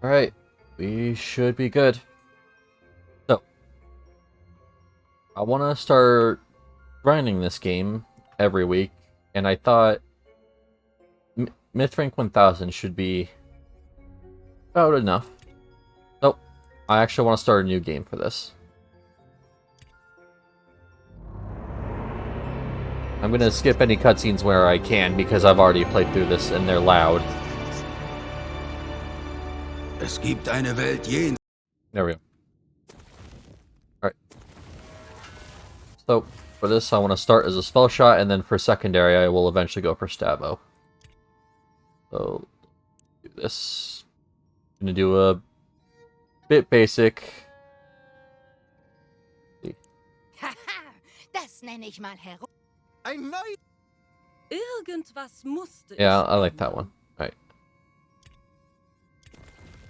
Alright, we should be good. So, I want to start grinding this game every week, and I thought Myth Rank 1000 should be about enough. Nope, I actually want to start a new game for this. I'm going to skip any cutscenes where I can, because I've already played through this and they're loud. Es gibt eine Welt jenseits. There we go. Alright. So, for this I want to start as a spell shot, and then for secondary I will eventually go for Stavo. So, do this. I'm going to do a bit basic. Haha, das nenne ich mal herum. Ein Neu. Irgendwas musste ich. Yeah, I like that one. Alright.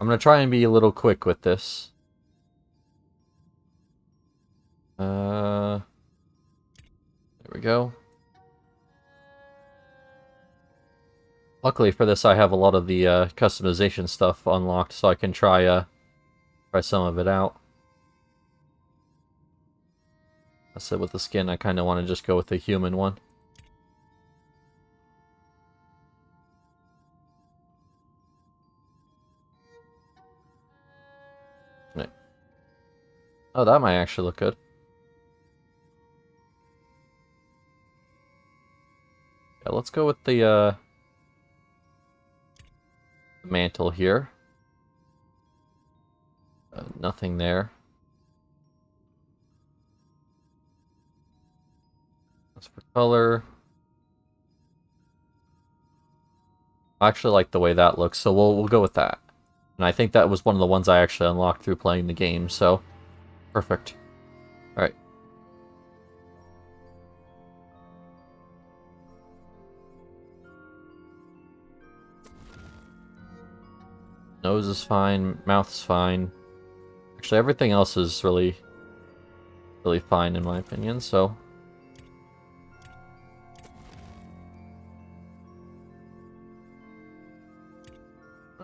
I'm going to try and be a little quick with this. There we go. Luckily for this, I have a lot of the customization stuff unlocked, so I can try some of it out. I said with the skin, I kind of want to just go with the human one. Right. Oh, that might actually look good. Yeah, let's go with the mantle here. Nothing there. As for color, I actually like the way that looks, so we'll go with that. And I think that was one of the ones I actually unlocked through playing the game, so perfect. All right. Nose is fine, mouth is fine. Actually, everything else is really fine in my opinion, so.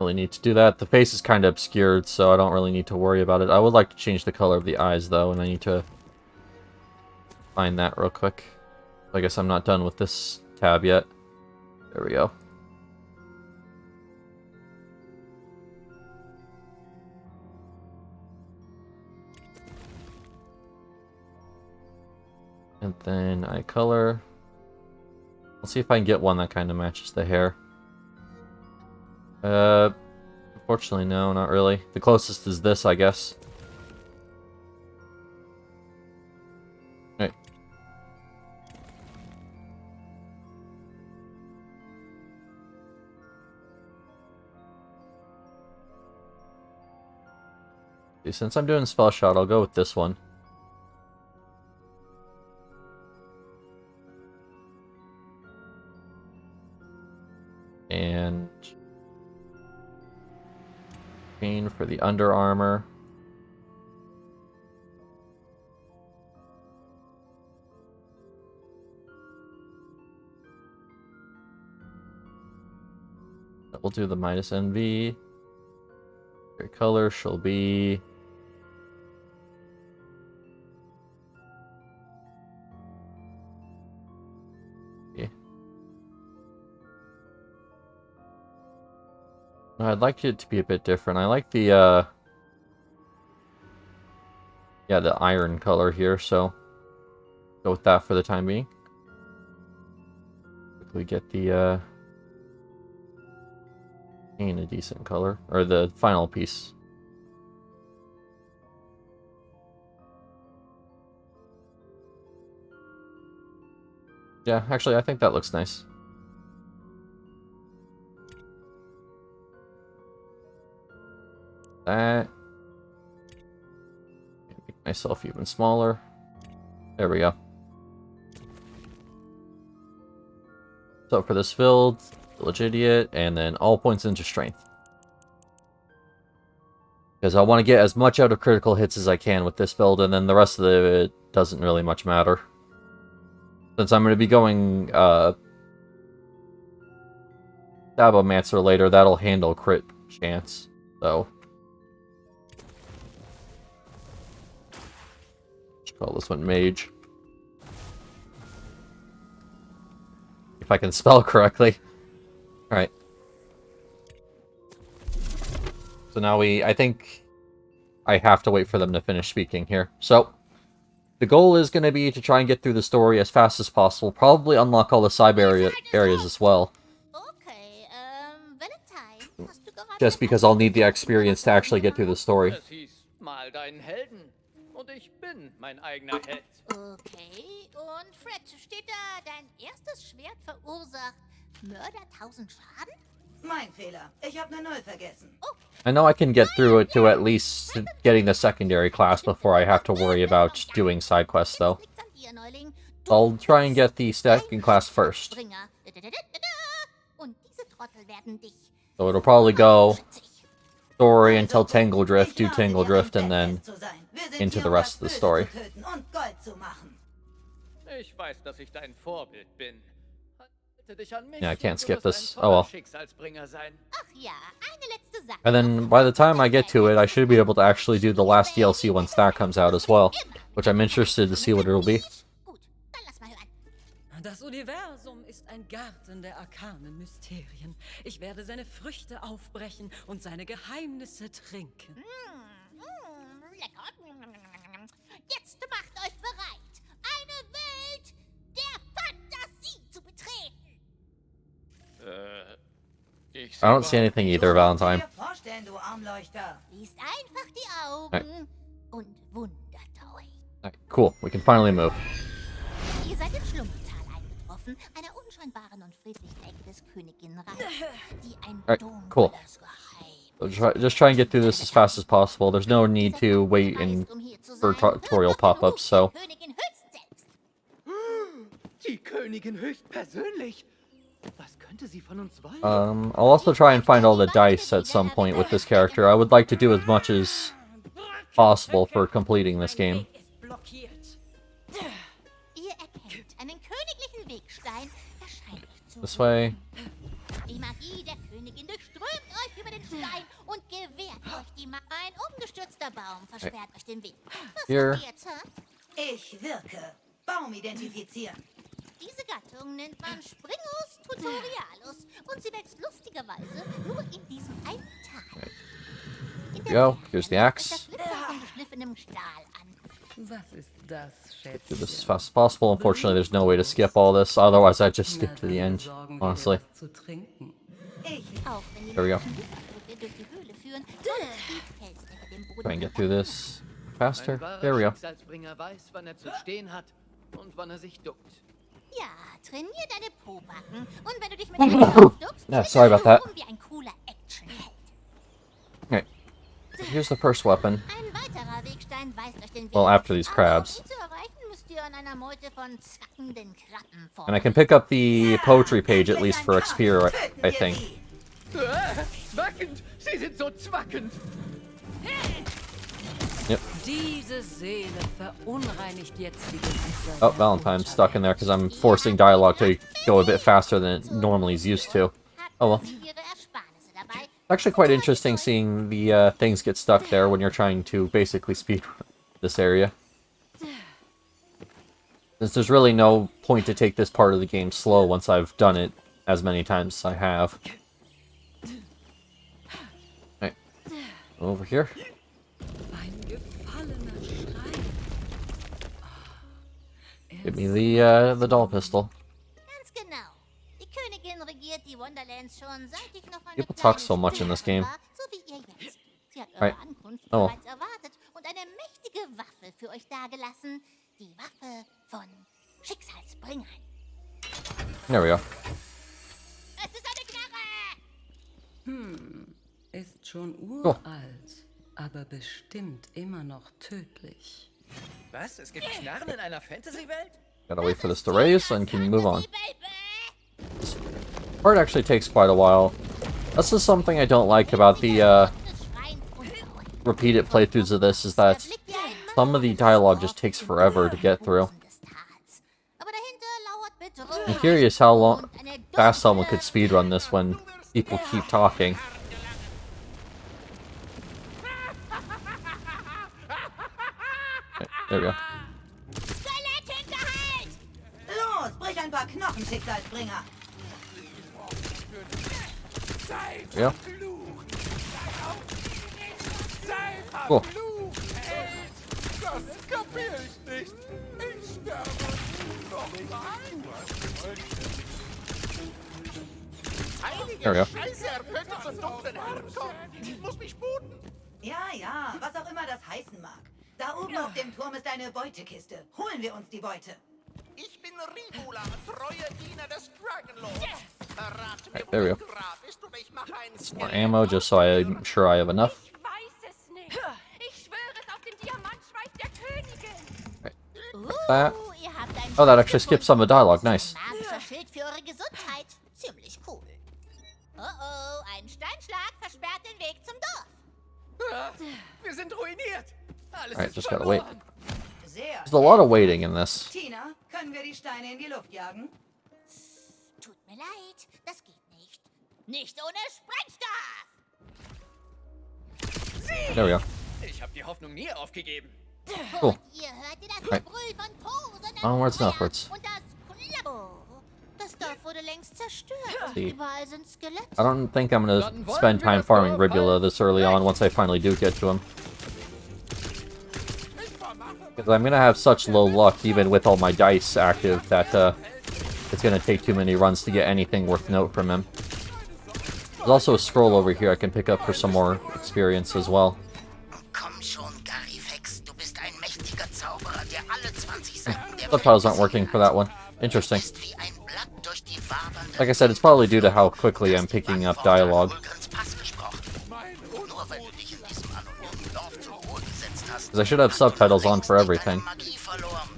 Really need to do that. The face is kind of obscured, so I don't really need to worry about it. I would like to change the color of the eyes, though, and I need to find that real quick. I guess I'm not done with this tab yet. There we go. And then eye color. Let's see if I can get one that kind of matches the hair. Unfortunately, no, not really. The closest is this, I guess. Right. Okay, since I'm doing spell shot, I'll go with this one. And chain for the under armor. We'll do the minus NV. Your color shall be I'd like it to be a bit different. I like the, yeah, the iron color here, so go with that for the time being. Quickly get the, in a decent color, or the final piece. Yeah, actually, I think that looks nice. That. Make myself even smaller. There we go. So for this build, Legitimate, and then all points into strength. Because I want to get as much out of critical hits as I can with this build, and then the rest of it doesn't really much matter. Since I'm going to be going Sabomancer later, that'll handle crit chance. So let's call this one Mage. If I can spell correctly. Alright. So now I think I have to wait for them to finish speaking here. So, the goal is going to be to try and get through the story as fast as possible. Probably unlock all the side areas as well. Okay, Valentine, hast du gerade Just because I'll need the experience to actually get through the story. Es hieß, mal deinen Helden. Und ich bin mein eigener Held. Okay, und Fred, steht da, dein erstes Schwert verursacht Mörder 1000 Schaden? Mein Fehler. Ich habe eine Null vergessen. I know I can get through it to at least getting the secondary class before I have to worry about doing side quests, though. Liegt's an dir, Neuling. Du I'll try and get the bist second ein class first. Springer. Und diese Trottel werden dich So it'll probably go schützig. story until Tangle Drift, do Ich rate Tangle dir, Drift, ein and then Badass zu sein. Wir sind into hier, the um rest of the das Böse story. zu töten und Gold zu machen. Ich weiß, dass ich dein Vorbild bin. Halte dich an mich Yeah, I can't und du skip wirst this. ein Oh well. toller Schicksalsbringer sein. Ach ja, eine letzte Sache. And then by the time I get to it, I should be able to actually do the last DLC once that comes out as well, which I'm interested to see what it'll be. Gut, dann lass mal hören. Das Universum ist ein Garten der arkanen Mysterien. Ich werde seine Früchte aufbrechen und seine Geheimnisse trinken. Lecker. Jetzt macht euch bereit, eine Welt der Fantasie zu betreten. Ich I don't see anything either, Du musst Valentine. dir vorstellen, du Armleuchter. Schließt einfach die Augen und wundert euch. Alright, cool, we can finally move. Ihr seid im Schlummertal eingetroffen, einer unscheinbaren und friedlichen Ecke des Königinnenreichs, die ein Alright, cool. dunkles So Geheimnis. just try and get through this as fast as possible. There's no need to wait for tutorial pop-ups, so... Königin höchst selbst. Die Königin höchstpersönlich. Was könnte sie von uns wollen? I'll also try and find all the dice at some point with this character. I would like to do as much as possible for completing this game. Ist blockiert. Ihr erkennt einen königlichen Wegstein, erscheint euch zu. This way. Die Magie der Königin durchströmt euch über den Stein und gewährt euch die Macht. Ein umgestürzter Baum versperrt euch den Weg. Was Here. macht ihr jetzt, hä? Ich wirke. Baum identifizieren. Diese Gattung nennt man Springus tutorialus und sie wächst lustigerweise nur in diesem einen Tal. In der Go. Welt Here's the erinnert euch axe. das Glitzern von geschliffenem Stahl an. Was ist das, Do this as Schätzchen? fast as possible. Unfortunately, there's no way to skip all this. Otherwise, I'd just skip to the Na, dann end, besorgen wir honestly. dir was zu trinken. Ich Auch wenn die There we go. Luftdrücke durch die Höhle führen, sonst die Felsdecke dem Boden Try and get through this faster. Ein wahrer There we go. Schicksalsbringer weiß, wann er zu stehen hat und wann er sich duckt. Ja, trainier deine Pobacken und wenn du dich mit mir aufduckst, Yeah, bist sorry du about that. schon wie ein cooler Actionheld. Okay. Here's the first weapon. Ein weiterer Wegstein weist euch den Weg. Well, after these Aber crabs. um ihn zu erreichen, müsst ihr an einer Meute von zwackenden Krabben vorbei. And I can pick up the poetry page at least for XP, I think. Zwackend! Sie sind so zwackend! Diese Seele verunreinigt jetzt die Gewässer. Oh, Valentine's stuck in there because I'm forcing dialogue to go a bit faster than it normally is used to. Oh well. Hatten sie ihre Ersparnisse dabei. Actually quite interesting seeing the things get stuck there when you're trying to basically speed this area. Since there's really no point to take this part of the game slow once I've done it as many times as I have. Right. Over here. Ein gefallener Schrei. Give me the doll pistol. Ganz genau. Die Königin regiert die Wonderlands schon seit ich noch eine People talk kleine so much in this Schülerin game. war, so wie ihr jetzt. Sie hat eure Right. Ankunft Oh. bereits erwartet und eine mächtige Waffe für euch dagelassen. Die Waffe von Schicksalsbringern. There we go. Es ist eine Knarre! Ist schon uralt, aber bestimmt immer noch tödlich. Was? Es gibt Knarren in einer Fantasy-Welt? Gotta wait for this to raise and can move on. Baby! Part actually takes quite a while. That's just something I don't like about the Des Schreins unter euch. repeated playthroughs of this is that Erblickt ihr einen Mann some of the dialogue just takes forever to get through. des Tals. Aber dahinter lauert bittere I'm curious how long und eine fast someone dunkle could speedrun this when people keep talking. There we go. Skelett hinterhalt! Los, brich ein paar Knochen, Schicksalsbringer. There we go. Cool. Das kapier ich nicht. Ich sterbe. There we go. Scheiße, er könnte zum dunklen Herrn kommen. Ich muss mich sputen. Ja, ja, was auch immer das heißen mag. Da oben auf dem Turm ist eine Beutekiste. Holen wir uns die Beute. Ich bin Ribula, treuer Diener des Dragonlords. Verrate mir, Right, there we wo go. du Grab ist oder ich mache einen More Skelett. ammo, just so I'm sure I have enough. Ich weiß es nicht. Ich schwöre es auf den Diamantschweif der Königin. That. Ihr habt ein Oh, that actually skips some of the dialogue. Nice. magischer Schild für eure Gesundheit. Ziemlich cool. Oh oh, ein Steinschlag versperrt den Weg zum Dorf. Wir sind ruiniert. Alles Alright, ist just gotta wait. verloren. Sehr. There's a lot of waiting in this. Tina, können wir die Steine in die Luft jagen? Tut mir leid, das geht nicht. Nicht ohne Sprengstoff! There we go. Ich habe die Hoffnung nie aufgegeben. Cool. Und ihr hörte das Right. Gebrüll von Tosen Onwards and Feuer upwards. und das Klabbo. Das Dorf wurde längst zerstört und See. überall sind Skelette. I don't think I'm gonna spend time farming Ribula this early on once I finally do get to him. Because I'm gonna have such low luck, even with all my dice active, that it's gonna take too many runs to get anything worth note from him. There's also a scroll over here I can pick up for some more experience as well. Komm schon, Garifex, du bist ein mächtiger Zauberer, der alle 20 Seiten der Subtitles aren't working for that one. Interesting. ist wie ein Blatt durch die wabernde Like I said, it's probably due to how quickly I'm picking up dialogue. Vulkans Pass gesprochen. Nur weil du dich in diesem anonymen Dorf zur Ruhe gesetzt hast, Because I should have subtitles on for everything. deine Magie verloren.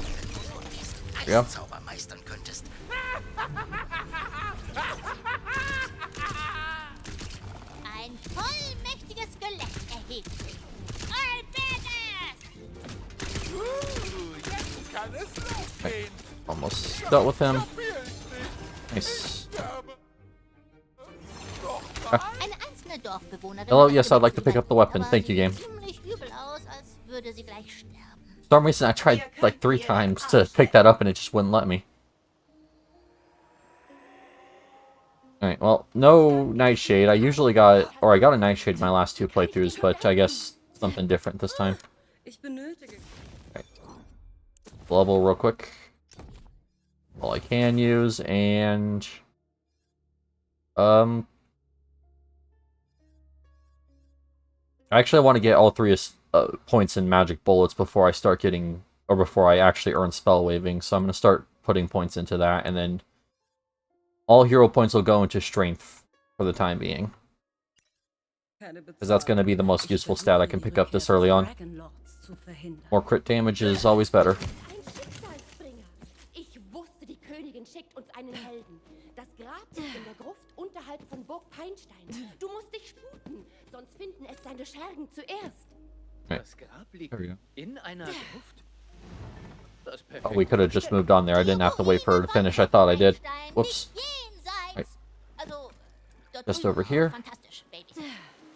Wenn du nun diesen Ja. Eiszauber meistern könntest. Ein vollmächtiges Skelett erhebt sich. All badass! Jetzt kann es losgehen. Almost dealt with him. Nice. Eine einzelne Dorfbewohnerin. Hello, hat yes, I'd like to pick up the weapon. aber Thank you, sie game. sieht ziemlich übel aus, als würde sie gleich sterben. For some reason, I tried like 3 times to pick that up and it just wouldn't let me. Alright, well, no Nightshade. I usually got, or I got a Nightshade my last 2 playthroughs, but I guess something different this time. Ich benötige. Level real quick. All I can use, and... Actually, I want to get all 3 points in magic bullets before I start getting, or before I actually earn spell waving. So I'm going to start putting points into that, and then all hero points will go into strength for the time being. Because that's going to be the most useful stat I can pick up this early on. More crit damage is always better. Ein Schicksalsbringer. Ich wusste, die Königin schickt uns einen Helden. Das Grab ist in der Gruft unterhalb von Burg Peinstein. Du musst dich sputen, sonst finden es seine Schergen zuerst. Das Grab liegt There we go. in einer Gruft. Das Oh, we could have just moved on there. I didn't have to wait for her to finish. I thought I did. Whoops. Right. Just over here. Fantastisch, Baby.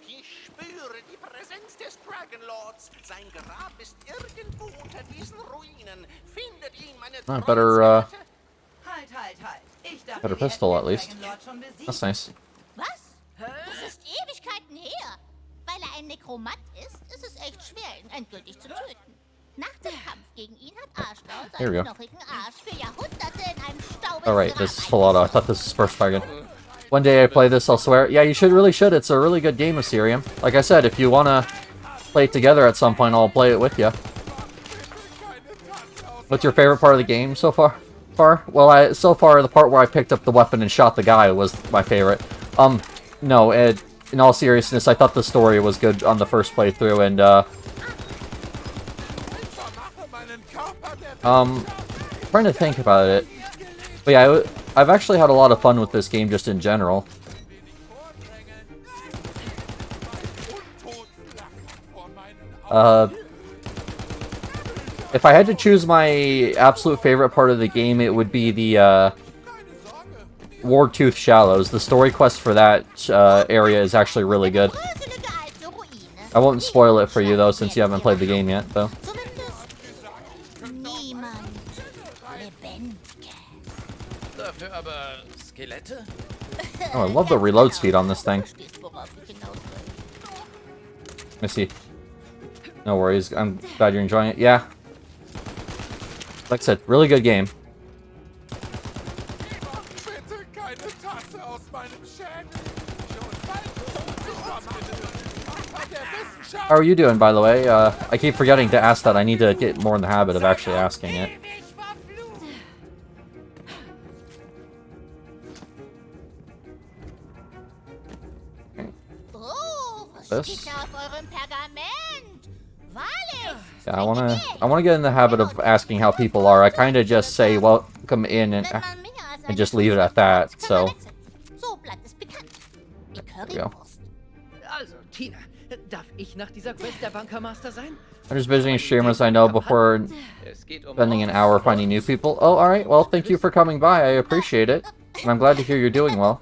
Ich spüre die Präsenz des Dragonlords. Sein Grab ist irgendwo unter diesen Ruinen. Findet ihn, meine Ah, treuen better, Skelette. Halt. Ich dachte, Better wir pistol, hätten at den least. Dragonlord schon besiegt. That's nice. Was? Das ist Ewigkeiten her. Weil er ein Nekromant ist, ist es echt schwer, ihn endgültig zu töten. Nach dem Kampf gegen ihn hat Arschlau There we seinen go. knochigen Arsch für Jahrhunderte in einem Staub. Alright, this is full auto. I thought this was first target. One day I play this, I'll swear. Yeah, you really should. It's a really good game of Cerium. Like I said, if you want to play it together at some point, I'll play it with you. What's your favorite part of the game so far? Well, so far, the part where I picked up the weapon and shot the guy was my favorite. No, in all seriousness, I thought the story was good on the first playthrough, and, trying to think about it. But yeah, I've actually had a lot of fun with this game just in general. If I had to choose my absolute favorite part of the game, it would be the, Wartooth Shallows. The story quest for that, area is actually really good. Bröselige alte Ruine. I won't spoil it for you, though, since you haven't played the game yet, though. Zumindest Skelette? Oh, I love the reload speed on this thing. Verstehst, worauf ich hinaus will. Let me see. No worries. I'm glad you're enjoying it. Yeah. Like I said, really good game. Bitte keine Tasse aus meinem Schädel. Schon bald der Wissenschaft. How are you doing, by the way? I keep forgetting to ask that. I need to get more in the habit of actually asking it. Oh, was Das- steht da auf eurem Pergament? Wahrlich! Yeah, I wanna get in the habit of asking how people are. I kind of just say welcome in Wenn man mehr als and eine just leave it at Fußnote that. hat, kann So man wechseln. So bleibt es bekannt. Die Currywurst. Also, Tina, darf ich nach dieser Quest der Bankermaster sein? I'm just visiting streamers I know before Es geht spending an hour finding new people. Oh, all right. Well, thank you for coming by. I appreciate it, and I'm glad to hear you're doing well.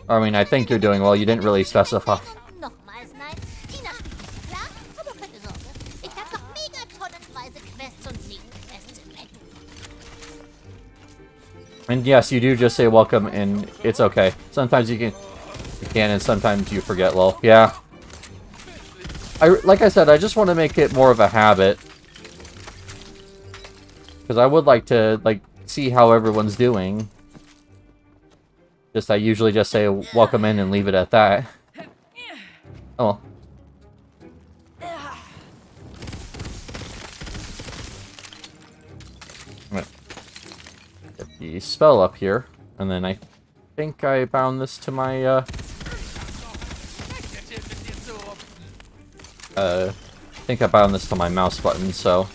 I mean, I think you're doing well. You didn't really specify. Nochmals nein. Tina spielt klar, aber keine Sorge. Ich hab noch mega tonnenweise Quests und Nebenquests im Petto. And yes, you do just say welcome, and it's okay. Sometimes you can, and sometimes you forget. Well, yeah. Like I said, I just want to make it more of a habit, because I would like to see how everyone's doing. I usually just say welcome in and leave it at that. Oh. Right. Get the spell up here, and then I think I bound this to my I think I bound this to my mouse button, so.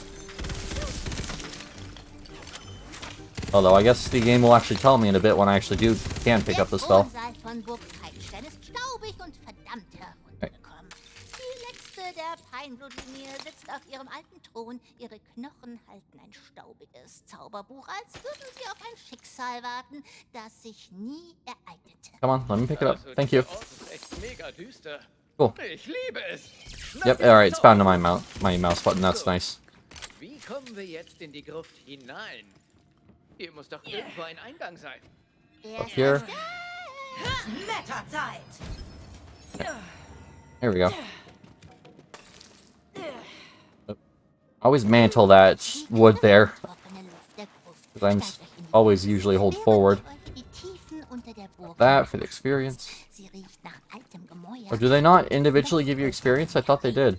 Although I guess the game will actually tell me in a bit when I actually can pick up the spell. Der Thronsaal von Burg Peinstein ist staubig und verdammt heruntergekommen. Die letzte der Peinblutlinie sitzt auf ihrem alten Thron. Ihre Knochen halten ein staubiges Zauberbuch, als würden sie auf ein Schicksal warten, das sich nie ereignete. Come on, let me pick it up. Thank you. echt mega düster. Cool. Ich liebe es. Yep, alright, it's bound to my mouse button. That's nice. Wie kommen wir jetzt in die Gruft hinein? Hier muss doch irgendwo ein Eingang sein. Er Here. Wetterzeit. Here we go. Always mantle that wood there, because I'm always usually hold forward. That for the experience. Or do they not individually give you experience? I thought they did.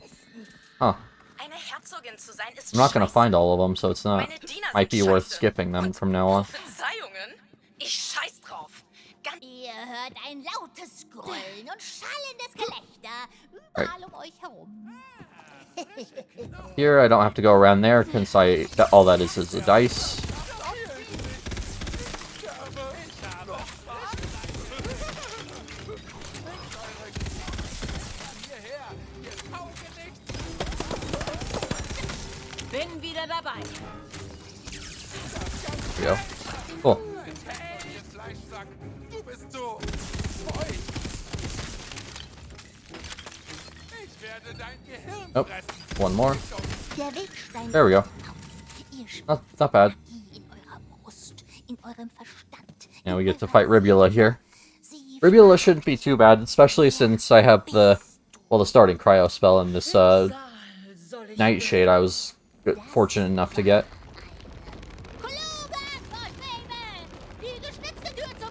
Huh. Eine Herzogin zu sein ist I'm not gonna scheiße. find all of them, so it's not. Meine Diener Might be sind worth scheiße. skipping them from now on. Prophezeiungen? Ich scheiß drauf. Ganz Ihr hört ein lautes Grollen und schallendes Gelächter überall um euch herum. Here, I don't have to go around there, since all that is a dice. Bin wieder dabei. There we go. Cool. Hey, Fleischsack, du bist so feucht. Ich werde dein Gehirn Nope. fressen. One more. Der Wegstein. There we go. Ihr spürt Not bad. die in eurer Brust, in eurem Verstand. Now in we get to eurer fight Ribula here. Sie Ribula shouldn't be too bad, especially since I have the starting cryo spell and this nightshade I was fortunate enough to get.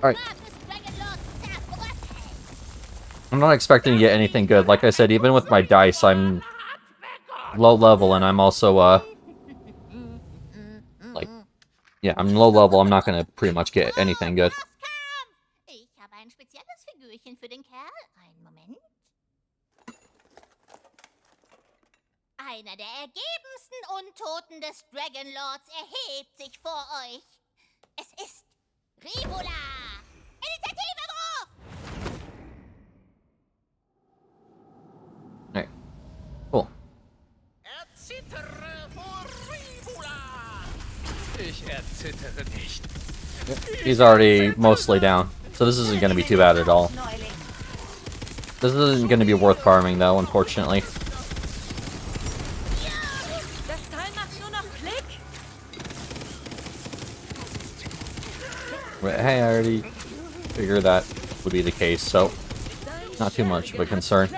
Alright. I'm not expecting to get anything good. Like I said, even with my dice, I'm low level, and I'm also, yeah, I'm low level. I'm not gonna pretty much get anything good. Ich habe ein spezielles Figürchen für den Kerl. Einen Moment. Einer der ergebensten Untoten des Dragonlords erhebt sich vor euch. Es ist Ribula. Initiative drauf! Alright. Cool. Erzittere vor Ribula. Ich erzittere nicht. He's already mostly down, so this isn't gonna be too bad at all. Neuling. This isn't gonna be worth farming, though, unfortunately. Das Teil macht nur noch Klick. already figured that would be the case, so not too much of a concern.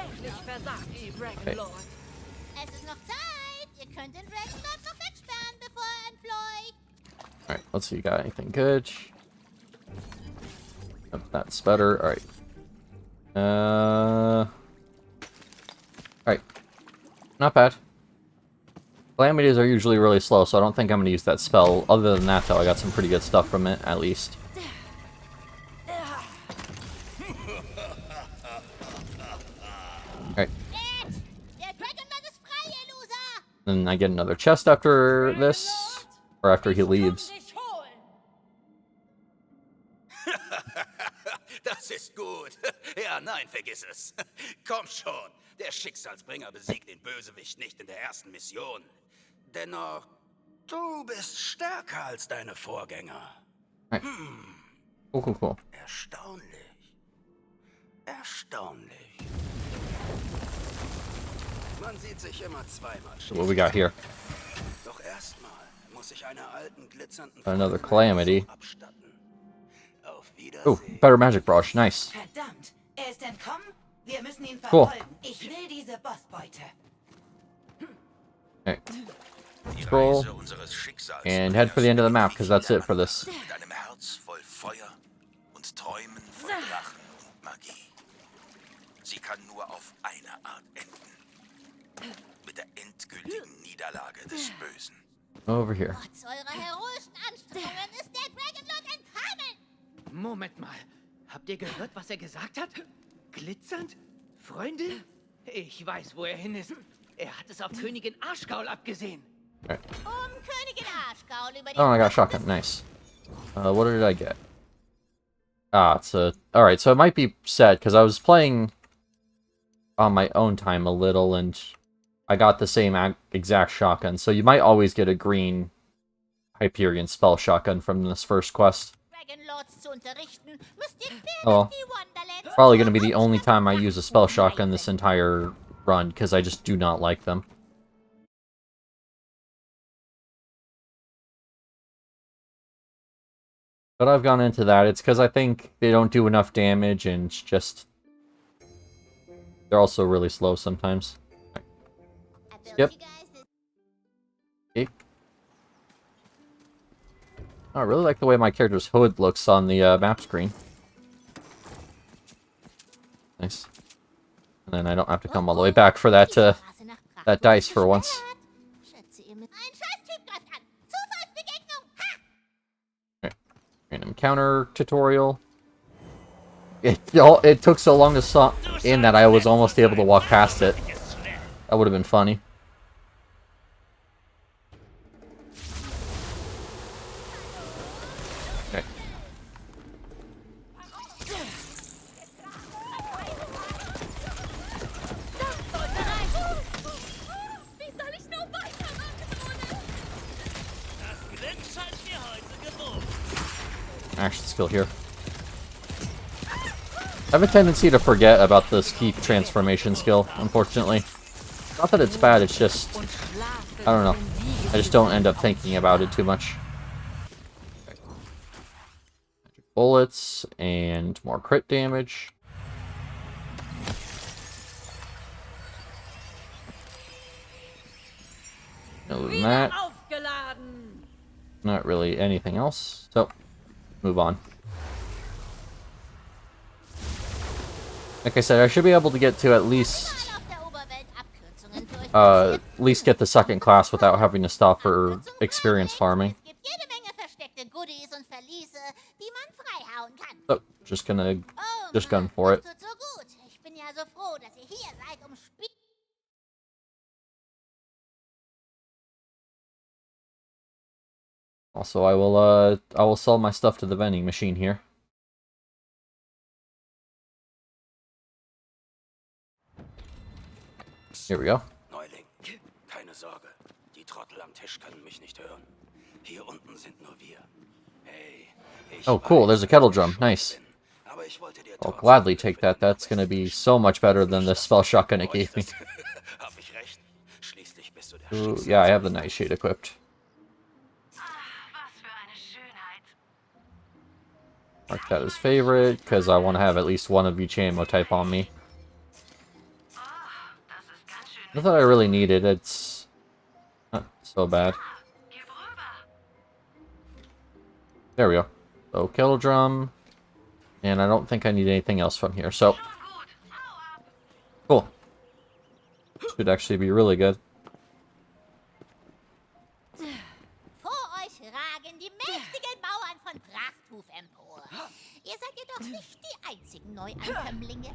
Okay. Es ist noch Zeit. Ihr könnt den Dragonlord noch wegsperren, bevor er entfleucht. Alright, let's see, got anything good? Oh, that's better. Alright. Alright. Not bad. Calamities are usually really slow, so I don't think I'm going to use that spell. Other than that, though, I got some pretty good stuff from it, at least. Alright. Der Dragonlord ist frei, ihr Loser. Then I get another chest after this, or after he leaves. Das ist gut. Ja, nein, vergiss es. Komm schon. Der Schicksalsbringer besiegt den Bösewicht nicht in der ersten Mission. Dennoch, du bist stärker als deine Vorgänger. Cool. Erstaunlich. Erstaunlich. Man sieht sich immer zweimal. So what we got here? Doch erstmal muss ich einer alten glitzernden Another calamity. abstatten. Auf Oh, Wiedersehen. better magic brush. Nice. Verdammt, er ist entkommen? Wir müssen ihn Cool. verfolgen. Ich will diese Bossbeute. Okay. Die Scroll. Reise unseres Schicksals And head for the end of the map, because that's it for this. Mit einem Herz voll Feuer und Träumen von Drachen und Magie. Sie kann nur auf eine Art enden. Mit der endgültigen Niederlage des Bösen. Over here. Trotz eurer heroischen Anstrengungen ist der Dragonlord entkommen. Moment mal. Habt ihr gehört, was er gesagt hat? Glitzernd? Freunde? Ich weiß, wo er hin ist. Er hat es auf Königin Arschgaul abgesehen. Königin Arschgaul über die Oh, I got a shotgun. Nice. What did I get? Ah, it's a... Alright, so it might be set, because I was playing on my own time a little, and I got the same exact shotgun. So you might always get a green Hyperion spell shotgun from this first quest. Dragonlords zu unterrichten, müsst ihr Oh, die Wonderlands probably going to be the only time I use a spell shotgun this entire run, because I just do not like them. But I've gone into that. It's because I think they don't do enough damage, and it's just... They're also really slow sometimes. Yep. Okay. Oh, I really like the way my character's hood looks on the map screen. Nice. And then I don't have to come all the way back for that that dice for once. Schätze ihr mit. Ein Scheiß-Typ greift an. Zufallsbegegnung. Ha! Okay. Random counter tutorial. It took so long to in that I was almost able to walk past it. That would have been funny. Okay. Wie soll ich nur weitermachen ohne? Action skill here. I have a tendency to forget about this keep transformation skill, unfortunately. Not that it's bad, it's just... I don't know. I just don't end up thinking about it too much. Okay. Magic bullets, and more crit damage. Other than that, not really anything else, so move on. Like I said, I should be able to get to at least get the second class without having to stop for experience farming. Es gibt jede Menge versteckte Goodies und Verliese, die man freihauen kann. So, just gonna Oh just gun Mann, for das it. tut so gut. Ich bin ja so froh, dass ihr hier seid, um Spiel... Also, I will sell my stuff to the vending machine here. Here we go. Neuling, keine Sorge. Die Trottel am Tisch können mich nicht hören. Hier unten sind nur wir. Hey, ich Oh, cool. weiß, There's a kettle dass drum. ich Nice. bin, aber ich wollte dir I'll trotzdem gladly take für that. den That's gonna be Quest so much better than the spell shotgun it gave me. Hab ich recht? Schließlich bist du der Ooh, yeah, I have the Schicksalsrichter. nightshade equipped. Was für eine Schönheit. Mark that as favorite, because I want to have at least one of each ammo type on me. Not that I really need it, it's not so bad. There we go. So, kettle drum. And I don't think I need anything else from here, so... Cool. Should actually be really good. Vor euch ragen die mächtigen Mauern von Prachthuf empor. Ihr seid jedoch nicht die einzigen Neuankömmlinge.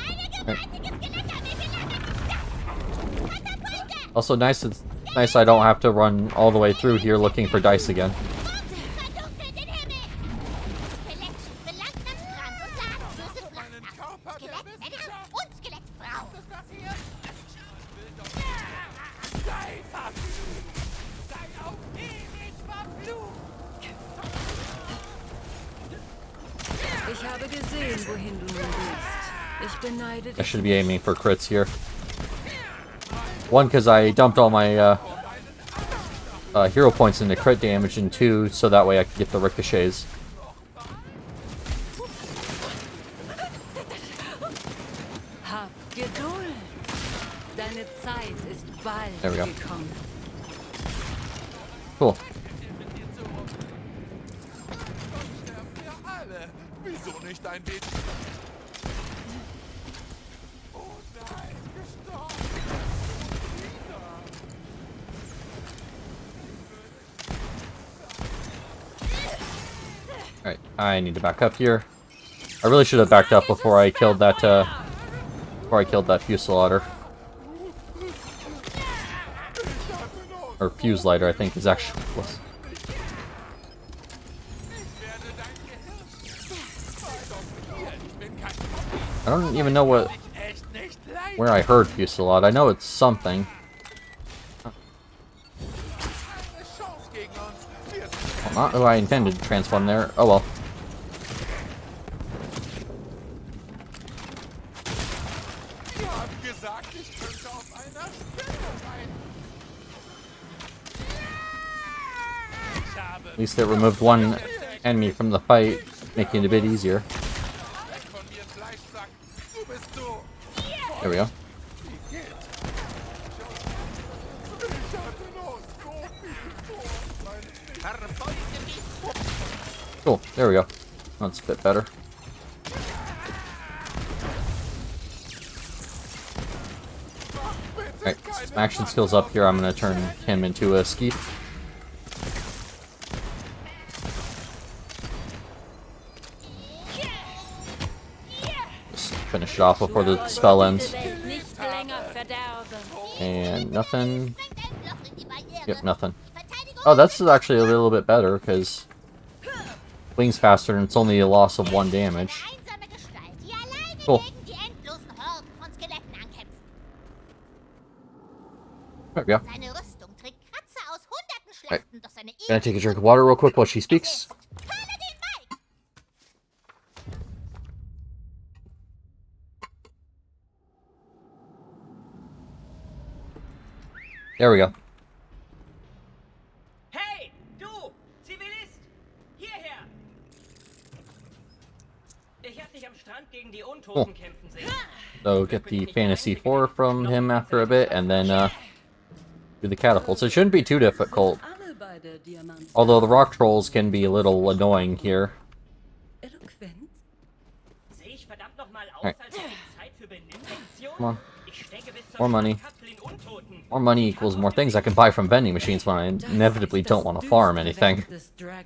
Eine gewaltige Skelettarmee belagert die Stadt! Katapulte! Also nice I don't have to run all the way through here looking for dice again. Verdunkelt den Himmel! Skelettchen verlangt nach Brand und Ladenböse Flacht. Skelettmänner und Skelettfrauen. Sei verflucht! Sei auf ewig verflucht! Ich habe gesehen, wohin du nun gehst. Ich beneide I dich. should be aiming for crits here. One, because I dumped all my hero points into crit damage, and two, so that way I can get the ricochets. Hab Geduld. Deine Zeit ist bald There we go. gekommen. Cool. Wir alle! Wieso nicht ein bisschen? Oh nein, gestorben! Alright, I need to back up here. I really should have backed up before I killed that, Fusilighter. Or Fusilighter, I think is actually close. I don't even know where I heard Fusillade. I know it's something. Well, not who I intended to transform there. Oh well. At least it removed one enemy from the fight, making it a bit easier. There we go. Cool, there we go. That's a bit better. Alright, some action skills up here. I'm gonna turn him into a skeet. Just finish it off before the spell ends. And nothing. Yep, nothing. Oh, that's actually a little bit better, because wings faster and it's only a loss of 1 damage. Cool. There we go. Right. Gonna take a drink of water real quick while she speaks. There we go. Hey, du, Zivilist! Hierher! Ich hab dich am Strand gegen die Untoten kämpfen sehen. So get the Fantasy 4 from him after a bit, and then do the catapults. It shouldn't be too difficult. Although the rock trolls can be a little annoying here. Alright. Come on. More money. More money equals more things I can buy from vending machines when I inevitably don't want to farm anything. I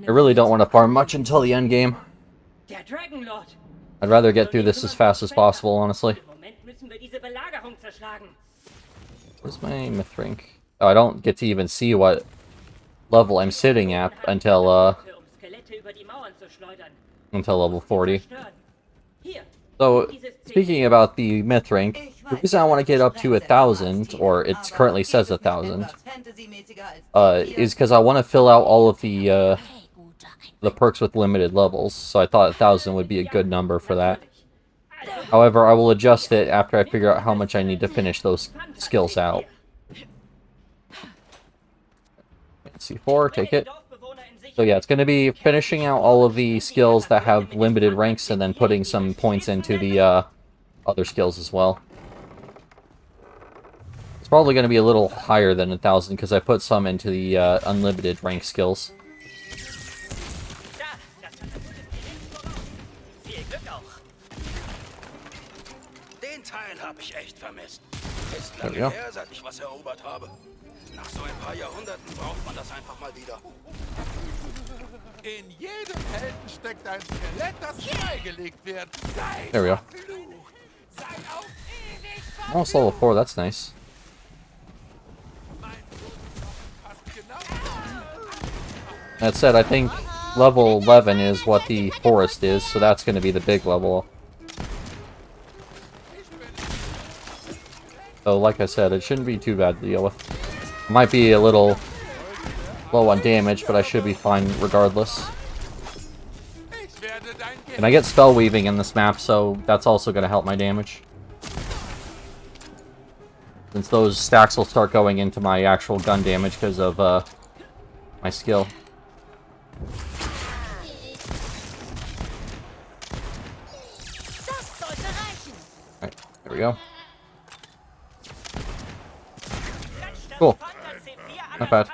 really don't want to farm much until the end game. I'd rather get through this as fast as possible, honestly. Where's my myth rank? Oh, I don't get to even see what level I'm sitting at until level 40. So, speaking about the myth rank, the reason I want to get up to 1,000, or it currently says 1,000, is because I want to fill out all of the perks with limited levels, so I thought 1,000 would be a good number for that. However, I will adjust it after I figure out how much I need to finish those skills out. C4, take it. So yeah, it's going to be finishing out all of the skills that have limited ranks and then putting some points into the other skills as well. It's probably going to be a little higher than 1,000 because I put some into the unlimited rank skills. Den Teil habe ich echt vermisst. Ist There we lange go. her, seit ich was erobert habe. Nach so ein paar Jahrhunderten braucht man das einfach mal wieder. In jedem Helden steckt ein Skelett, das freigelegt wird. Sei There we go. verflucht. Sei auf ewig Almost level 4, that's nice. That said, I think level 11 is what the forest is, so that's going to be the big level. So, like I said, it shouldn't be too bad to deal with. Might be a little low on damage, but I should be fine regardless. And I get spell weaving in this map, so that's also going to help my damage. Since those stacks will start going into my actual gun damage because of my skill. Alright, there we go. Cool. Not bad.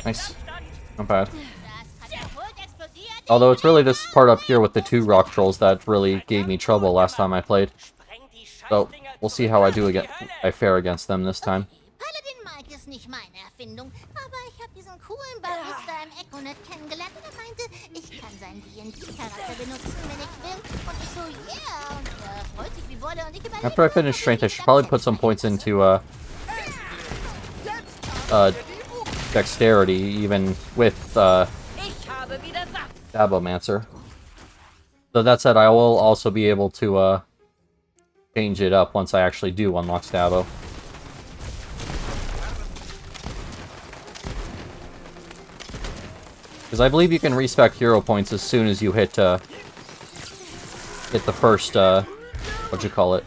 Nice. Not bad. Although it's really this part up here with the 2 rock trolls that really gave me trouble last time I played. So, we'll see how I fare against them this time. Paladin-Mike ist nicht meine Erfindung, aber ich habe diesen coolen Barista im Echonet kennengelernt und er meinte, ich kann seinen D&D-Charakter benutzen, wenn ich will. Und ich so, yeah, und er freut sich wie Wolle und ich überlege... After I finish strength, I should probably put some points into dexterity, even with Dabomancer. So that said, I will also be able to change it up once I actually do unlock Stabo. Because I believe you can respec hero points as soon as you hit the first, what'd you call it?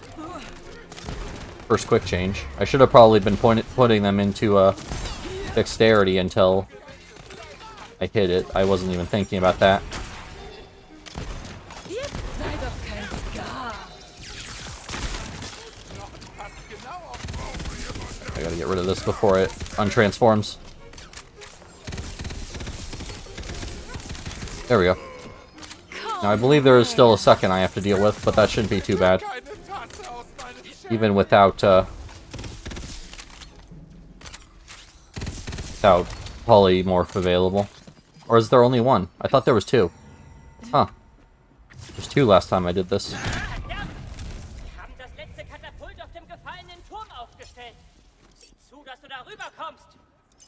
First quick change. I should have probably been putting them into dexterity until I hit it. I wasn't even thinking about that. I gotta get rid of this before it untransforms. There we go. Now I believe there is still a second I have to deal with, but that shouldn't be too bad. Even without polymorph available. Or is there only one? I thought there was 2. Huh. There's 2 last time I did this.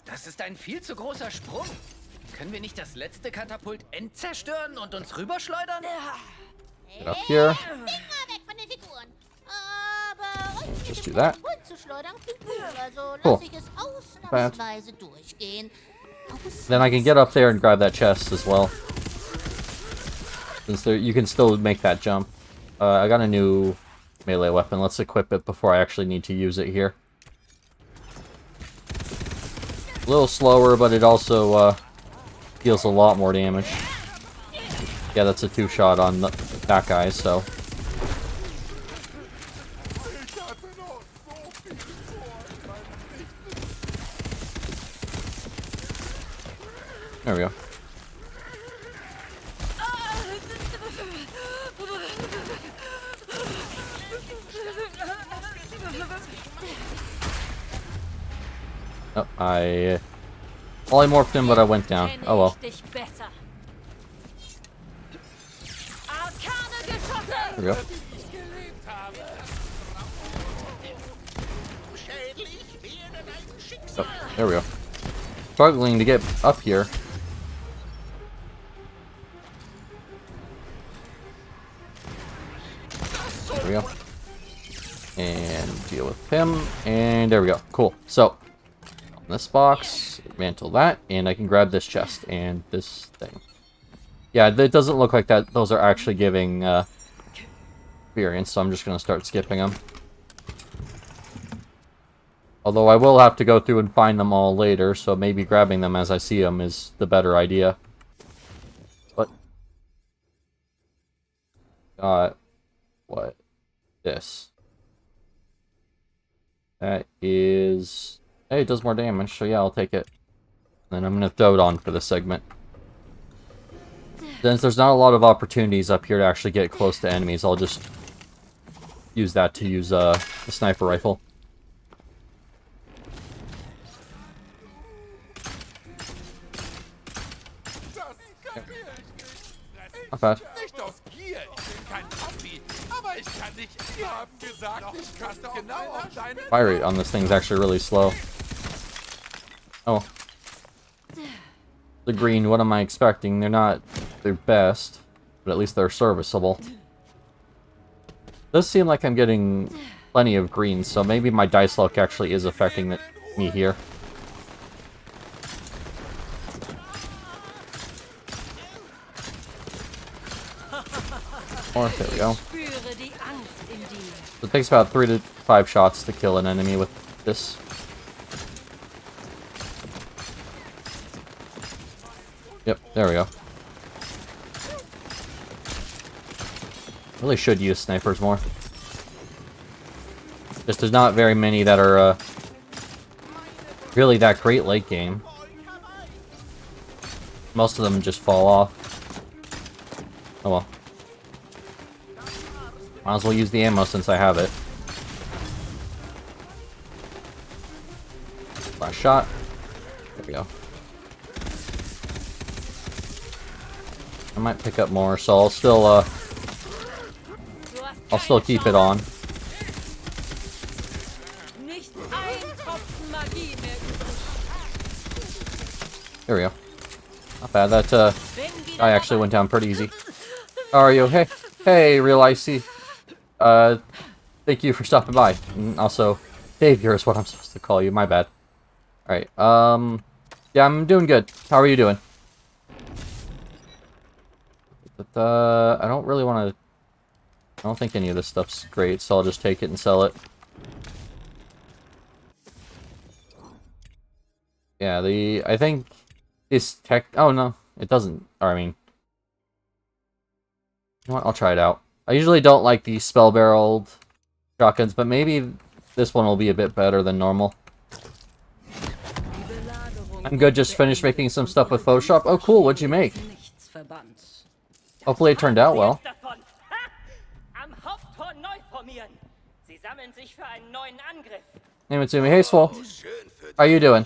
Das ist ein viel zu großer Sprung. Können wir nicht das letzte Katapult entzerstören und uns rüberschleudern? Get up here. Weg von den Figuren. Aber euch Just do that. zu schleudern klingt gut, also Cool. lasse ich es ausnahmsweise durchgehen. Then I can get up there and grab that chest as well. Since you can still make that jump. I got a new melee weapon. Let's equip it before I actually need to use it here. A little slower, but it also deals a lot more damage. Yeah, that's a 2-shot on that guy, so... There we go. Oh, I polymorphed him, but I went down. Oh well. There we go. Oh, there we go. Struggling to get up here. There we go. And deal with him. And there we go. Cool. So, on this box, mantle that, and I can grab this chest and this thing. Yeah, it doesn't look like that. Those are actually giving experience, so I'm just going to start skipping them. Although I will have to go through and find them all later, so maybe grabbing them as I see them is the better idea. But... got... what? This. That is... hey, it does more damage, so yeah, I'll take it. Then I'm gonna throw it on for the segment. Since there's not a lot of opportunities up here to actually get close to enemies, I'll just use that to use the sniper rifle. Not bad. Nicht aus Gier, ich bin kein Papi, aber ich kann nicht. Ich hab gesagt, ich passe genau auf deine... Fire rate on this thing's actually really slow. Oh. The green, what am I expecting? They're not their best, but at least they're serviceable. Does seem like I'm getting plenty of greens, so maybe my dice luck actually is affecting me here. Or, there we go. So it takes about 3 to 5 shots to kill an enemy with this. Yep, there we go. Really should use snipers more. Just there's not very many that are really that great late game. Most of them just fall off. Oh well. Might as well use the ammo since I have it. Last shot. There we go. I might pick up more, so I'll still keep it on. There we go. Not bad. That guy actually went down pretty easy. How are you? Hey, hey, Real Icy. Thank you for stopping by. And also, Savior is what I'm supposed to call you. My bad. All right. Yeah, I'm doing good. How are you doing? But, I don't really want to... I don't think any of this stuff's great, so I'll just take it and sell it. Yeah, I think this tech... oh, no. It doesn't... or, I mean... you know what? I'll try it out. I usually don't like the spell-barreled shotguns, but maybe this one will be a bit better than normal. I'm good, just finished making some stuff with Photoshop. Oh, cool. What'd you make? Hopefully it turned out well. Hey, Mitsumi. Hey, Swole. How you doing?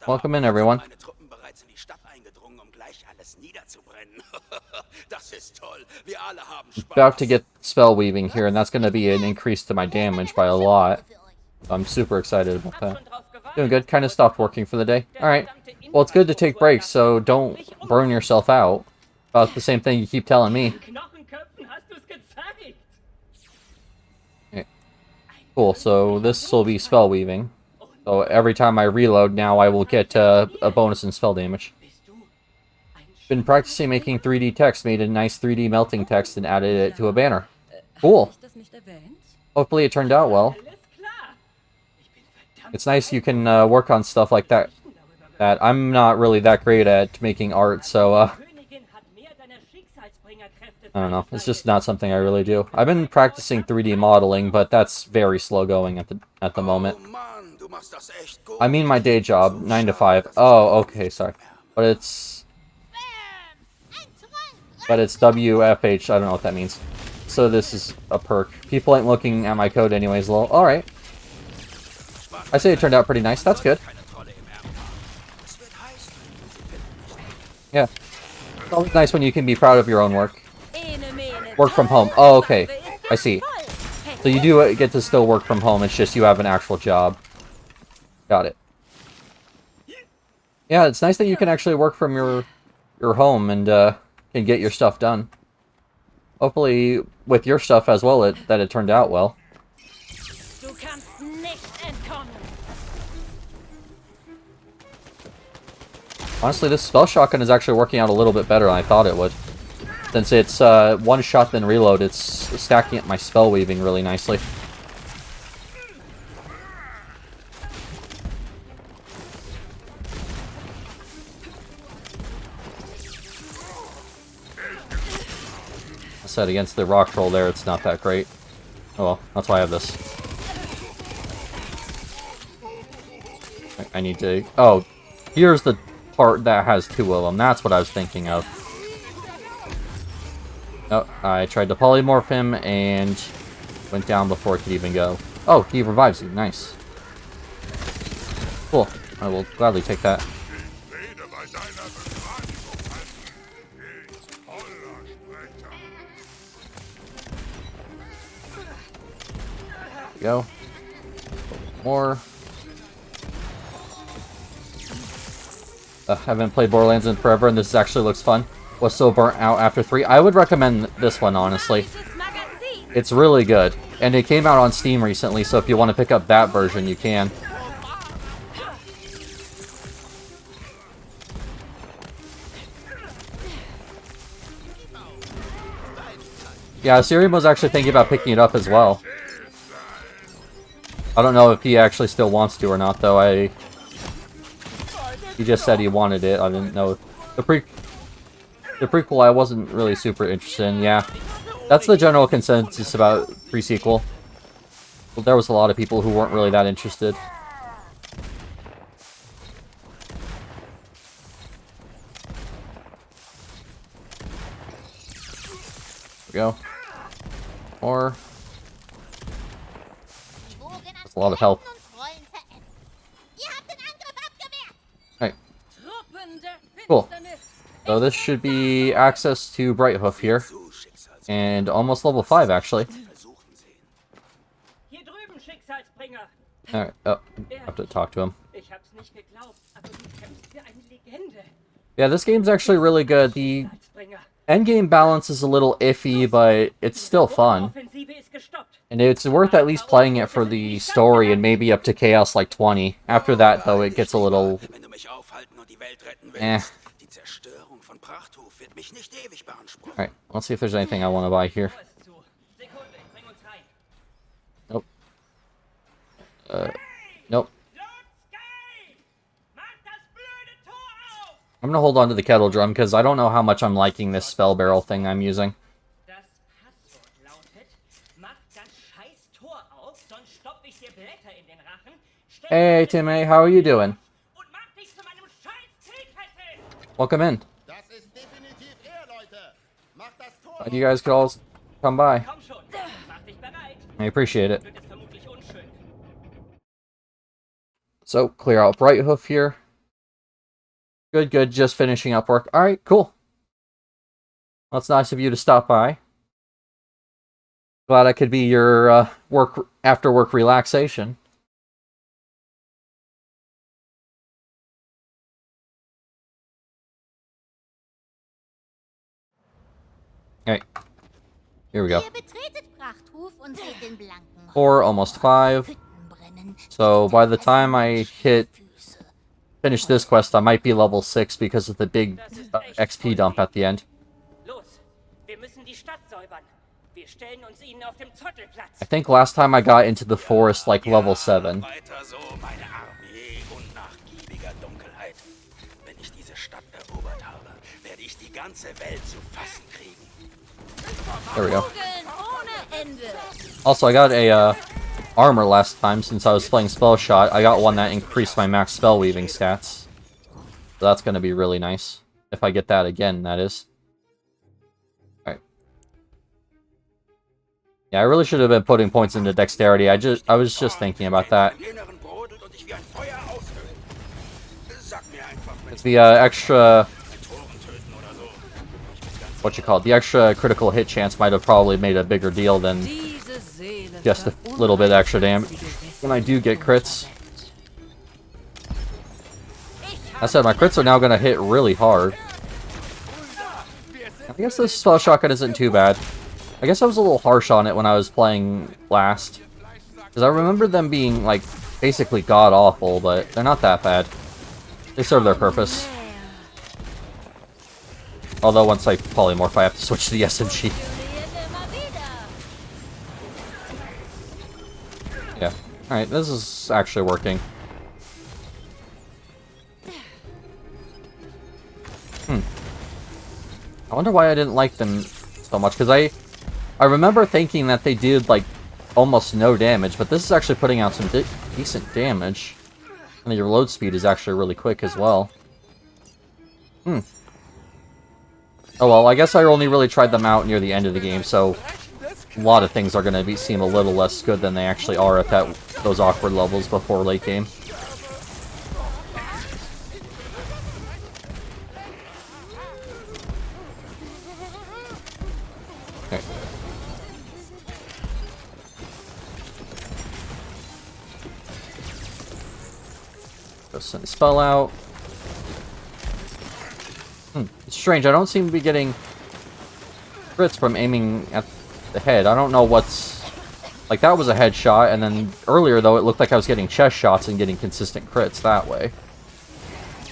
Welcome in, everyone. About to get spell weaving here, and that's going to be an increase to my damage by a lot. I'm super excited about that. Doing good. Kind of stopped working for the day. Alright. Well, it's good to take breaks, so don't burn yourself out. About the same thing you keep telling me. Okay. Cool, so this will be spell weaving. So every time I reload now, I will get a bonus in spell damage. Been practicing making 3D text, made a nice 3D melting text, and added it to a banner. Cool. Hopefully it turned out well. It's nice you can work on stuff like that. I'm not really that great at making art, so I don't know. It's just not something I really do. I've been practicing 3D modeling, but that's very slow going at the moment. I mean my day job, 9 to 5. Oh, okay, sorry. But it's WFH. I don't know what that means. So this is a perk. People ain't looking at my code anyways, lol. Alright. I say it turned out pretty nice. That's good. Yeah. It's always nice when you can be proud of your own work. Work from home. Oh, okay. I see. So you do get to still work from home. It's just you have an actual job. Got it. Yeah, it's nice that you can actually work from your home and can get your stuff done. Hopefully, with your stuff as well, that it turned out well. Honestly, this spell shotgun is actually working out a little bit better than I thought it would. Since it's one shot then reload, it's stacking up my spell weaving really nicely. said, against the rock troll there, it's not that great. Oh well, that's why I have this. I need to... Oh, here's the part that has two of them. That's what I was thinking of. Oh, I tried to polymorph him and went down before it could even go. Oh, he revives you. Nice. Cool. I will gladly take that. There we go. More. I haven't played Borderlands in forever, and this actually looks fun. Was so burnt out after 3. I would recommend this one, honestly. It's really good. And it came out on Steam recently, so if you want to pick up that version, you can. Yeah, Sirium was actually thinking about picking it up as well. I don't know if he actually still wants to or not, though. He just said he wanted it. I didn't know. The prequel I wasn't really super interested in, yeah. That's the general consensus about pre-sequel. Well, there was a lot of people who weren't really that interested. There we go. Or... That's a lot of health. Alright. Cool. So this should be access to Brighthoof here. And almost level 5, actually. Alright, oh, I have to talk to him. Yeah, this game's actually really good. The endgame balance is a little iffy, but it's still fun. And it's worth at least playing it for the story and maybe up to Chaos like 20. After that, though, it gets a little... eh. Alright, let's see if there's anything I want to buy here. Nope. Nope. I'm gonna hold on to the kettle drum, because I don't know how much I'm liking this spell barrel thing I'm using. Hey, Timmy, how are you doing? Welcome in. You guys could all come by. I appreciate it. So, clear out Brighthoof here. Good, good, just finishing up work. Alright, cool. Well, it's nice of you to stop by. Glad I could be your after work relaxation. Alright. Here we go. 4, almost 5. So by the time I finish this quest, I might be level 6 because of the big XP dump at the end. I think last time I got into the forest like level 7. There we go. Also, I got a armor last time since I was playing Spell Shot. I got one that increased my max spell weaving stats. So that's going to be really nice. If I get that again, that is. Alright. Yeah, I really should have been putting points into dexterity. I was just thinking about that. It's the extra... what you call it? The extra critical hit chance might have probably made a bigger deal than just a little bit extra damage when I do get crits. I said my crits are now going to hit really hard. I guess this spell shotgun isn't too bad. I guess I was a little harsh on it when I was playing last. Because I remember them being, like, basically god-awful, but they're not that bad. They serve their purpose. Although once I polymorph, I have to switch to the SMG. Yeah. Alright, this is actually working. I wonder why I didn't like them so much, because I remember thinking that they did, like, almost no damage, but this is actually putting out some decent damage. And your load speed is actually really quick as well. Oh well, I guess I only really tried them out near the end of the game, so a lot of things are going to seem a little less good than they actually are at those awkward levels before late game. Okay. Go send a spell out. It's strange, I don't seem to be getting crits from aiming at the head. I don't know what's... Like, that was a headshot, and then earlier, though, it looked like I was getting chest shots and getting consistent crits that way.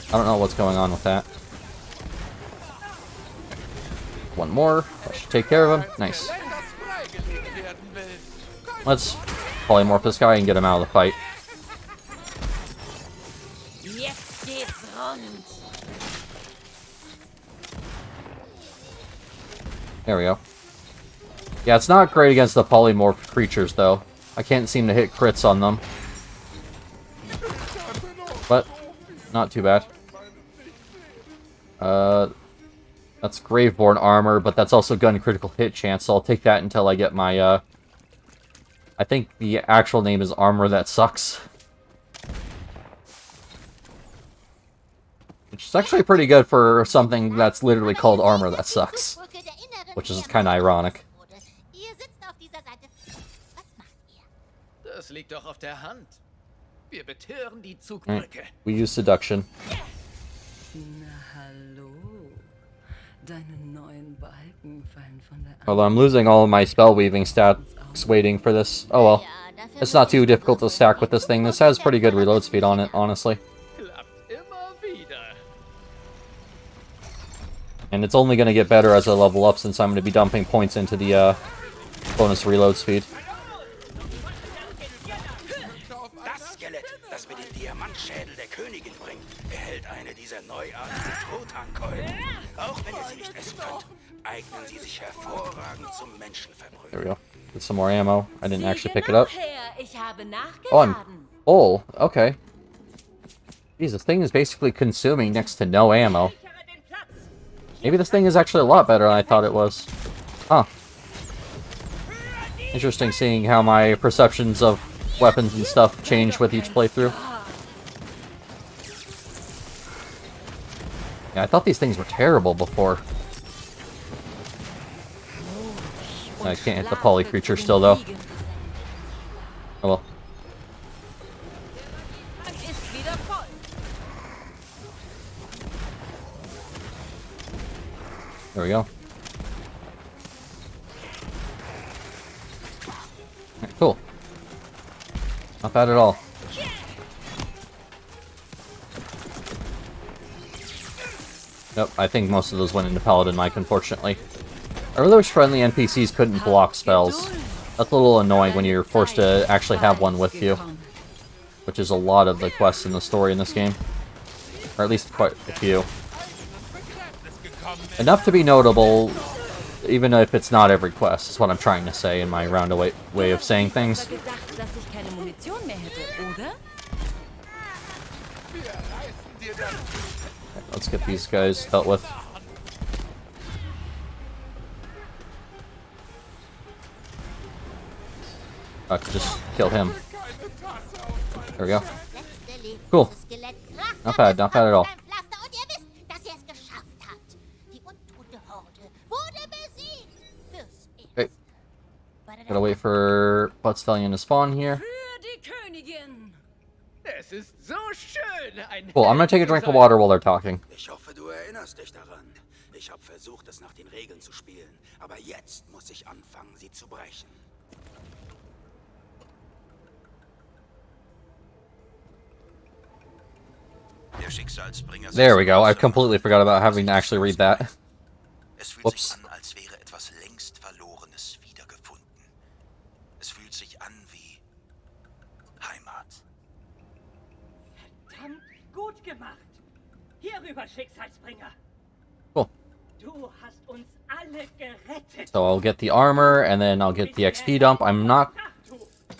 I don't know what's going on with that. One more. That should take care of him. Nice. Let's polymorph this guy and get him out of the fight. There we go. Yeah, it's not great against the polymorph creatures, though. I can't seem to hit crits on them. But, not too bad. That's Graveborn armor, but that's also gun critical hit chance, so I'll take that until I get my, I think the actual name is Armor That Sucks. Which is actually pretty good for something that's literally called Armor That Sucks. Which is kind of ironic. Das liegt doch auf der Hand. Wir betören die Zugbrücke. We use seduction. Na hallo. Deine neuen Balken fallen von der Although I'm losing all of my spell weaving stats waiting for this. Oh well. It's not too difficult to stack with this thing. This has pretty good reload speed on it, honestly. And it's only going to get better as I level up, since I'm going to be dumping points into the bonus reload speed. Das Skelett, das mir den Diamantschädel der Königin bringt, erhält eine dieser neuartigen Totankeulen. Auch wenn ihr sie nicht essen könnt, eignen sie sich hervorragend zum Menschenverbrühen. There we go. Get some more ammo. I didn't actually pick it up. Oh, I'm full. Okay. Jeez, this thing is basically consuming next to no ammo. Maybe this thing is actually a lot better than I thought it was. Huh. Interesting seeing how my perceptions of weapons and stuff change with each playthrough. Yeah, I thought these things were terrible before. I can't hit the poly creature still, though. Oh well. There we go. Right, cool. Not bad at all. Yep, I think most of those went into Paladin Mike, unfortunately. I really wish friendly NPCs couldn't block spells. That's a little annoying when you're forced to actually have one with you. Which is a lot of the quests in the story in this game. Or at least quite a few. Enough to be notable, even if it's not every quest, is what I'm trying to say in my roundabout way of saying things. Let's get these guys dealt with. I could just kill him. There we go. Cool. Not bad at all. Okay. Gotta wait for Buttstallion to spawn here. Cool, I'm gonna take a drink of water while they're talking. Ich hoffe, du erinnerst dich daran. Ich habe versucht, es nach den Regeln zu spielen, aber jetzt muss ich anfangen, sie zu brechen. Der Schicksalsbringer. There we go. I completely forgot about having to actually read that. Es fühlt Whoops. sich an, als wäre etwas längst Verlorenes wiedergefunden. Es fühlt sich an wie Heimat. Verdammt gut gemacht. Hier rüber, Schicksalsbringer. Cool. So I'll get the armor, and then I'll get the XP dump.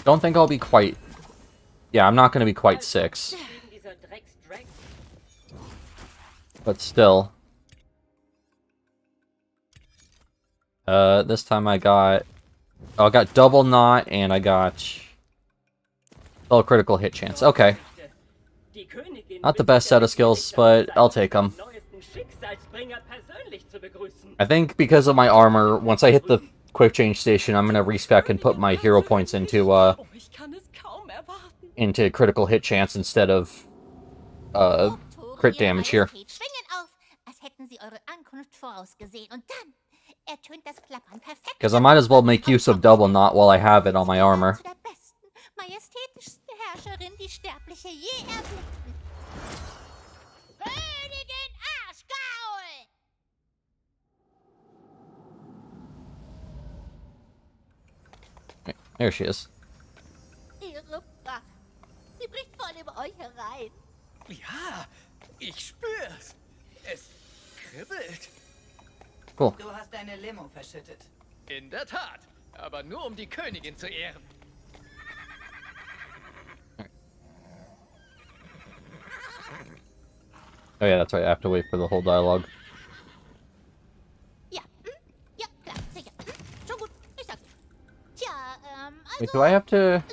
Don't think I'll be quite... Yeah, I'm not going to be quite 6. But still. This time I got double knot, and I got... Oh, critical hit chance. Okay. Not the best set of skills, but I'll take them. I think because of my armor, once I hit the quick change station, I'm gonna respec and put my hero points into critical hit chance instead of crit damage here. Because I might as well make use of double knot while I have it on my armor. There she is. Ja, ich spür's. Es kribbelt. Cool. Du hast deine Limo verschüttet. In der Tat. Aber nur um die Königin zu ehren. Oh yeah, that's right. I have to wait for the whole dialogue. Wait, do I have to...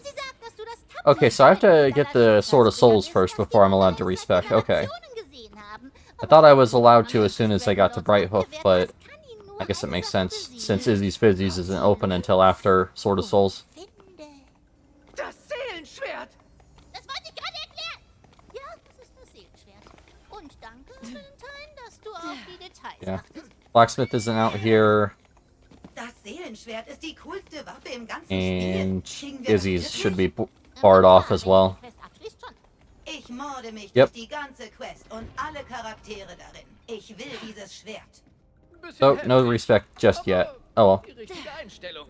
Okay, so I have to get the Sword of Souls first before I'm allowed to respec. Okay. I thought I was allowed to as soon as I got to Brighthoof, but I guess it makes sense, since Izzy's Fizzies isn't open until after Sword of Souls. Das Seelenschwert! Das wollte ich gerade erklären! Ja, das ist das Seelenschwert. Und danke, Valentine, dass du auf die Details Yeah. achtest. Blacksmith isn't out here. Das Seelenschwert ist die coolste Waffe im ganzen And Spiel. Kriegen wir das Izzy's wirklich? should be barred off as well. Ich morde mich Yep. durch die ganze Quest und alle Charaktere darin. Ich will dieses Schwert. So, no respec just yet. Oh well. Die richtige Einstellung.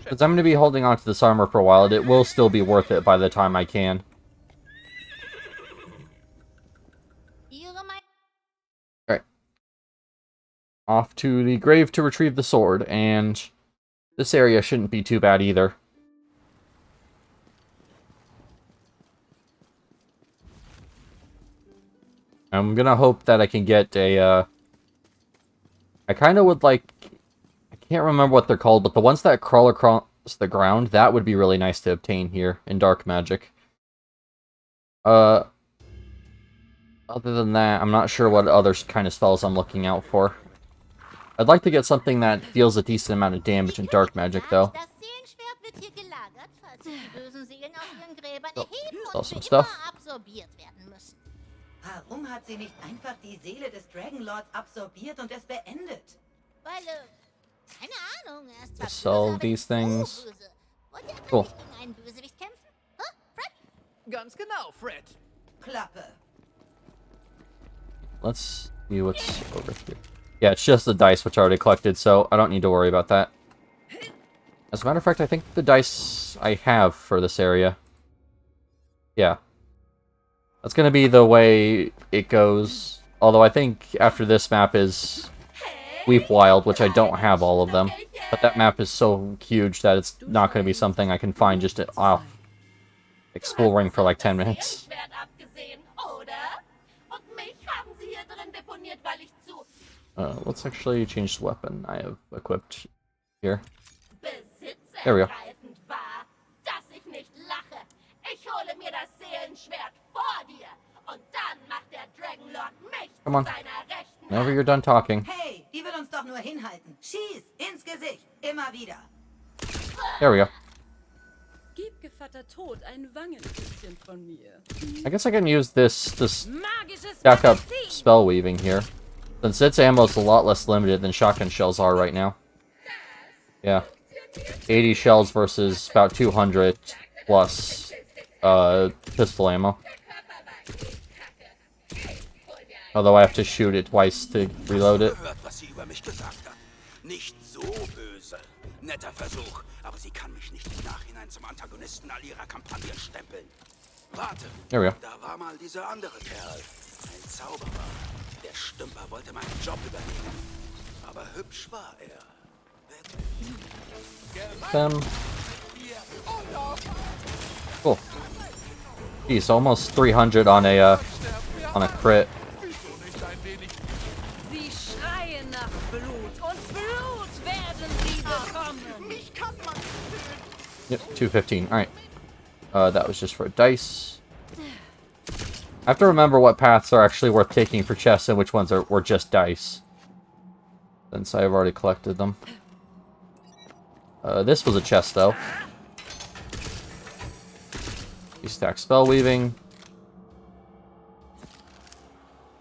Because I'm going to be holding on to this armor for a while, and it will still be worth it by the time I can. Alright. Off to the grave to retrieve the sword, and this area shouldn't be too bad either. I'm gonna hope that I can get a, I kind of would like... I can't remember what they're called, but the ones that crawl across the ground, that would be really nice to obtain here in Dark Magic. Other than that, I'm not sure what other kind of spells I'm looking out for. I'd like to get something that deals a decent amount of damage in Dark Magic, though. Oh, some stuff. Warum hat sie nicht einfach die Seele des Dragonlords absorbiert und es beendet? Weil, keine Ahnung, er ist zwar Just sell böse, these aber things. böse. Wollt ihr Cool. nicht gegen einen Bösewicht kämpfen? Huh, Fred? Ganz genau, Fred. Klappe. Let's see what's over here. Yeah, it's just the dice, which I already collected, so I don't need to worry about that. As a matter of fact, I think the dice I have for this area. Yeah. That's going to be the way it goes. Although I think after this map is Weep Wild, which I don't have all of them. But that map is so huge that it's not going to be something I can find just off exploring for like 10 minutes. Let's actually change the weapon I have equipped here. There we go. Come on. Whenever you're done talking. Hey, die will uns doch nur hinhalten. Schieß ins Gesicht. Immer wieder. There we go. Gib Gevatter Tod ein Wangenküsschen von mir. I guess I can use this to stack up spell weaving here. Since its ammo is a lot less limited than shotgun shells are right now. Yeah. 80 shells versus about 200 plus pistol ammo. Although I have to shoot it twice to reload it. Hört, was sie über mich gesagt hat. Nicht so böse. Netter Versuch, aber sie kann mich nicht im Nachhinein zum Antagonisten all ihrer Kampagnen stempeln. Warte, There we go. da war mal dieser andere Kerl. Ein Zauberer. Der Stümper wollte meinen Job übernehmen. Aber hübsch war er. Them. Cool. Jeez, almost 300 on a crit. Sie schreien nach Blut und Blut werden sie bekommen. Yep, 215. Alright. That was just for dice. I have to remember what paths are actually worth taking for chests and which ones were just dice. Since I've already collected them. This was a chest, though. You stack spell weaving.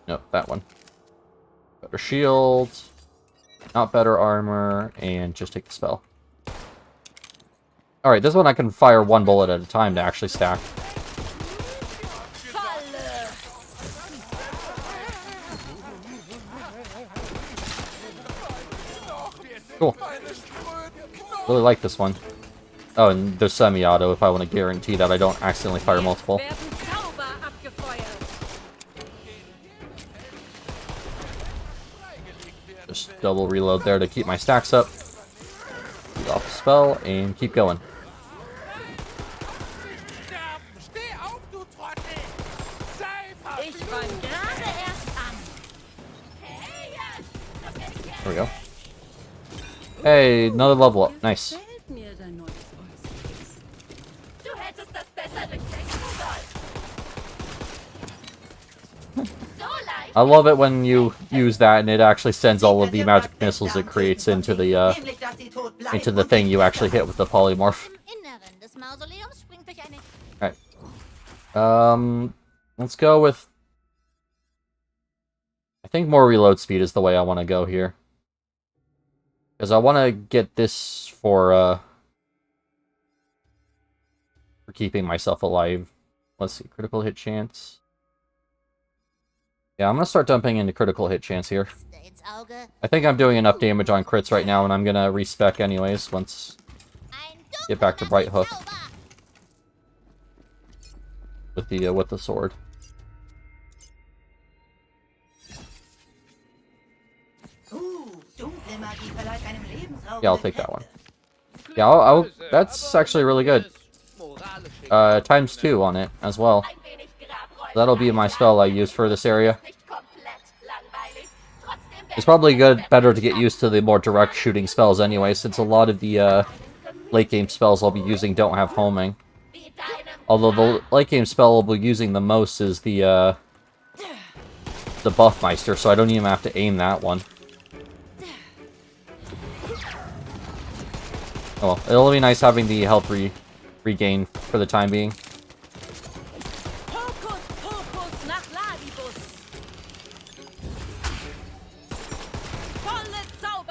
Nope, that one. Better shield. Not better armor. And just take the spell. Alright, this one I can fire one bullet at a time to actually stack. Cool. Really like this one. Oh, and there's semi-auto if I want to guarantee that I don't accidentally fire multiple. Just double reload there to keep my stacks up. Get off the spell and keep going. There we go. Hey, another level up. Nice. I love it when you use that and it actually sends all of the magic missiles it creates into the thing you actually hit with the polymorph. Alright. Let's go with... I think more reload speed is the way I want to go here. Because I want to get this for keeping myself alive. Let's see, critical hit chance. Yeah, I'm going to start dumping into critical hit chance here. I think I'm doing enough damage on crits right now, and I'm going to respec anyways once get back to Bright Hoof with the sword. Yeah, I'll take that one. Yeah, that's actually really good. ×2 on it as well. That'll be my spell I use for this area. It's probably better to get used to the more direct shooting spells anyway, since a lot of the late game spells I'll be using don't have homing. Although the late game spell I'll be using the most is the Buffmeister, so I don't even have to aim that one. Oh well, it'll be nice having the health regain for the time being.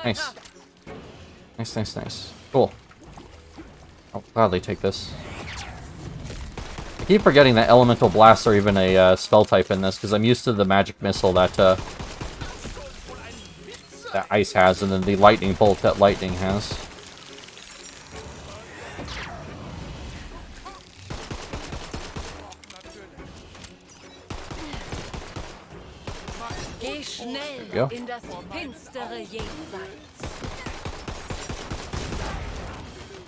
Nice. Nice. Cool. I'll gladly take this. I keep forgetting that Elemental Blasts are even a spell type in this, because I'm used to the Magic Missile that Ice has, and then the Lightning Bolt that Lightning has. There we go.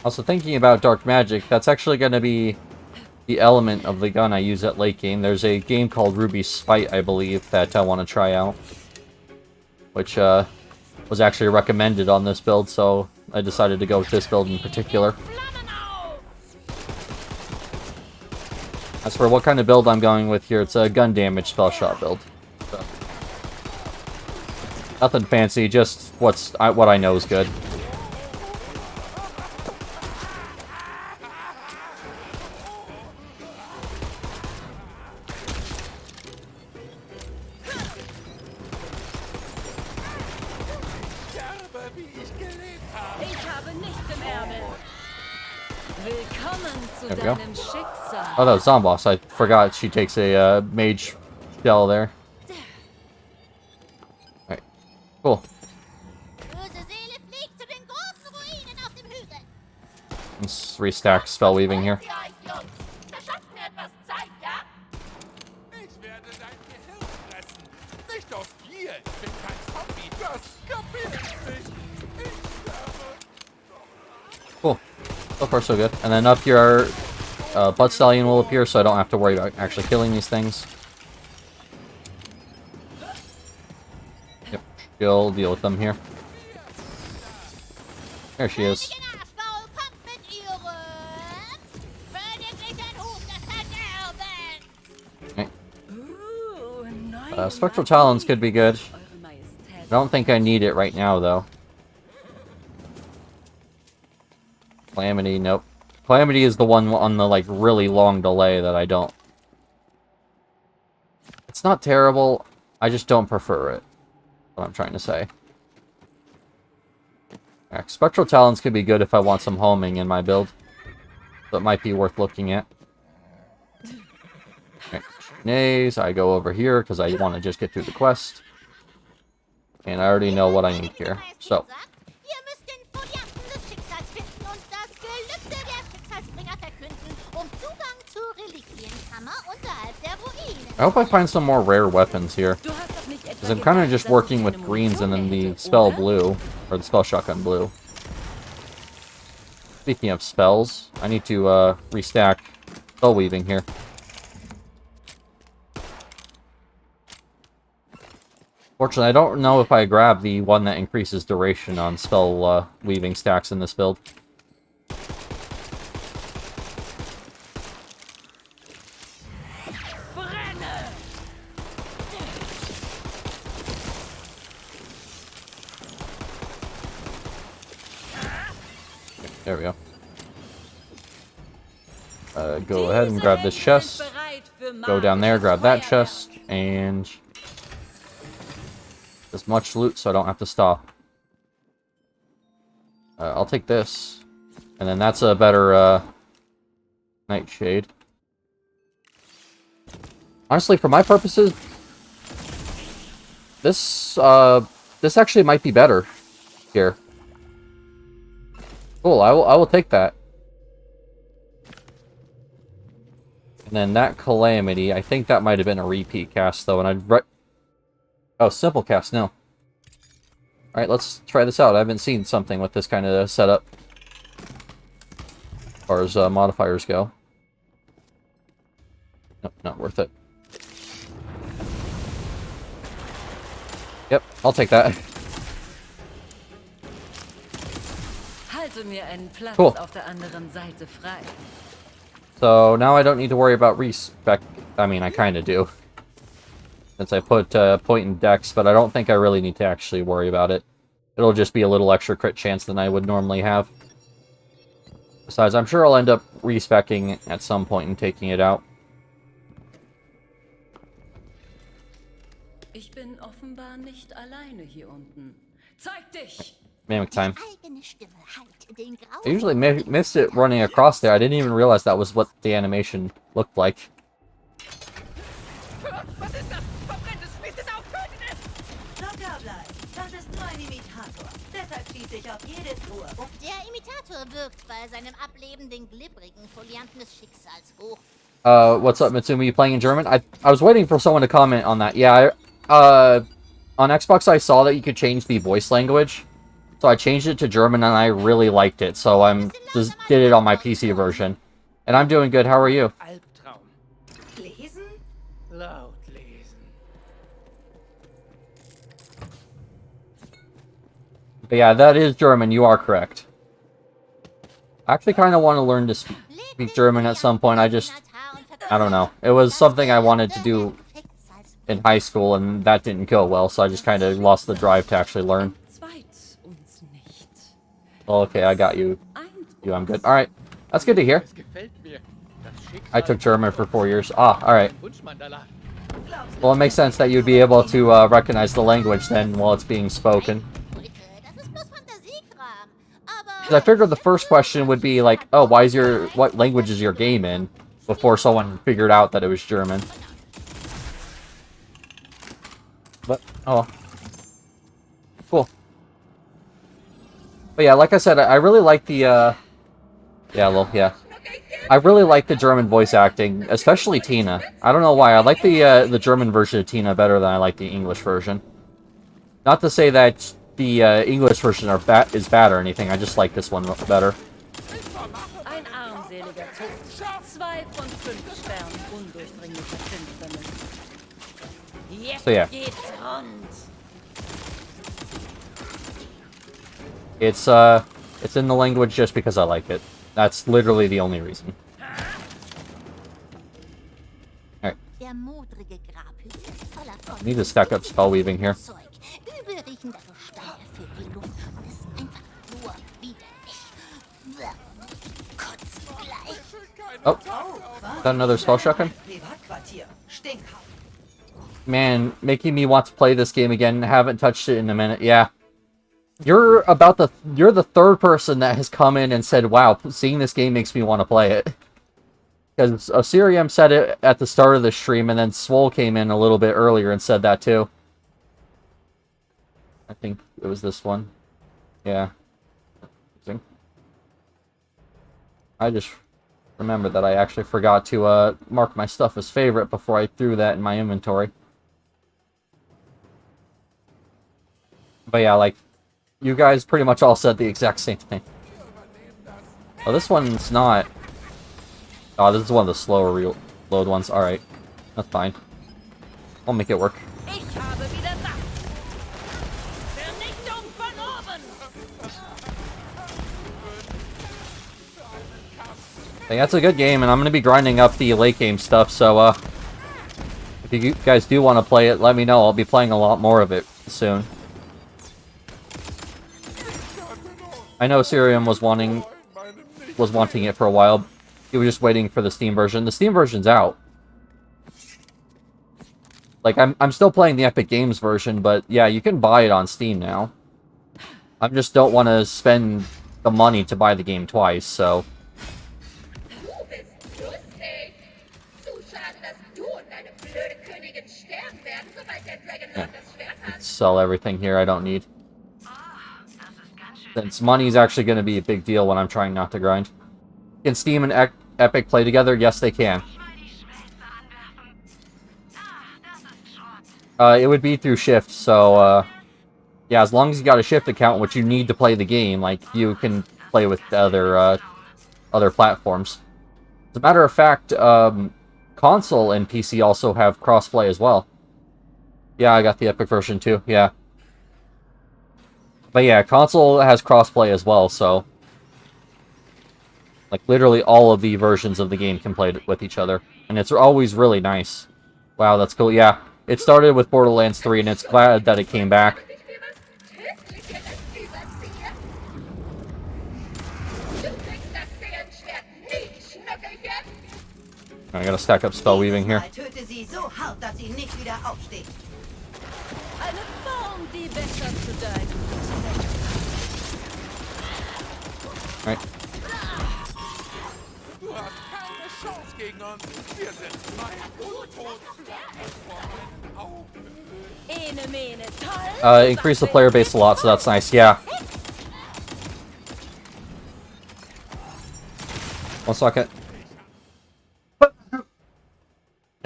Also thinking about Dark Magic, that's actually going to be the element of the gun I use at late game. There's a game called Ruby's Spite, I believe, that I want to try out. Which was actually recommended on this build, so I decided to go with this build in particular. As for what kind of build I'm going with here, it's a gun damage spell shot build. So. Nothing fancy, just what I know is good. There we go. Oh, that was Zomboss. I forgot she takes a mage shell there. Alright, cool. Let's restack spell weaving here. aus Gier. Ich bin kein Zombie. Das kapierst nicht. Ich sterbe. Cool. So far, so good. And then up here, Blood Stallion will appear, so I don't have to worry about actually killing these things. Yep, she'll deal with them here. There she is. Okay. Spectral Talons could be good. I don't think I need it right now, though. Calamity, nope. Calamity is the one on the, like, really long delay that I don't. It's not terrible, I just don't prefer it. What I'm trying to say. Spectral Talons could be good if I want some homing in my build. So it might be worth looking at. Okay. Nays, I go over here because I want to just get through the quest. And I already know what I need here. So. I hope I find some more rare weapons here. Because I'm kind of just working with greens and then the spell blue. Or the spell shotgun blue. Speaking of spells, I need to restack spell weaving here. Fortunately, I don't know if I grab the one that increases duration on spell weaving stacks in this build. There we go. Go ahead and grab this chest. Go down there, grab that chest, and as much loot so I don't have to stop. I'll take this. And then that's a better nightshade. Honestly, for my purposes, this actually might be better here. Cool, I will take that. And then that Calamity, I think that might have been a repeat cast, though, and I'd... Oh, simple cast, no. Alright, let's try this out. I haven't seen something with this kind of setup. As far as modifiers go. Nope, not worth it. Yep, I'll take that. Cool. So now I don't need to worry about respec. I mean, I kind of do. Since I put point in dex, but I don't think I really need to actually worry about it. It'll just be a little extra crit chance than I would normally have. Besides, I'm sure I'll end up respecking at some point and taking it out. Ich bin offenbar nicht alleine hier unten. Zeig dich! Mimic time. I usually missed it running across there. I didn't even realize that was what the animation looked like. What's up, Mitsumi? You playing in German? I was waiting for someone to comment on that. Yeah, on Xbox I saw that you could change the voice language. So I changed it to German and I really liked it. So I'm just did it on my PC version. And I'm doing good. How are you? But yeah, that is German. You are correct. I actually kind of want to learn to speak German at some point. I don't know. It was something I wanted to do in high school and that didn't go well. So I just kind of lost the drive to actually learn. Okay, I got you. I'm good. Alright. That's good to hear. I took German for 4 years. Ah, alright. Well, it makes sense that you'd be able to recognize the language then while it's being spoken. Because I figured the first question would be like, oh, what language is your game in? Before someone figured out that it was German. But, oh well. Cool. But yeah, like I said, I really like the, yeah, well, yeah. I really like the German voice acting, especially Tina. I don't know why. I like the German version of Tina better than I like the English version. Not to say that the English version is bad or anything. I just like this one better. Ein armseliger Tod. 2 von 5 Sternen undurchdringliche Finsternis. Jetzt So yeah. geht's rund. It's in the language just because I like it. That's literally the only reason. Alright. Der modrige Grabhügel ist voller von I need to stack up spell weaving here. Zeug. Übelriechender Gestein erfüllt die Luft und ist einfach nur widerlich. Kotzt gleich. Oh, is that another spell shotgun? Privatquartier. Stinkhaft. Man, making me want to play this game again. Haven't touched it in a minute. Yeah. You're the third person that has come in and said, wow, seeing this game makes me want to play it. Because Osirium said it at the start of the stream, and then Swole came in a little bit earlier and said that too. I think it was this one. Yeah. I just remember that I actually forgot to mark my stuff as favorite before I threw that in my inventory. But yeah, like, you guys pretty much all said the exact same thing. Oh, this one's not... Oh, this is one of the slower reload ones. Alright. That's fine. I'll make it work. Ich habe wieder Saft. Vernichtung von oben. I think that's a good game, and I'm going to be grinding up the late game stuff, so, if you guys do want to play it, let me know. I'll be playing a lot more of it soon. I know Sirium was wanting it for a while. He was just waiting for the Steam version. The Steam version's out. Like, I'm still playing the Epic Games version, but yeah, you can buy it on Steam now. I just don't want to spend the money to buy the game twice, so... Yeah. Let's sell everything here I don't need. Since money's actually going to be a big deal when I'm trying not to grind. Can Steam and Epic play together? Yes, they can. It would be through Shift, so, yeah, as long as you got a Shift account, which you need to play the game, like, you can play with other platforms. As a matter of fact, console and PC also have crossplay as well. Yeah, I got the Epic version too, yeah. But yeah, console has crossplay as well, so... Like, literally all of the versions of the game can play with each other. And it's always really nice. Wow, that's cool. Yeah, it started with Borderlands 3, and it's glad that it came back. I gotta stack up spell weaving here. Eine Form, die besser zu deinem. Alright. Du hast keine Chance gegen uns. Wir sind Ene, mene, toll. Increase the player base a lot, so that's nice. Yeah. 1 second.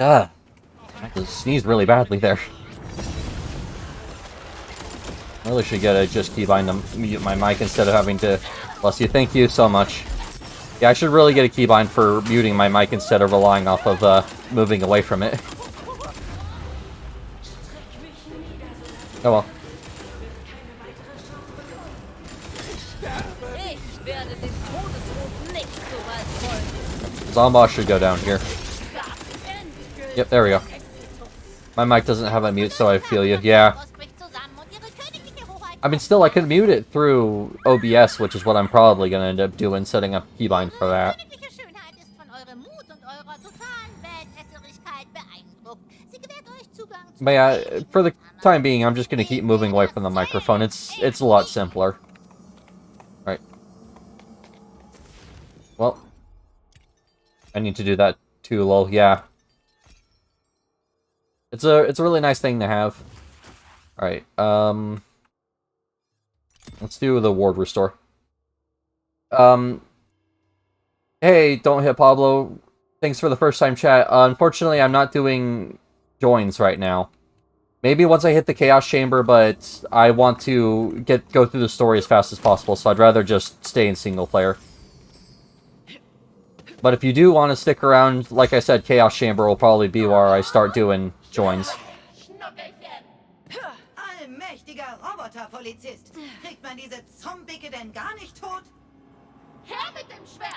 Ah. I just sneezed really badly there. I really should get a just keybind to mute my mic instead of having to... Bless you. Thank you so much. Yeah, I should really get a keybind for muting my mic instead of relying off of moving away from it. Oh well. Zomboss should go down here. Yep, there we go. My mic doesn't have a mute, so I feel you. Yeah. I mean, still, I could mute it through OBS, which is what I'm probably going to end up doing, setting up keybind for that. But yeah, for the time being, I'm just going to keep moving away from the microphone. It's a lot simpler. Right. Well, I need to do that too, lol. Yeah. It's a really nice thing to have. Alright, let's do the ward restore. Hey, don't hit Pablo. Thanks for the first time chat. Unfortunately, I'm not doing joins right now. Maybe once I hit the Chaos Chamber, but I want to go through the story as fast as possible, so I'd rather just stay in single player. But if you do want to stick around, like I said, Chaos Chamber will probably be where I start doing joins. Allmächtiger Roboterpolizist. Kriegt man diese Zombicke denn gar nicht tot? Her mit dem Schwert!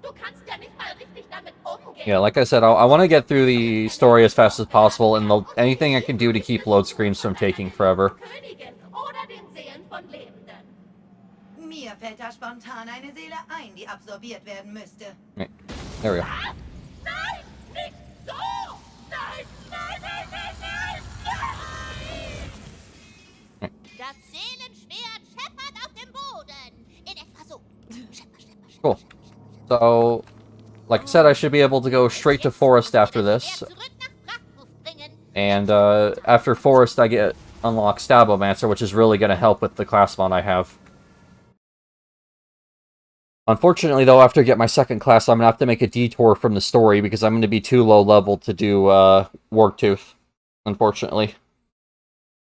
Du kannst ja nicht mal richtig damit umgehen! Yeah, like I said, I want to get through the story as fast as possible, and anything I can do to keep load screens from taking forever. Königin oder den Seelen von Lebenden. Mir fällt da spontan eine Seele ein, die absorbiert werden müsste. Right. There we go. Nein! Nicht so! Nein! Nein, nein, nein, nein! Nein! Das Seelenschwert scheppert auf dem Boden. In etwa so. Schepper, schepper, schepper, Cool. schepper, schepper. So, like I said, I should be able to go straight to Forest after this. And after Forest, I unlock Stabomancer, which is really going to help with the class mod I have. Unfortunately, though, after I get my second class, I'm going to have to make a detour from the story because I'm going to be too low level to do Wartooth, unfortunately.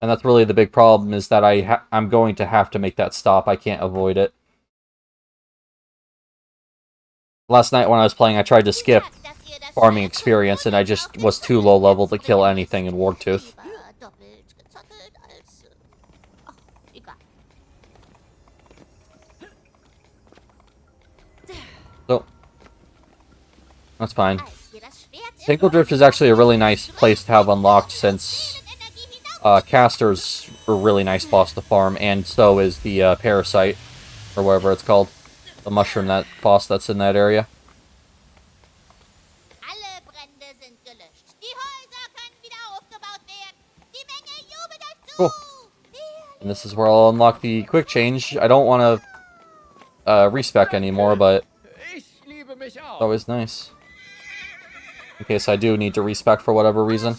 And that's really the big problem, is that I'm going to have to make that stop. I can't avoid it. Last night when I was playing, I tried to skip farming experience, and I just was too low level to kill anything in Wartooth. So, that's fine. Tinkledrift is actually a really nice place to have unlocked, since Caster's a really nice boss to farm, and so is the Parasite, or whatever it's called. The mushroom boss that's in that area. Cool. And this is where I'll unlock the quick change. I don't want to respec anymore, but it's always nice. In case I do need to respec for whatever reason.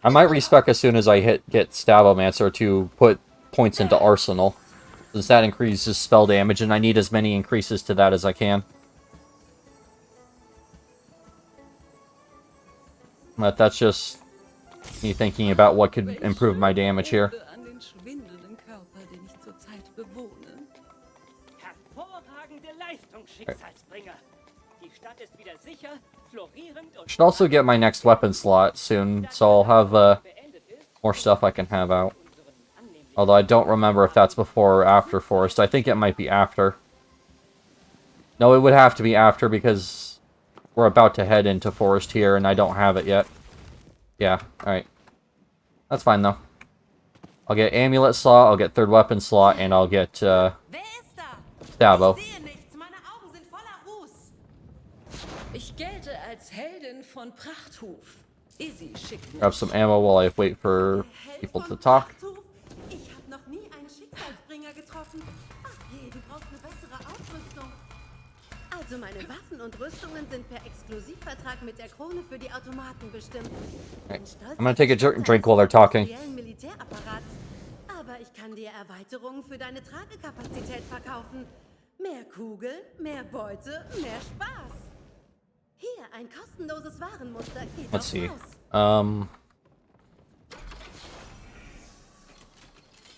I might respec as soon as I get Stabomancer to put points into Arsenal, since that increases spell damage, and I need as many increases to that as I can. But that's just me thinking about what could improve my damage here. Should also get my next weapon slot soon, so I'll have more stuff I can have out. Although I don't remember if that's before or after Forest. I think it might be after. No, it would have to be after, because we're about to head into Forest here, and I don't have it yet. Yeah, alright. That's fine, though. I'll get Amulet slot, I'll get third weapon slot, and I'll get Stabo. Grab some ammo while I wait for people to talk. Also meine Waffen und Rüstungen sind per Exklusivvertrag mit der Krone für die Automaten bestimmt. Right. I'm gonna take a drink while they're talking. Aber ich kann dir Erweiterungen für deine Tragekapazität verkaufen. Mehr Kugeln, mehr Beute, mehr Spaß. Hier, ein kostenloses Warenmuster. Let's see. I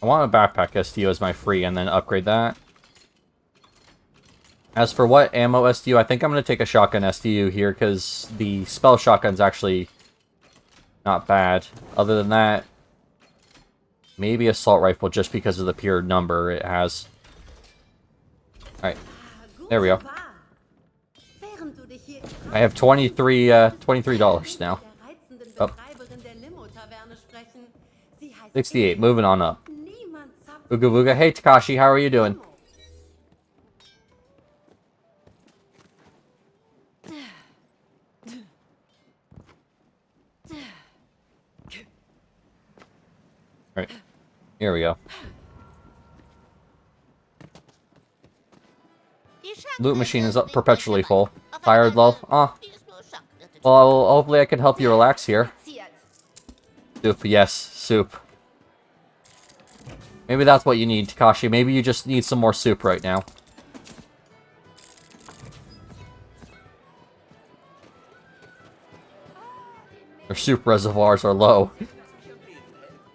want a backpack STU as my free, and then upgrade that. As for what ammo STU, I think I'm going to take a shotgun STU here, because the spell shotgun's actually not bad. Other than that, maybe assault rifle, just because of the pure number it has. Alright, there we go. I have $23 now. Oh. 68, moving on up. Booga booga. Hey Takashi, how are you doing? Right, here we go. Loot machine is up perpetually full. Tired, lol. Ah. Well, hopefully I can help you relax here. Soup, yes, soup. Maybe that's what you need, Takashi. Maybe you just need some more soup right now. Their soup reservoirs are low.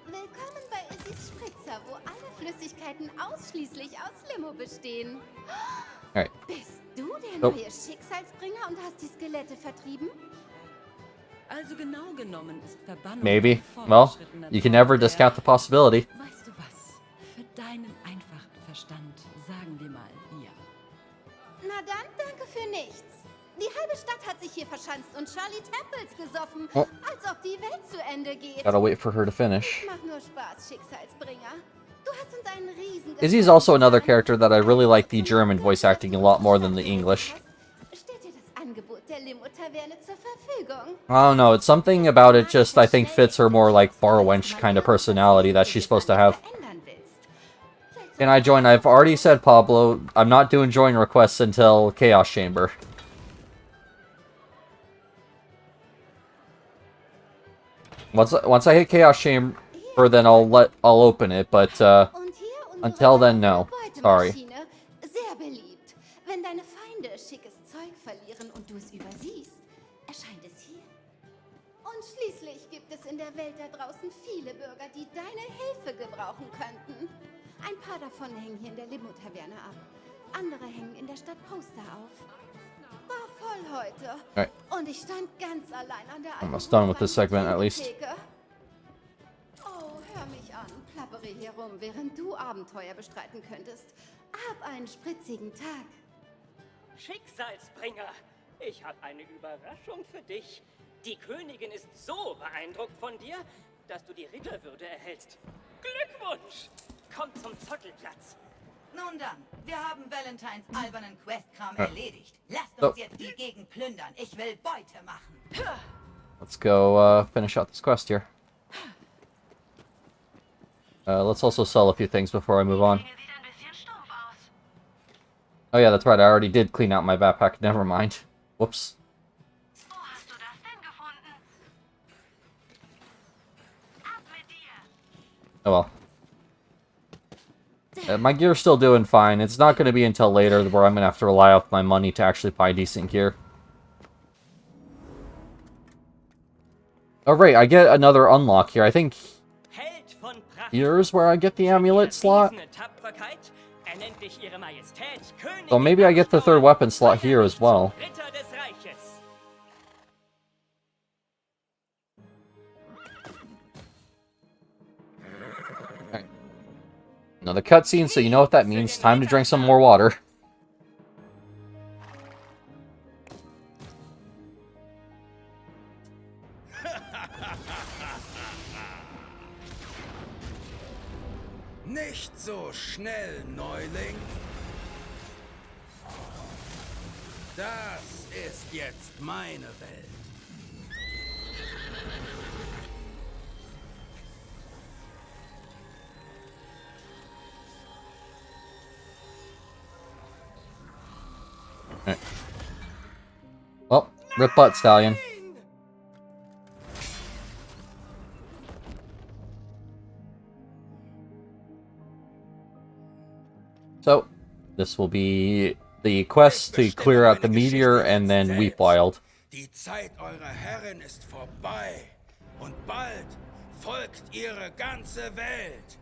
Willkommen bei Isis Spritzer, wo alle Flüssigkeiten ausschließlich aus Limo bestehen. Alright. Bist du der Nope. neue Schicksalsbringer und hast die Skelette vertrieben? Also genau genommen ist Verbannung Maybe. ein Well, fortgeschrittener you can never Zauber, der- discount the possibility. Weißt du was? Für deinen einfachen Verstand sagen wir mal ja. Na dann, danke für nichts. Die halbe Stadt hat sich hier verschanzt und Charlie Temples gesoffen, Oh. als ob die Welt zu Ende geht. Gotta wait for her to finish. Mach nur Spaß, Schicksalsbringer. Du hast uns einen riesen Izzy's also another character that I really like the German voice acting a lot more than the English. Steht dir das Angebot der Limo-Taverne zur Verfügung? I don't know, it's something about it just I think fits her more like bar wench kind of personality that she's supposed to have. Can I join? I've already said, Pablo, I'm not doing join requests until Chaos Chamber. Once I hit Chaos Chamber, then I'll open it, but until then, no. Sorry. Sehr beliebt. Wenn deine Feinde schickes Zeug verlieren und du es übersiehst, erscheint es hier. Und schließlich gibt es in der Welt da draußen viele Bürger, die deine Hilfe gebrauchen könnten. Ein paar davon hängen hier in der Limo-Taverne ab. Andere hängen in der Stadt Poster auf. War voll heute. Alright. Und ich stand ganz allein an der Almost done with this segment, at least. Oh, hör mich an. Plappere hier rum, während du Abenteuer bestreiten könntest. Hab einen spritzigen Tag. Schicksalsbringer, ich habe eine Überraschung für dich. Die Königin ist so beeindruckt von dir, dass du die Ritterwürde erhältst. Glückwunsch! Komm zum Zottelplatz. Nun dann, wir haben Valentines albernen Questkram erledigt. Lasst uns jetzt die Gegend plündern. Ich will Beute machen. Let's go finish out this quest here. Let's also sell a few things before I move on. Oh yeah, that's right, I already did clean out my backpack. Never mind. Whoops. Oh well. My gear's still doing fine. It's not going to be until later where I'm going to have to rely off my money to actually buy decent gear. Oh, right, I get another unlock here. I think here's where I get the amulet slot. So maybe I get the third weapon slot here as well. Another cutscene, so you know what that means. Time to drink some more water. Nicht so schnell, Neuling. Das ist jetzt meine Welt. Right. Well, rip butt, Stallion. So, this will be the quest to clear out the meteor and then Weep Wild. Die Zeit eurer Herren ist vorbei und bald folgt ihre ganze Welt.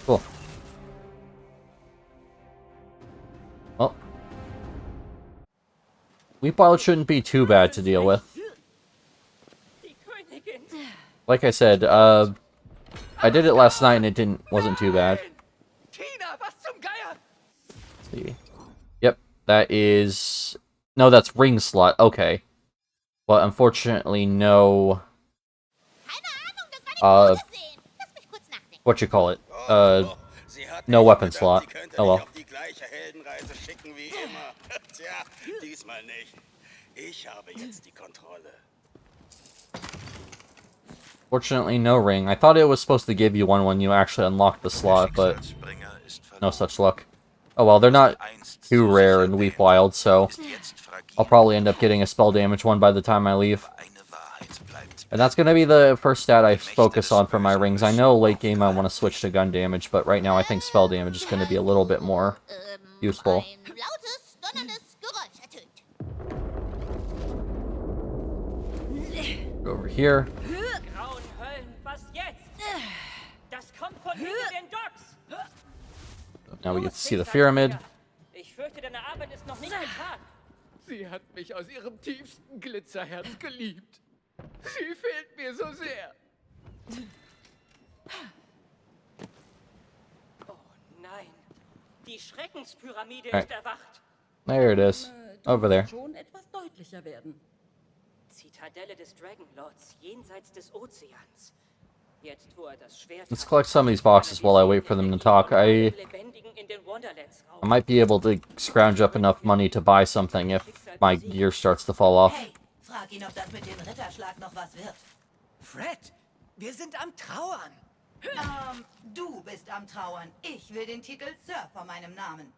Cool. Well, Weep Wild shouldn't be too bad to deal with. Like I said, I did it last night and it wasn't too bad. Let's see. Yep, that is... No, that's ring slot. Okay. But unfortunately, no... what you call it? No weapon slot. Oh well. Diesmal nicht. Ich habe jetzt die Kontrolle. Fortunately, no ring. I thought it was supposed to give you one when you actually unlocked the slot, but no such luck. Oh well, they're not too rare in Weep Wild, so I'll probably end up getting a spell damage one by the time I leave. And that's going to be the first stat I focus on for my rings. I know late game I want to switch to gun damage, but right now I think spell damage is going to be a little bit more useful. Go over here. Grauen Höllen, was jetzt? Das kommt von hinter den Docks. Now we get to see the pyramid. Ich fürchte, deine Arbeit ist noch nicht getan. Sie hat mich aus ihrem tiefsten Glitzerherz geliebt. Sie fehlt mir so sehr. Oh nein. Die Schreckenspyramide Right. ist erwacht. There it is. Over there. Schon etwas deutlicher werden. Zitadelle des Dragonlords jenseits des Ozeans. Jetzt, wo er das Schwert Let's hat, collect some of these boxes while I wait for them to talk. I Lebendigen in den Wonderlands raus. might be able to scrounge up enough money to buy something if my gear starts to fall off. Hey, frag ihn, ob das mit dem Ritterschlag noch was wird. Fred, wir sind am Trauern. Du bist am Trauern. Ich will den Titel Sir vor meinem Namen.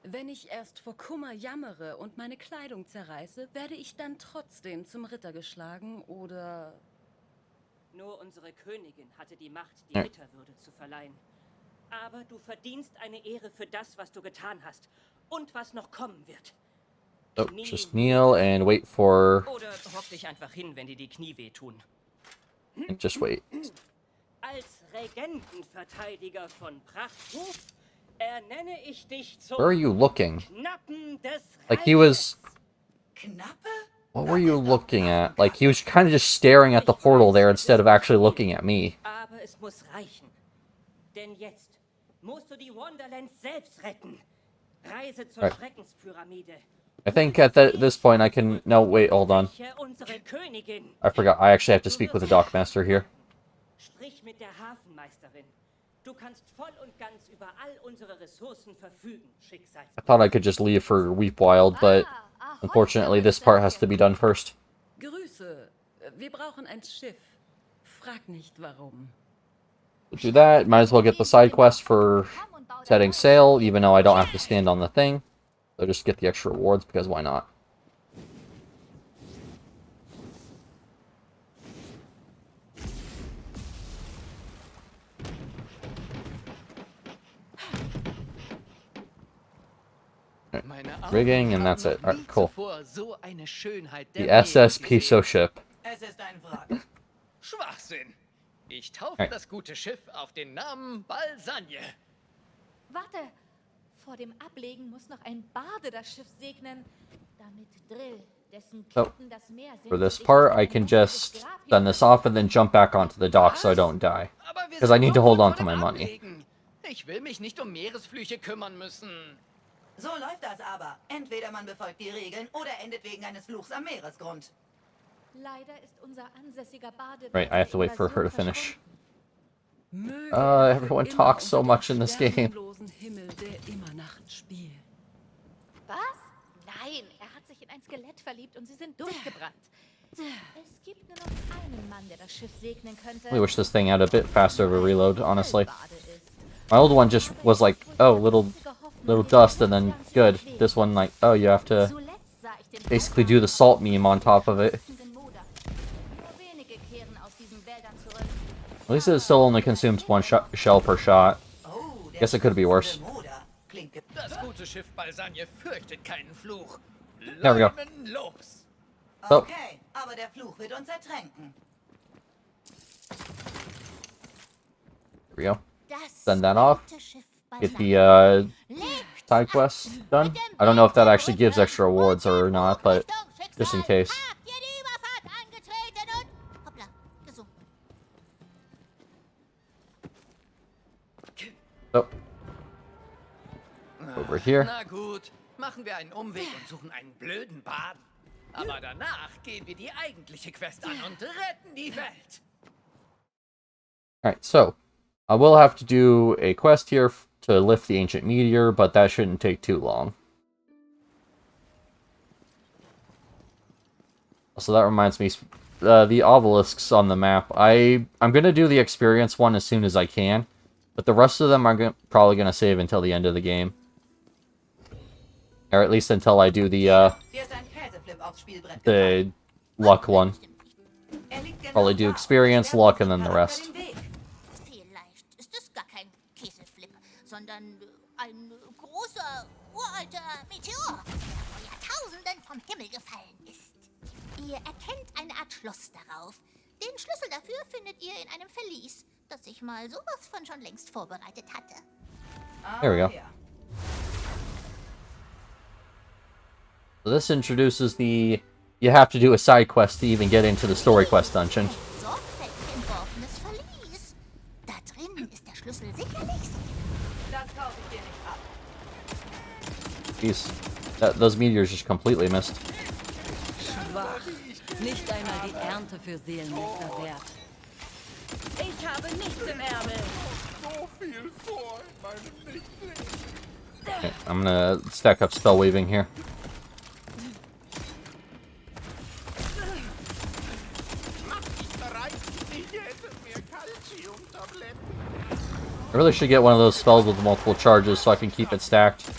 Wenn ich erst vor Kummer jammere und meine Kleidung zerreiße, werde ich dann trotzdem zum Ritter geschlagen oder... Nur unsere Königin hatte die Macht, die Ja. Ritterwürde zu verleihen. Aber du verdienst eine Ehre für das, was du getan hast. Und was noch kommen wird. Oh, just kneel and wait for... Oder hock dich einfach hin, wenn dir die Knie wehtun. And just wait. Als Regentenverteidiger von Prachthof ernenne ich dich zum Where are you looking? Knappen des Like he was... Knappe? What were you looking at? Like he was kind of just staring at the portal there instead of actually looking at me. Aber es muss reichen. Denn jetzt musst du die Wonderlands selbst retten. Reise zur Right. Schreckenspyramide. I think at this point I can... No, wait, hold on. Unsere Königin. I forgot. I actually have to speak with the dockmaster here. Sprich mit der Hafenmeisterin. Du kannst voll und ganz über all unsere Ressourcen verfügen, Schicksals. I thought I could just leave for Weepwild, but unfortunately this part has to be done first. Grüße. Wir brauchen ein Schiff. Frag nicht warum. To do that, might as well get the side quest for setting sail, even though I don't have to stand on the thing. So just get the extra rewards, because why not? Rigging, and that's it. Alright, cool. So eine Schönheit The der SS Meere Piso gesehen. ship. Es ist ein Wrack. Schwachsinn. Ich taufe Alright. das gute Schiff auf den Namen Balsagne. Warte! Vor dem Ablegen muss noch ein Barde das Schiff segnen, damit Drill, dessen So, Ketten das Meer sind, for this sich part, an I ein can wunderliches just Grab send this off and then jump back onto the dock so I don't die. Aber wir Because I sind need to doch hold kurz on to vor my dem money. Ablegen. Ich will mich nicht um Meeresflüche kümmern müssen. So läuft das aber. Entweder man befolgt die Regeln oder endet wegen eines Fluchs am Meeresgrund. Leider ist unser ansässiger Bade Right, I have to wait for her to finish. Möge er für Everyone immer talks so unter much dem in this game. sternenlosen Himmel der Immernacht spielen. Was? Nein, er hat sich in ein Skelett verliebt und sie sind durchgebrannt. Es gibt nur noch einen Mann, der das Schiff segnen könnte. I wish this thing had a bit faster of a reload, honestly. My old one just was like, oh, little dust and then good. This one, like, oh, you have to basically do the salt meme on top of it. At least it still only consumes one shell per shot. Guess it could be worse. Das gute Schiff Balsagne fürchtet keinen Fluch. There we go. Los. So, Okay, aber der Fluch wird uns ertränken. there we go. Send that off. Get the side quest done. I don't know if that actually gives extra rewards or not, but just in case. Habt ihr die Überfahrt angetreten und... Hoppla, gesungen. So, over here. Na gut, machen wir einen Umweg und suchen einen blöden Baden. Aber danach gehen wir die eigentliche Quest an und retten die Welt. Alright, so I will have to do a quest here to lift the ancient meteor, but that shouldn't take too long. So that reminds me, the obelisks on the map. I'm gonna do the experience one as soon as I can, but the rest of them I'm probably gonna save until the end of the game, or at least until I do the luck one. Probably do experience, luck, and then the rest. Vielleicht ist es gar kein Käseflip, sondern ein großer, uralter Meteor, der vor Jahrtausenden vom Himmel gefallen ist. Ihr erkennt eine Art Schloss darauf. Den Schlüssel dafür findet ihr in einem Verlies, das ich mal sowas von schon längst vorbereitet hatte. There we go. So this introduces the... You have to do a side quest to even get into the story quest dungeon. Sorgfältig entworfenes Verlies. Da drin ist der Schlüssel sicherlich sicher. Das kaufe ich dir nicht ab. Jeez. Those meteors just completely missed. Schwach. Nicht einmal die Ernte für Seelennektar wert. Ich habe nichts im Ärmel. So viel vor in meinem Lichtling. Okay, I'm gonna stack up spell weaving here. I really should get one of those spells with multiple charges so I can keep it stacked.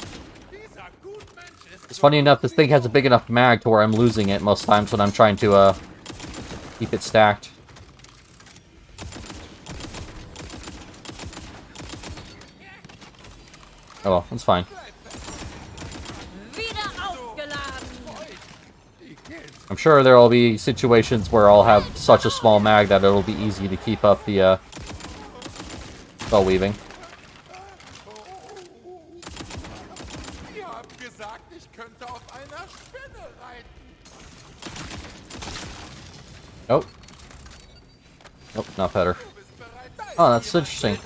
It's funny enough, this thing has a big enough mag to where I'm losing it most times when I'm trying to keep it stacked. Oh well, that's fine. I'm sure there will be situations where I'll have such a small mag that it'll be easy to keep up the spell weaving. Nope. Nope, not better. Oh, that's interesting.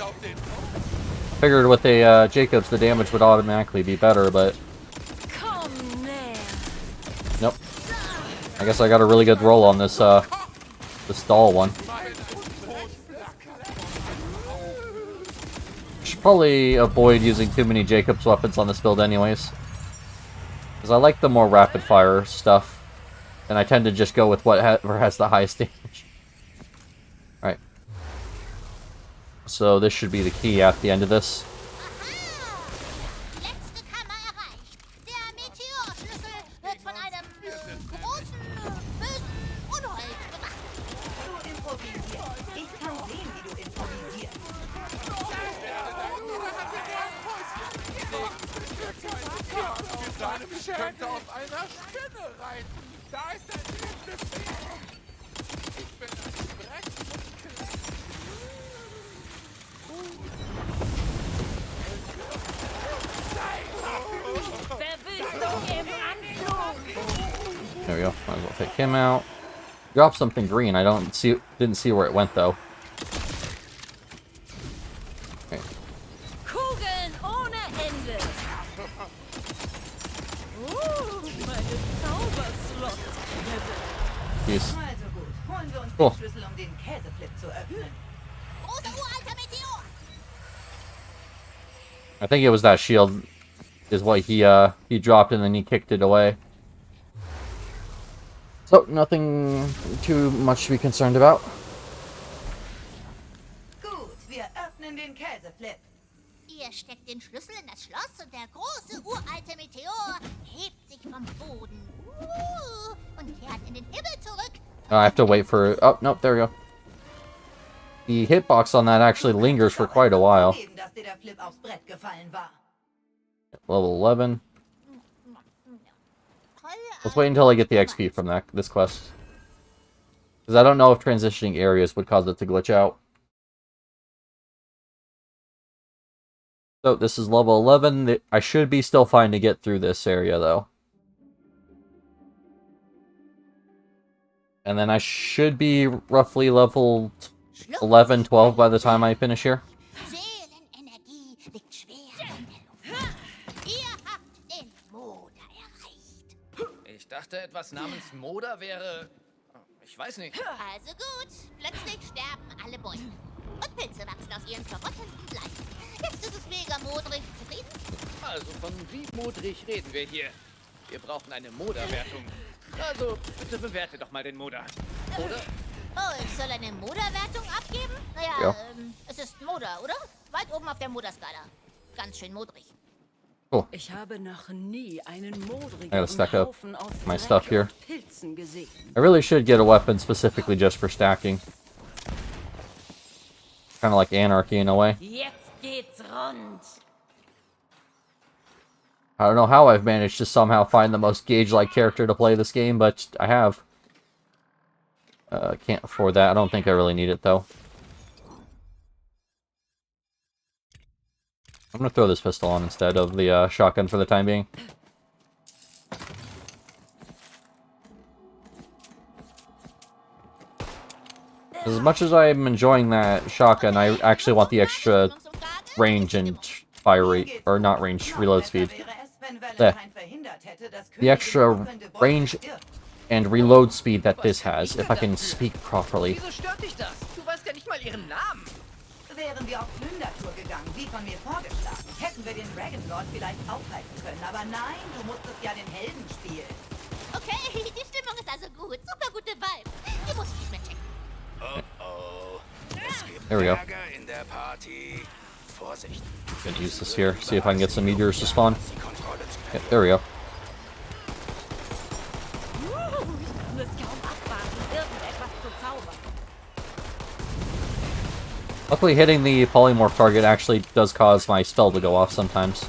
Figured with a Jacobs the damage would automatically be better, but... Nope. I guess I got a really good roll on this, this doll one. Should probably avoid using too many Jacobs weapons on this build anyways. Because I like the more rapid fire stuff. And I tend to just go with whatever has the highest damage. Alright. So this should be the key at the end of this. Letzte Kammer erreicht. Der Meteorschlüssel wird von einem großen, bösen Unhold gemacht. Du improvisierst. Ich kann sehen, wie du improvisierst. Ich könnte auf einer Spinne reiten. Da ist ein lebendes Wesen. Ich bin ein Brechmuskel. There we go. Might as well take him out. Drop something green. I didn't see where it went though. Okay. Kugeln ohne Ende. Meine Zauberslots. Jeez. Also gut, holen wir uns Cool. den Schlüssel, um den Käseflip zu öffnen. Großer uralter Meteor. I think it was that shield is what he dropped and then he kicked it away. So, nothing too much to be concerned about. Gut, wir öffnen den Käseflip. Ihr steckt den Schlüssel in das Schloss und der große uralte Meteor hebt sich vom Boden und kehrt in den Himmel zurück. I have to wait for... Oh, nope, there we go. The hitbox on that actually lingers for quite a while. Eben, dass dir der Flip aufs Brett gefallen war. Level 11. Let's wait until I get the XP from this quest. Because I don't know if transitioning areas would cause it to glitch out. So, this is level 11. I should be still fine to get through this area, though. And then I should be roughly level 11, 12 by the time I finish here. Seelenenergie liegt schwer in der Luft. Ihr habt den Moder erreicht. Ich dachte, etwas namens Moder wäre... Ich weiß nicht. Also gut, plötzlich sterben alle Bäume. Und Pilze wachsen aus ihren verrottenden Bleiben. Jetzt ist es mega modrig. Zufrieden? Also von wie modrig reden wir hier? Wir brauchen eine Moderwertung. Also, bitte bewerte doch mal den Moder. Oder? Oh, ich soll eine Moderwertung abgeben? Naja, Ja. Es ist Moder, oder? Weit oben auf der Moderskala. Ganz schön modrig. Cool. Ich habe noch nie einen I gotta modrigen stack up Haufen aus my Dreck stuff here. und Pilzen gesehen. I really should get a weapon specifically just for stacking. Kind of like Anarchy in a way. Jetzt geht's rund. I don't know how I've managed to somehow find the most Gage-like character to play this game, but I have. Can't afford that. I don't think I really need it, though. I'm gonna throw this pistol on instead of the shotgun for the time being. As much as I'm enjoying that shotgun, I actually want the extra range and fire rate, or not range, reload speed. The extra range and reload speed that this has, if I can speak properly. Wieso stört dich das? Du weißt ja nicht mal ihren Namen. Wären wir auf Plündertour gegangen, wie von mir vorgeschlagen, hätten wir den Dragon Lord vielleicht aufhalten können. Aber nein, du musstest ja den Helden spielen. Okay, die Stimmung ist also gut. Super gute Vibes. Die muss ich nicht mehr checken. Oh. Es gibt There we go. Ärger in der Party. Vorsicht. Gonna use this here, see if I can get some meteors to spawn. Yeah, there we go. Ich kann es kaum abwarten, irgendetwas zu zaubern. Luckily, hitting the polymorph target actually does cause my spell to go off sometimes.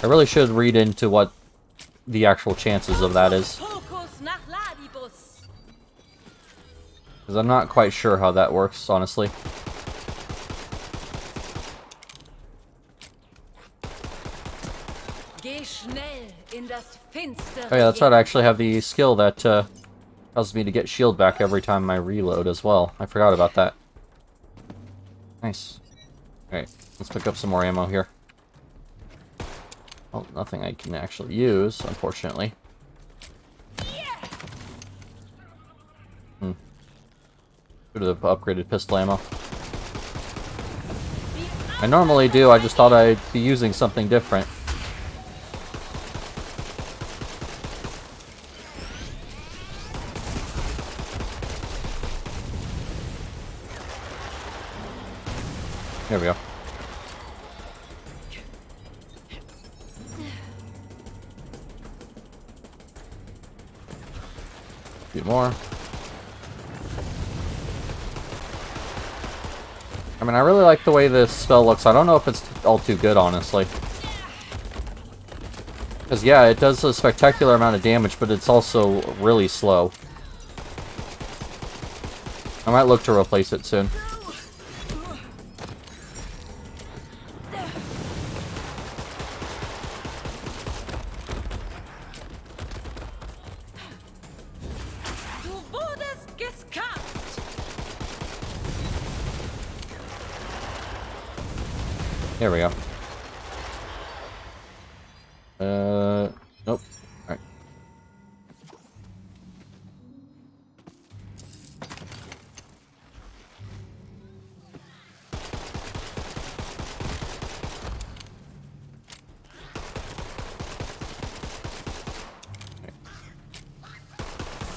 I really should read into what the actual chances of that is, Fokus nach Ladibus. because I'm not quite sure how that works, honestly. Geh schnell in das finstere. Oh yeah, that's right, I actually have the skill that causes me to get shield back every time I reload as well. I forgot about that. Nice. Alright, let's pick up some more ammo here. Oh, nothing I can actually use, unfortunately. Should have upgraded pistol ammo. I normally do, I just thought I'd be using something different. There we go. A few more. I mean, I really like the way this spell looks. I don't know if it's all too good, honestly. Because, yeah, it does a spectacular amount of damage, but it's also really slow. I might look to replace it soon. There we go. Nope. Alright.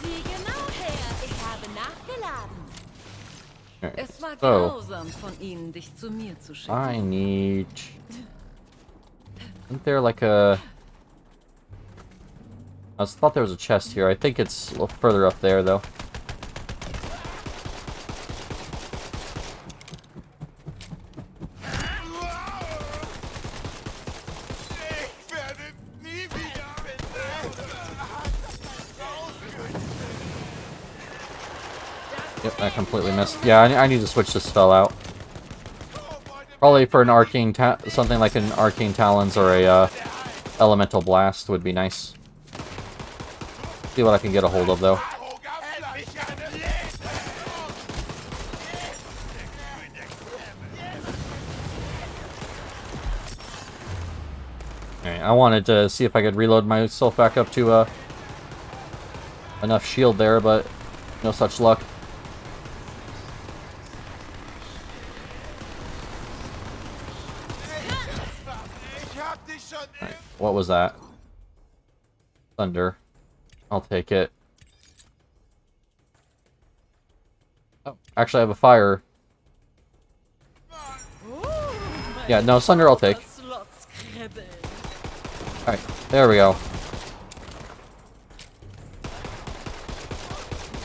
Sieh genau her, ich habe nachgeladen. Es war So, grausam von ihnen, dich zu mir zu schicken. I need... Isn't there like a... I thought there was a chest here. I think it's a little further up there, though. Yep, I completely missed. Yeah, I need to switch this spell out. Probably for an arcane something like an arcane talons or a elemental blast would be nice. See what I can get a hold of though. Alright, I wanted to see if I could reload myself back up to enough shield there, but no such luck. Right, what was that? Thunder. I'll take it. Oh, actually I have a fire. Yeah, no, Thunder I'll take. Alright, there we go.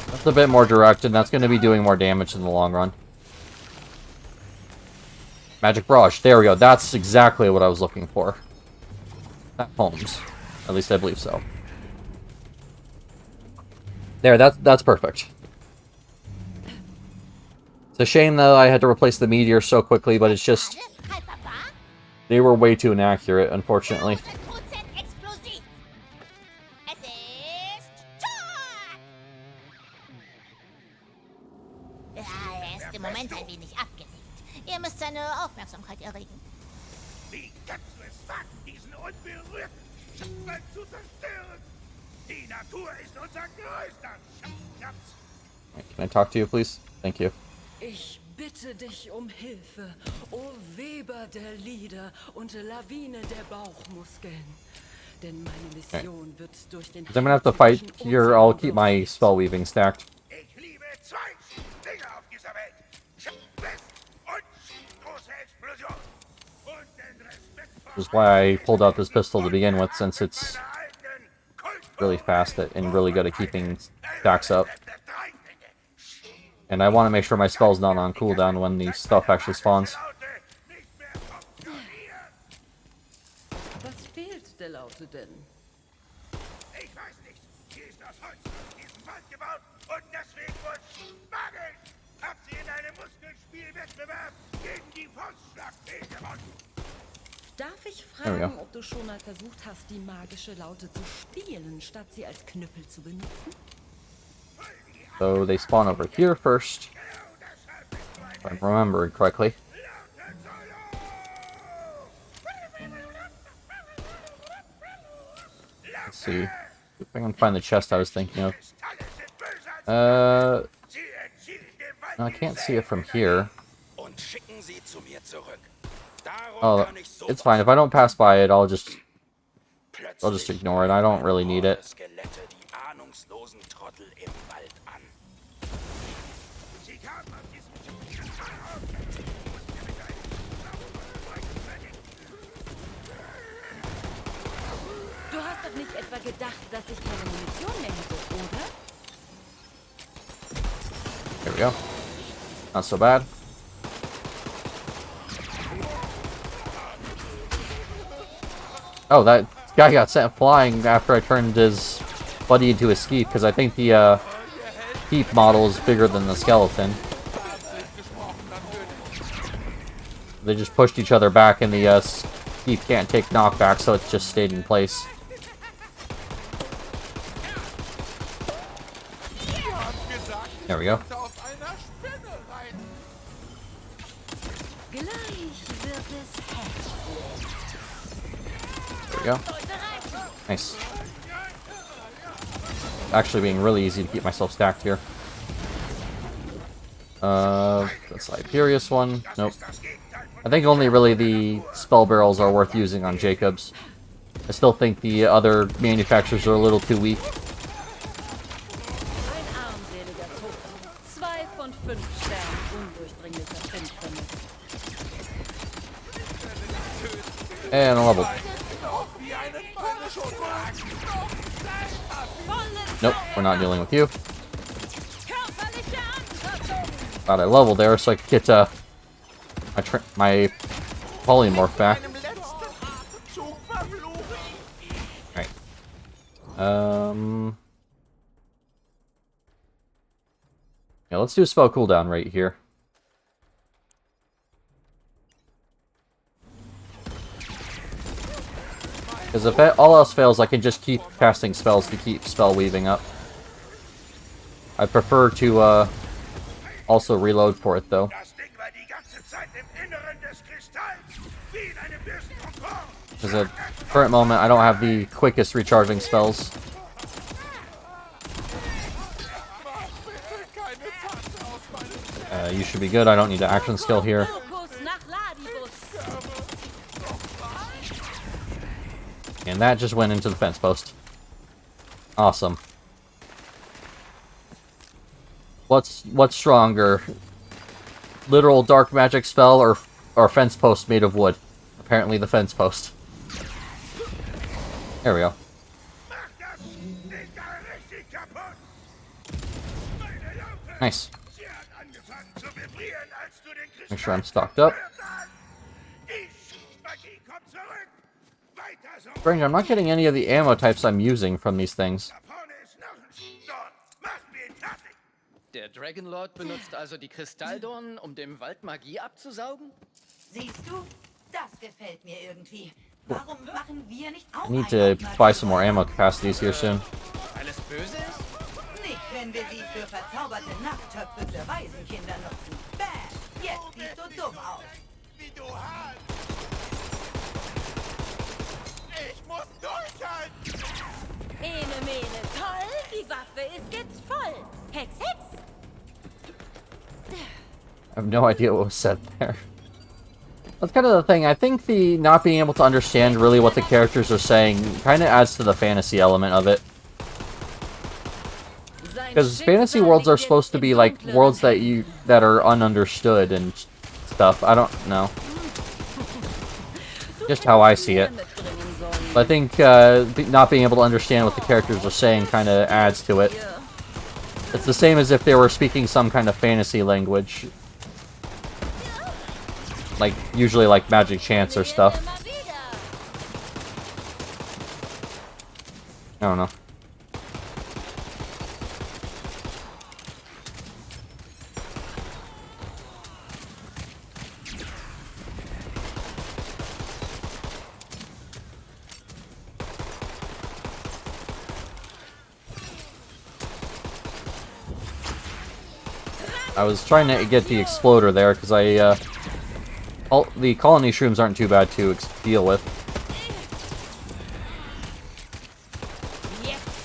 That's a bit more direct, and that's going to be doing more damage in the long run. Magic Barrage, there we go. That's exactly what I was looking for. That homes. At least I believe so. There, that's perfect. It's a shame that I had to replace the meteor so quickly, but it's just... They were way too inaccurate, unfortunately. 1000% explosiv. Es ist Tag! Er ist im Moment ein wenig abgelenkt. Ihr müsst seine Aufmerksamkeit erregen. Wie kannst du es wagen, diesen unberührten Schicksal zu zerstören? Die Natur ist unser größter Schatz. Can I talk to you, please? Thank you. Ich bitte dich um Hilfe, o Weber der Lieder und Lawine der Bauchmuskeln. Denn meine Mission wird durch den... I'm gonna have to fight here. I'll keep my spell weaving stacked. Ich liebe zwei Dinge auf dieser Welt. Schwertfest und große Explosion. Und den Respekt vor Which is why I pulled out this pistol to begin with, since it's really fast and really good at keeping stacks up. And I want to make sure my spell's not on cooldown when the stuff actually spawns. Was fehlt der Laute denn? Ich weiß nicht. Hier ist aus Holz in diesem Wald gebaut und deswegen wohl magisch. Hab sie in einem Muskelspielwettbewerb gegen die Faustschlagfee gewonnen. Darf ich fragen, ob du schon mal versucht hast, die magische Laute zu spielen, statt sie als Knüppel zu benutzen? So they spawn over here first, if I'm remembering correctly. Let's see if I can find the chest I was thinking of. No, I can't see it from here. Oh, it's fine. If I don't pass by it, I'll just ignore it. I don't really need it. Du hast doch nicht etwa gedacht, dass ich keine Munition mehr hätte, oder? There we go. Not so bad. Oh, that guy got sent flying after I turned his buddy into a skeep, because I think the skeep model is bigger than the skeleton. They just pushed each other back, and the skeep can't take knockback, so it's just stayed in place. There we go. There we go. Nice. Actually being really easy to keep myself stacked here. That's the Hyperius one. Nope. I think only really the spell barrels are worth using on Jacobs. I still think the other manufacturers are a little too weak. And a level. Nope, we're not dealing with you. Thought I leveled there so I could get my polymorph back. Right. Yeah, let's do a spell cooldown right here. Because if all else fails, I can just keep casting spells to keep spell weaving up. I prefer to also reload for it, though. Because at the current moment, I don't have the quickest recharging spells. You should be good. I don't need an action skill here. And that just went into the fence post. Awesome. What's stronger? Literal dark magic spell or fence post made of wood? Apparently the fence post. There we go. Nice. Make sure I'm stocked up. Strange, I'm not getting any of the ammo types I'm using from these things. Der Dragonlord benutzt also die Kristalldornen, um dem Wald Magie abzusaugen? Siehst du? Das gefällt mir irgendwie. Warum machen wir nicht auch I need to buy some more ammo capacities here soon. Weil es böse ist? Nicht, wenn wir sie für verzauberte Nachttöpfe für Waisenkinder nutzen. Bam! Jetzt siehst du dumm aus. Wie du hast! Ich muss durchhalten! Ene, mene, toll. Die Waffe ist jetzt voll. Hex, Hex. I have no idea what was said there. That's kind of the thing. I think the not being able to understand really what the characters are saying kind of adds to the fantasy element of it. Because fantasy worlds are supposed to be like worlds that are ununderstood and stuff. I don't know. Just how I see it. But I think not being able to understand what the characters are saying kind of adds to it. It's the same as if they were speaking some kind of fantasy language. Like, usually like magic chants or stuff. I don't know. I was trying to get the exploder there because the colony shrooms aren't too bad to deal with.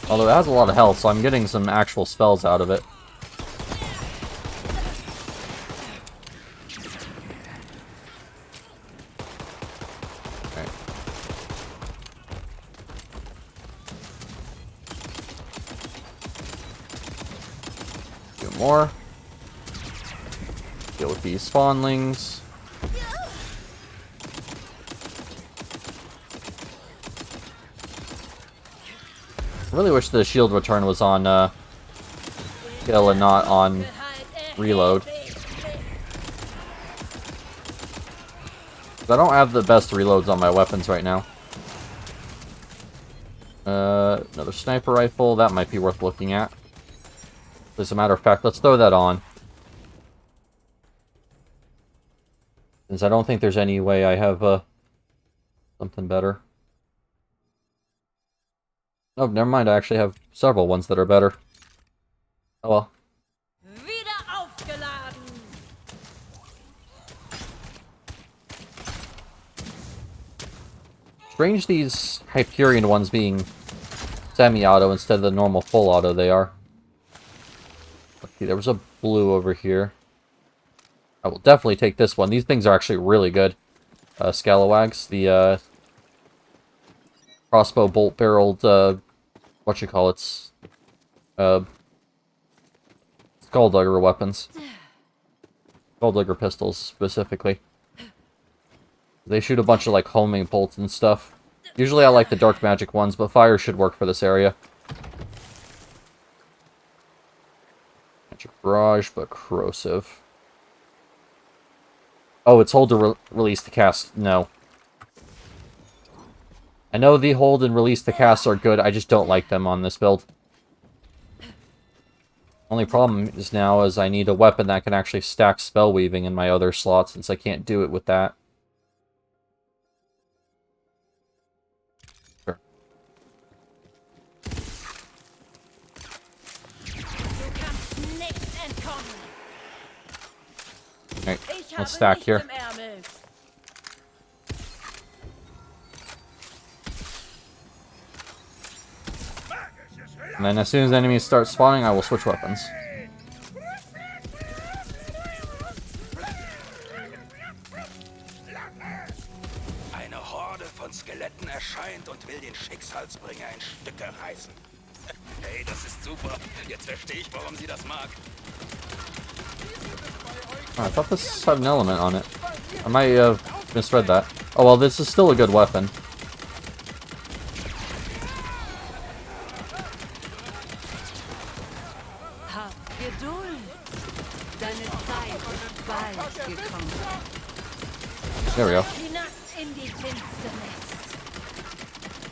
Although it has a lot of health, so I'm getting some actual spells out of it. Okay. Do more. Deal with these spawnlings. I really wish the shield return was on kill and not on reload. I don't have the best reloads on my weapons right now. Another sniper rifle, that might be worth looking at. As a matter of fact, let's throw that on. Since I don't think there's any way I have something better. Oh, never mind, I actually have several ones that are better. Oh well. Wieder aufgeladen. Strange these Hyperion ones being semi-auto instead of the normal full auto they are. Okay, there was a blue over here. I will definitely take this one. These things are actually really good. Scalawags, the crossbow bolt-barreled, whatchamacallits, Skulldugger weapons. Skulldugger pistols, specifically. They shoot a bunch of, like, homing bolts and stuff. Usually I like the dark magic ones, but fire should work for this area. Magic barrage, but corrosive. Oh, it's hold to release the cast. No. I know the hold and release the cast are good, I just don't like them on this build. Only problem is now is I need a weapon that can actually stack spell weaving in my other slots, since I can't do it with that. Sure. Alright, let's stack here. And then as soon as enemies start spawning, I will switch weapons. Eine Horde von Skeletten erscheint und will den Schicksalsbringer in Stücke reißen. Hey, das ist super. Jetzt verstehe ich, warum sie das mag. Oh, I thought this had an element on it. I might have misread that. Oh well, this is still a good weapon. There we go.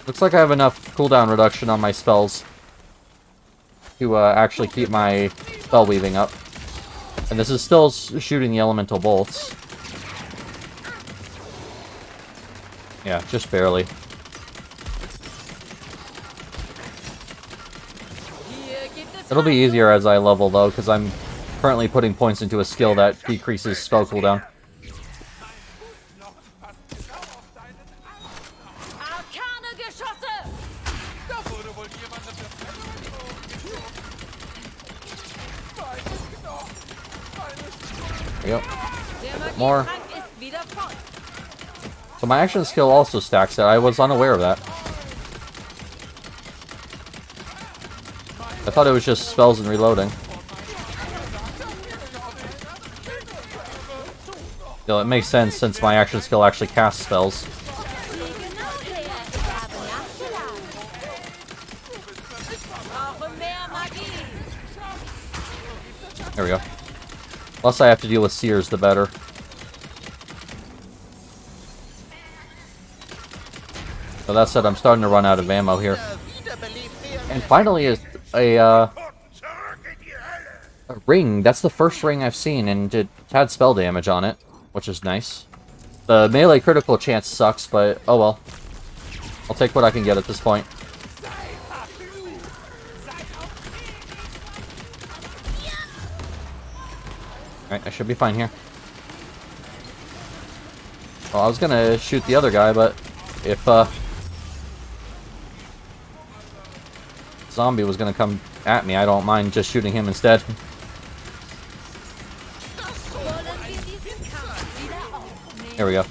Looks like I have enough cooldown reduction on my spells to actually keep my spell weaving up. And this is still shooting the elemental bolts. Yeah, just barely. It'll be easier as I level, though, because I'm currently putting points into a skill that decreases spell cooldown. There we go. A bit more. So my action skill also stacks it. I was unaware of that. I thought it was just spells and reloading. You know, it makes sense since my action skill actually casts spells. There we go. Less I have to deal with seers, the better. So that said, I'm starting to run out of ammo here. And finally, a ring. That's the first ring I've seen, and it had spell damage on it, which is nice. The melee critical chance sucks, but oh well. I'll take what I can get at this point. Alright, I should be fine here. Well, I was gonna shoot the other guy, but if zombie was gonna come at me, I don't mind just shooting him instead. There we go.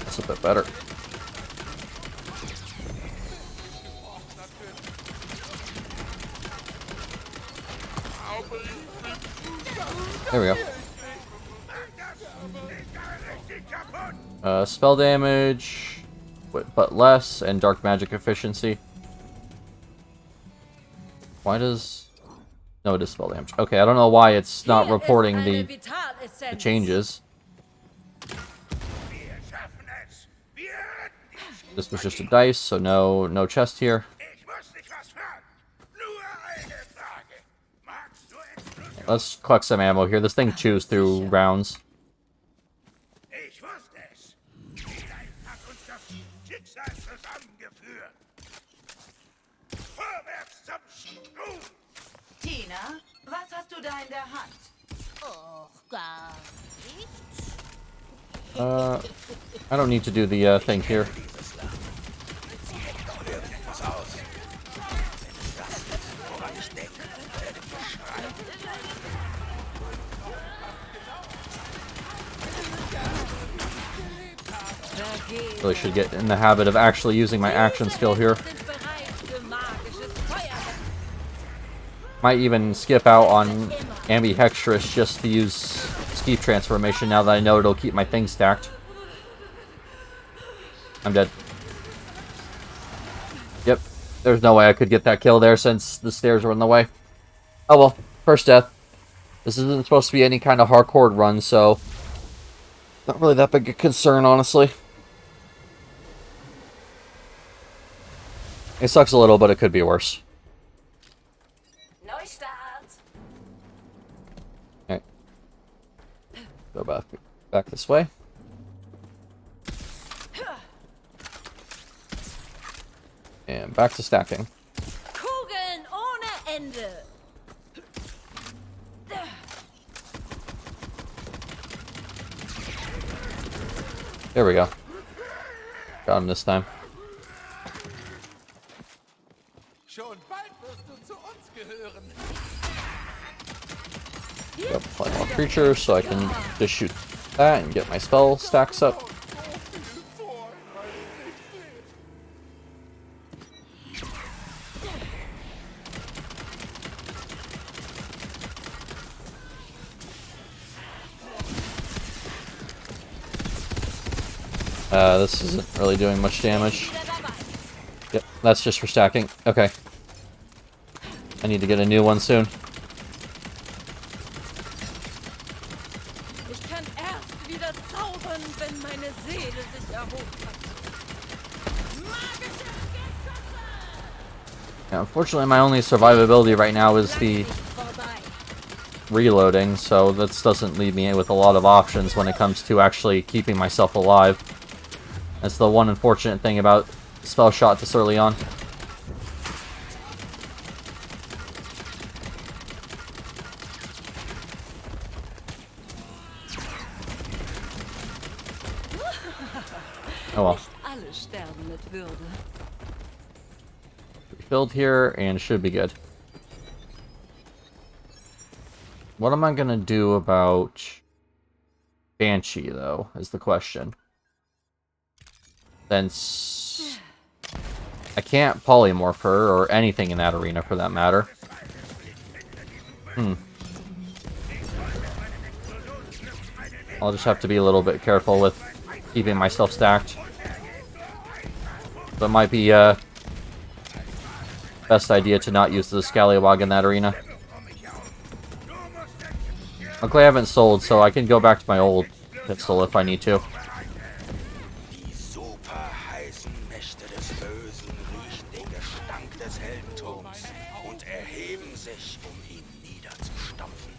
That's a bit better. There we go. Spell damage, but less, and dark magic efficiency. Why does... No, it is spell damage. Okay, I don't know why it's not reporting the changes. This was just a dice, so no chest here. Let's collect some ammo here. This thing chews through rounds. Tina, was hast du da in der Hand? Oh, gar nichts. I don't need to do the thing here. Really should get in the habit of actually using my action skill here. Might even skip out on ambidextrous just to use Skeep transformation now that I know it'll keep my thing stacked. I'm dead. Yep, there's no way I could get that kill there since the stairs were in the way. Oh well, first death. This isn't supposed to be any kind of hardcore run, so not really that big a concern, honestly. It sucks a little, but it could be worse. Okay. Go back this way. And back to stacking. Kugeln ohne Ende. There we go. Got him this time. Got plenty more creatures, so I can just shoot that and get my spell stacks up. This isn't really doing much damage. Yep, that's just for stacking. Okay. I need to get a new one soon. Yeah, unfortunately, my only survivability right now is the reloading, so this doesn't leave me with a lot of options when it comes to actually keeping myself alive. That's the one unfortunate thing about spell shot this early on. Oh well. Filled here and should be good. What am I gonna do about Banshee, though, is the question. Since I can't polymorph her, or anything in that arena for that matter. I'll just have to be a little bit careful with keeping myself stacked. But it might be best idea to not use the Scallywag in that arena. Luckily I haven't sold, so I can go back to my old pistol if I need to. Die superheißen Mächte des Bösen riechen den Gestank des Heldentums und erheben sich, ihn niederzustampfen.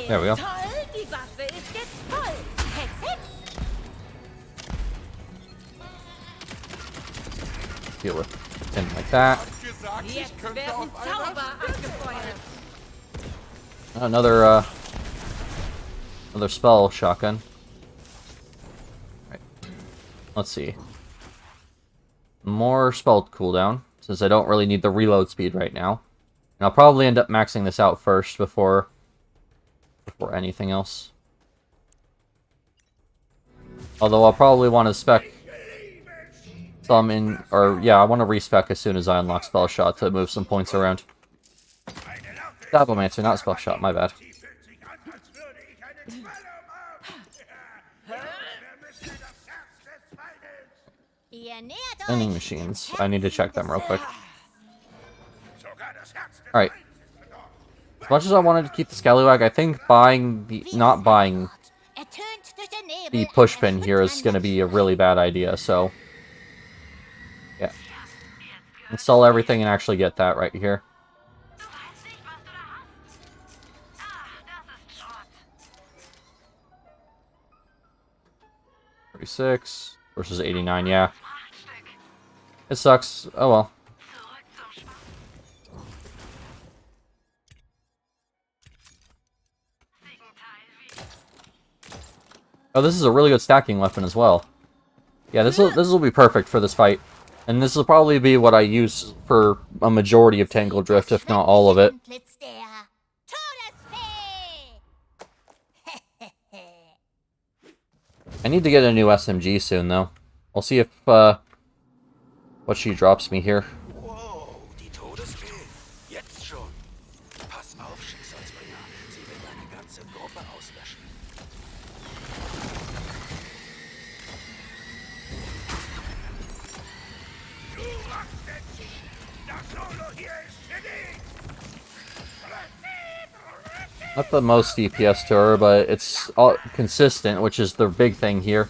There we go. Toll, die Waffe ist jetzt voll. Hex, Hex. Deal with him like that. Jetzt werden Zauber abgefeuert. Another spell shotgun. Right. Let's see. More spell cooldown, since I don't really need the reload speed right now. And I'll probably end up maxing this out first before anything else. Although I'll probably want to spec some in, or yeah, I want to respec as soon as I unlock spell shot to move some points around. Dabblemancer, not spell shot, my bad. Vending machines. I need to check them real quick. Alright. As much as I wanted to keep the Scallywag, I think not buying the pushpin here is going to be a really bad idea, so yeah. Install everything and actually get that right here. $36 versus 89, yeah. It sucks. Oh well. Oh, this is a really good stacking weapon as well. Yeah, this will be perfect for this fight. And this will probably be what I use for a majority of Tangle Drift, if not all of it. I need to get a new SMG soon, though. I'll see if, what she drops me here. Wow, die Todesfee. Jetzt schon. Pass auf, Schicksalsbringer. Sie will deine ganze Gruppe auslöschen. Not the most DPS to her, but it's all consistent, which is the big thing here.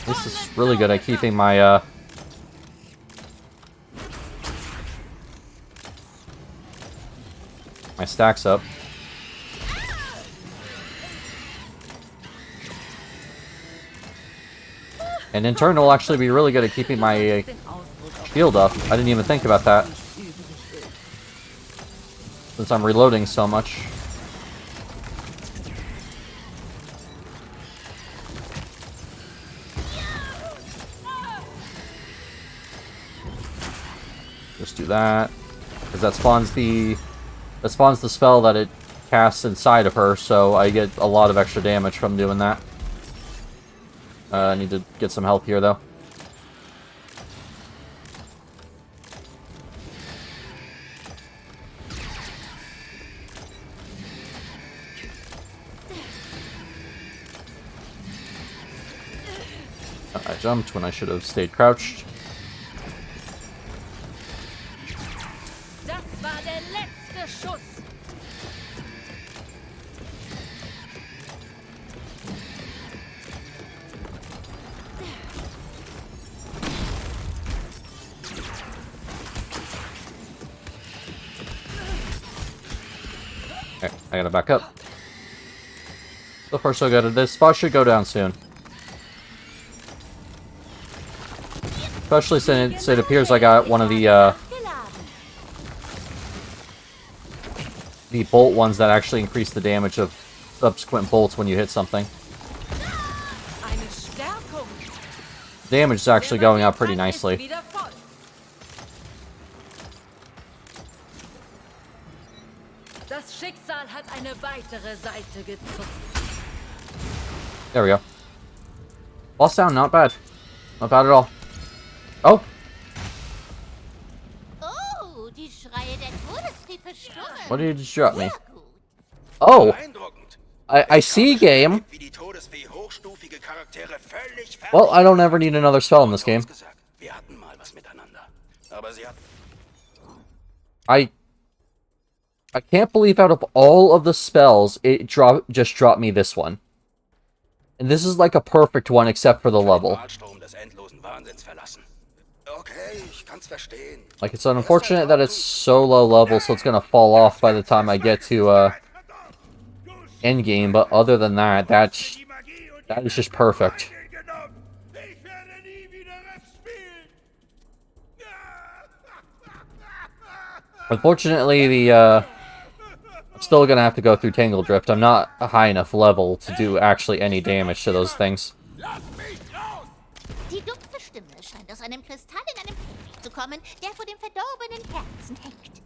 This is really good at keeping my my stacks up. And in turn, it'll actually be really good at keeping my shield up. I didn't even think about that. Since I'm reloading so much. Just do that. Because that spawns the spell that it casts inside of her, so I get a lot of extra damage from doing that. I need to get some help here, though. I jumped when I should have stayed crouched. war der letzte Schuss. Okay, I gotta back up. So far so good. This boss should go down soon. Especially since it appears I got one of the bolt ones that actually increase the damage of subsequent bolts when you hit something. Damage is actually going up pretty nicely. Das Schicksal hat eine weitere Seite gezupft. There we go. Boss sound not bad. Not bad at all. Oh! Oh, die Schreie der Todestriefe stimmen. What did you just drop me? Oh! I see, game. Well, I don't ever need another spell in this game. I can't believe out of all of the spells, it just dropped me this one. And this is like a perfect one except for the level. Like, it's unfortunate that it's so low level, so it's gonna fall off by the time I get to endgame, but other than that, that is just perfect. Unfortunately, I'm still gonna have to go through Tangle Drift. I'm not a high enough level to do actually any damage to those things. Die dumpfe Stimme scheint aus einem Kristall in einem Käfig zu kommen, der vor dem verdorbenen Herzen hängt.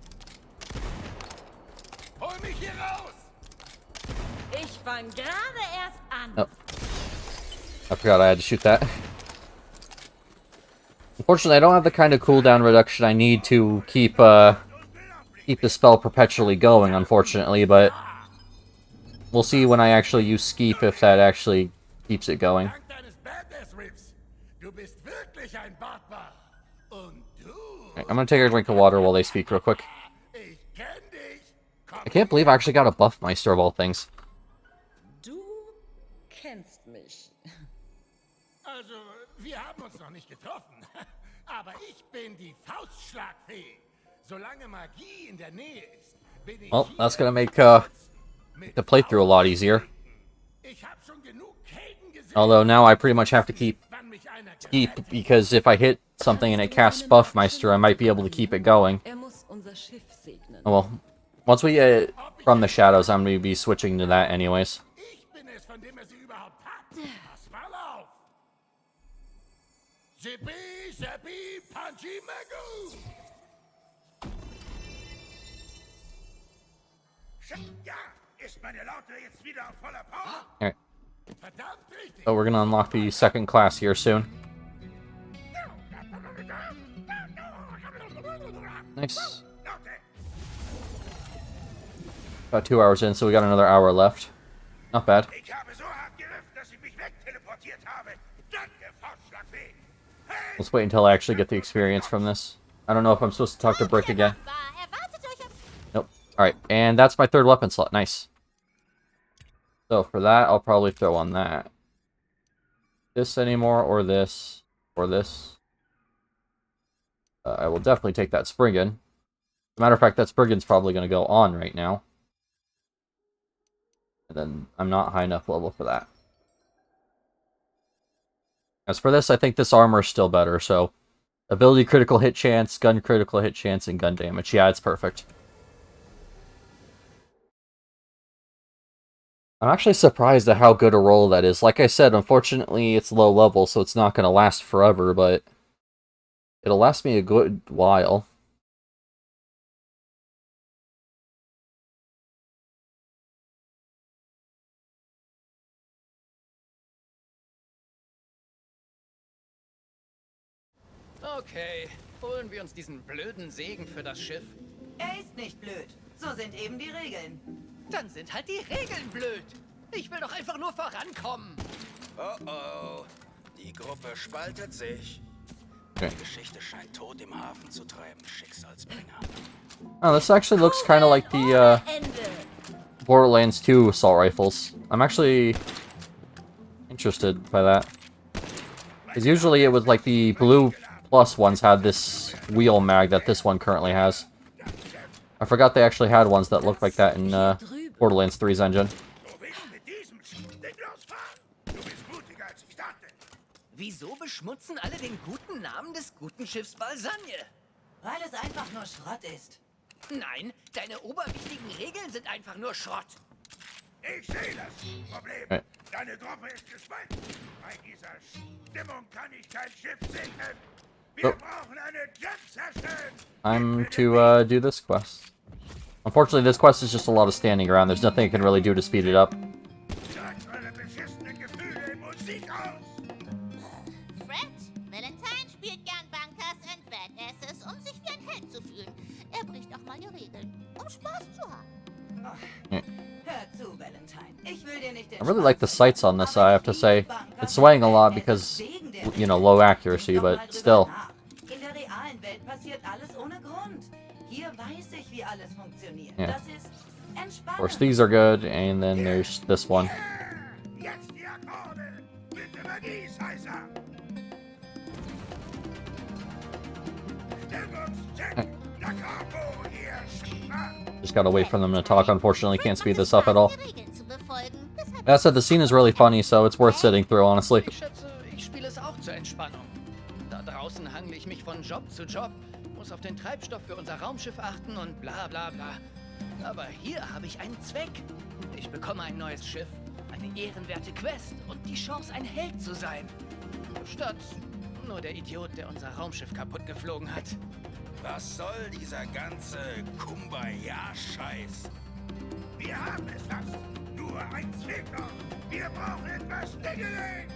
Hol mich hier raus! Ich fang gerade erst an. Oh. I forgot I had to shoot that. Unfortunately, I don't have the kind of cooldown reduction I need to keep the spell perpetually going, unfortunately, but we'll see when I actually use Skeep if that actually keeps it going. Okay, I'm gonna take a drink of water while they speak real quick. I can't believe I actually got a Buffmeister of all things. Du kennst mich. Also, wir haben uns noch nicht getroffen, aber ich bin die Faustschlagfee. Solange Magie in der Nähe ist, bin ich. Well, that's gonna make the playthrough a lot easier. Although now I pretty much have to keep because if I hit something and it casts Buffmeister, I might be able to keep it going. Oh well, once we get from the shadows, I'm gonna be switching to that anyways. Alright. So we're gonna unlock the second class here soon. Nice. About 2 hours in, so we got another hour left. Not bad. Let's wait until I actually get the experience from this. I don't know if I'm supposed to talk to Brick again. Nope. Alright, and that's my third weapon slot. Nice. So for that, I'll probably throw on that. This anymore, or this, or this. I will definitely take that Spriggan. As a matter of fact, that Spriggan's probably going to go on right now. And then I'm not high enough level for that. As for this, I think this armor is still better, so ability critical hit chance, gun critical hit chance, and gun damage. Yeah, it's perfect. I'm actually surprised at how good a roll that is. Like I said, unfortunately, it's low level, so it's not going to last forever, but it'll last me a good while. Okay, holen wir uns diesen blöden Segen für das Schiff. Er ist nicht blöd. So sind eben die Regeln. Dann sind halt die Regeln blöd. Ich will doch einfach nur vorankommen. Oh oh, die Gruppe spaltet sich. Okay. Die Geschichte scheint tot im Hafen zu treiben, Schicksalsbringer. Oh, this actually looks kind of like the Borderlands 2 assault rifles. I'm actually interested by that. Because usually it was like the blue plus ones had this wheel mag that this one currently has. I forgot they actually had ones that looked like that in Borderlands 3's engine. Wieso beschmutzen alle den guten Namen des guten Schiffs Balsagne? Weil es einfach nur Schrott ist. Nein, deine oberwichtigen Regeln sind einfach nur Schrott. Ich sehe das Problem. Deine Gruppe ist gespalten. Bei dieser Stimmung kann ich kein Schiff segnen. Wir brauchen eine Jet-Session. I'm to do this quest. Unfortunately, this quest is just a lot of standing around. There's nothing I can really do to speed it up. Fred, Valentine spielt gern Bunkers and Badasses, um sich wie ein Held zu fühlen. Er bricht auch mal die Regeln, um Spaß zu haben. Hör zu, Valentine. Ich will dir nicht den I really like the sights on this, I have to say. It's swaying a lot because, you know, low accuracy, but still. In der realen Welt passiert alles ohne Grund. Hier weiß ich, wie alles funktioniert. Yeah. Das ist entspannend. Of course, these are good, and then there's this one. Jetzt die Akkorde. Bitte Magieseiser. Stimmungscheck. Da Capo hier. Just gotta wait for them to talk. Unfortunately, can't speed this up at all. That said, the scene is really funny, so it's worth sitting through, honestly. Ich schätze, ich spiele es auch zur Entspannung. Da draußen hangle ich mich von Job zu Job, muss auf den Treibstoff für unser Raumschiff achten und bla bla bla. Aber hier habe ich einen Zweck. Ich bekomme ein neues Schiff, eine ehrenwerte Quest und die Chance, ein Held zu sein. Statt nur der Idiot, der unser Raumschiff kaputt geflogen hat. Was soll dieser ganze Kumbaya-Scheiß? Wir haben es fast. Nur eins fehlt noch. Wir brauchen etwas Dingeling.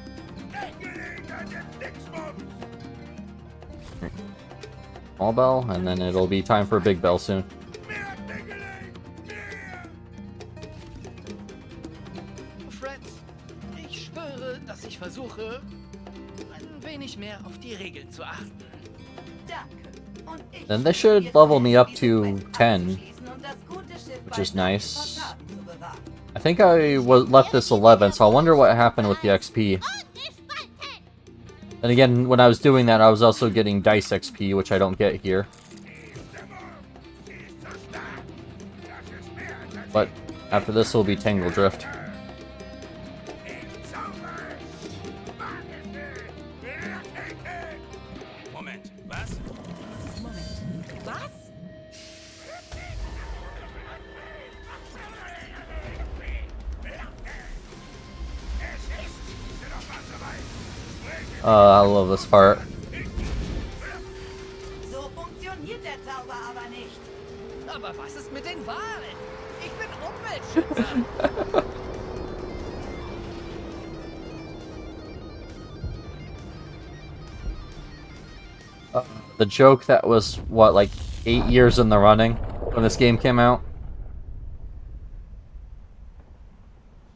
Dingeling an dem Dingsbums. Small bell, and then it'll be time for a big bell soon. Mehr Dingeling. Mehr. Fred, ich schwöre, dass ich versuche, ein wenig mehr auf die Regeln zu achten. Danke. Und ich Then they should level me up to 10, which is nice. I think I left this 11, so I wonder what happened with the XP. Then again, when I was doing that, I was also getting dice XP, which I don't get here. But after this will be Tangle Drift. Moment, was? Was? I love this part. So funktioniert der Zauber aber nicht. Aber was ist mit den Wahlen? Ich bin Umweltschützer. The joke that was, what, like 8 years in the running when this game came out?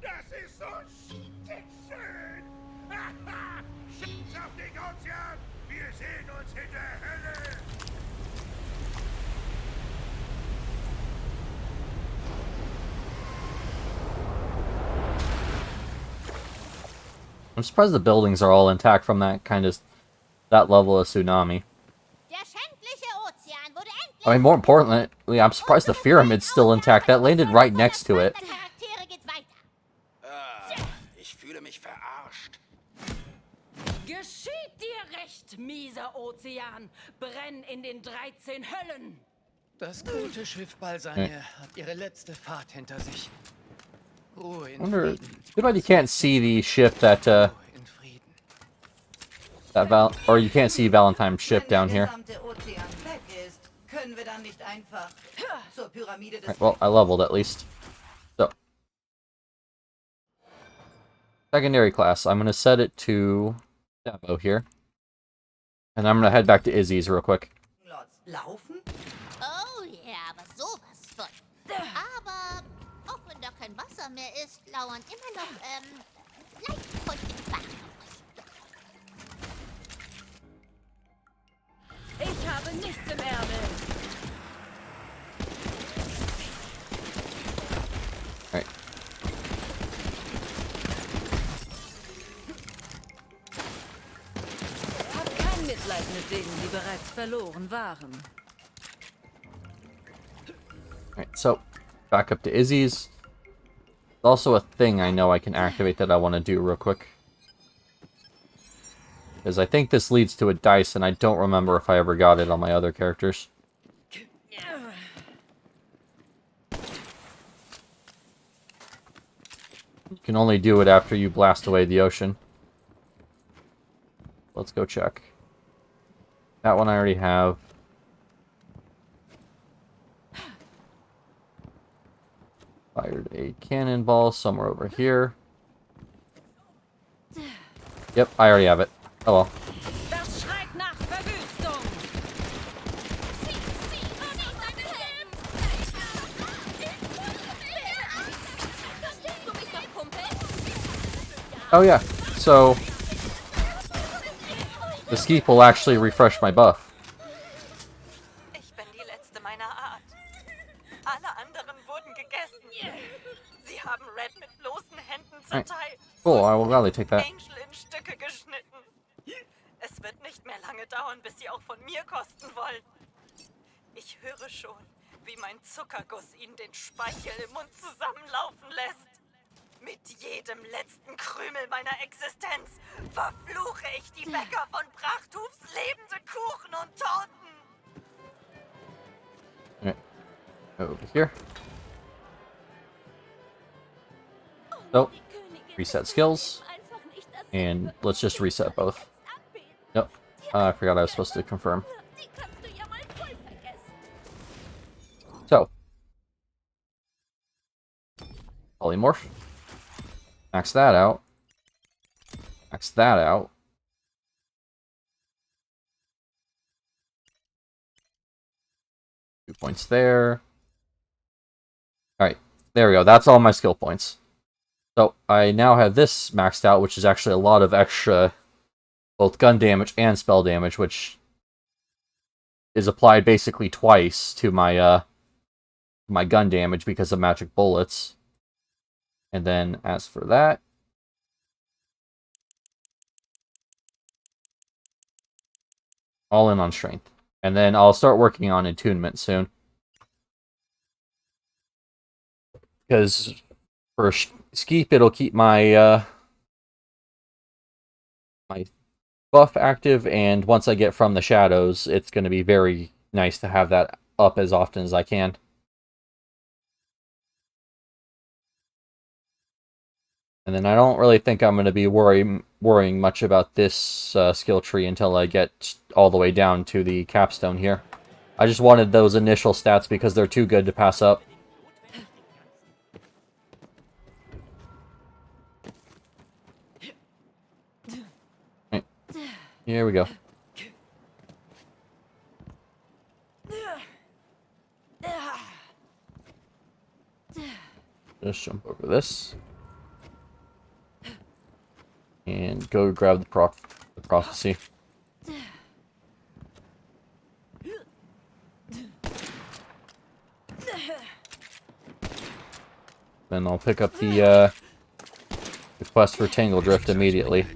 Das ist so stickschön. Schick's auf den Ozean. Wir sehen uns in der Hölle. I'm surprised the buildings are all intact from that level of tsunami. Der schändliche Ozean wurde endlich... I mean, more importantly, I'm surprised the pyramid's still intact. That landed right next to it. Charaktere geht weiter. Ich fühle mich verarscht. Geschieht dir recht, mieser Ozean. Brenn in den 13 Höllen. Das gute Schiff Balsagne hat ihre letzte Fahrt hinter sich. Ruhe in Wonder, Frieden. too bad you can't see the ship that, In Frieden. or you can't see Valentine's ship down here. Wenn der gesamte Ozean weg ist, können wir dann nicht einfach zur Pyramide des... Right, well, I leveled at least. So. Secondary class. I'm going to set it to Demo here. And I'm going to head back to Izzy's real quick. Laufen? Oh ja, aber sowas von. Aber auch wenn da kein Wasser mehr ist, lauern immer noch, leicht feuchte Gefahren auf euch. Ich habe nichts im Ärmel. denen sie bereits verloren waren. Alright, so back up to Izzy's. There's also a thing I know I can activate that I want to do real quick. Because I think this leads to a dice, and I don't remember if I ever got it on my other characters. You can only do it after you blast away the ocean. Let's go check. That one I already have. Fired a cannonball somewhere over here. Yep, I already have it. Oh well. Das schreit nach Verwüstung. Oh yeah, so the skeep will actually refresh my buff. Ich bin die letzte meiner Art. Alle anderen wurden gegessen. Sie haben Red mit bloßen Händen zerteilt. Cool, I will gladly take that. Angel in Stücke geschnitten. Es wird nicht mehr lange dauern, bis sie auch von mir kosten wollen. Ich höre schon, wie mein Zuckerguss ihnen den Speichel im Mund zusammenlaufen lässt. Mit jedem letzten Krümel meiner Existenz verfluche ich die Bäcker von Prachthufs lebende Kuchen und Torten. Alright, over here. So, reset skills. And let's just reset both. Nope, I forgot I was supposed to confirm. So, polymorph. Max that out. Max that out. Two points there. Alright, there we go. That's all my skill points. So, I now have this maxed out, which is actually a lot of extra both gun damage and spell damage, which is applied basically twice to my my gun damage because of magic bullets. And then as for that, all in on strength. And then I'll start working on attunement soon. Because for Skeep, it'll keep my my buff active, and once I get from the shadows, it's going to be very nice to have that up as often as I can. And then I don't really think I'm going to be worrying much about this skill tree until I get all the way down to the capstone here. I just wanted those initial stats because they're too good to pass up. Right. Here we go. Just jump over this. And go grab the prophecy. Then I'll pick up the quest for Tangle Drift immediately.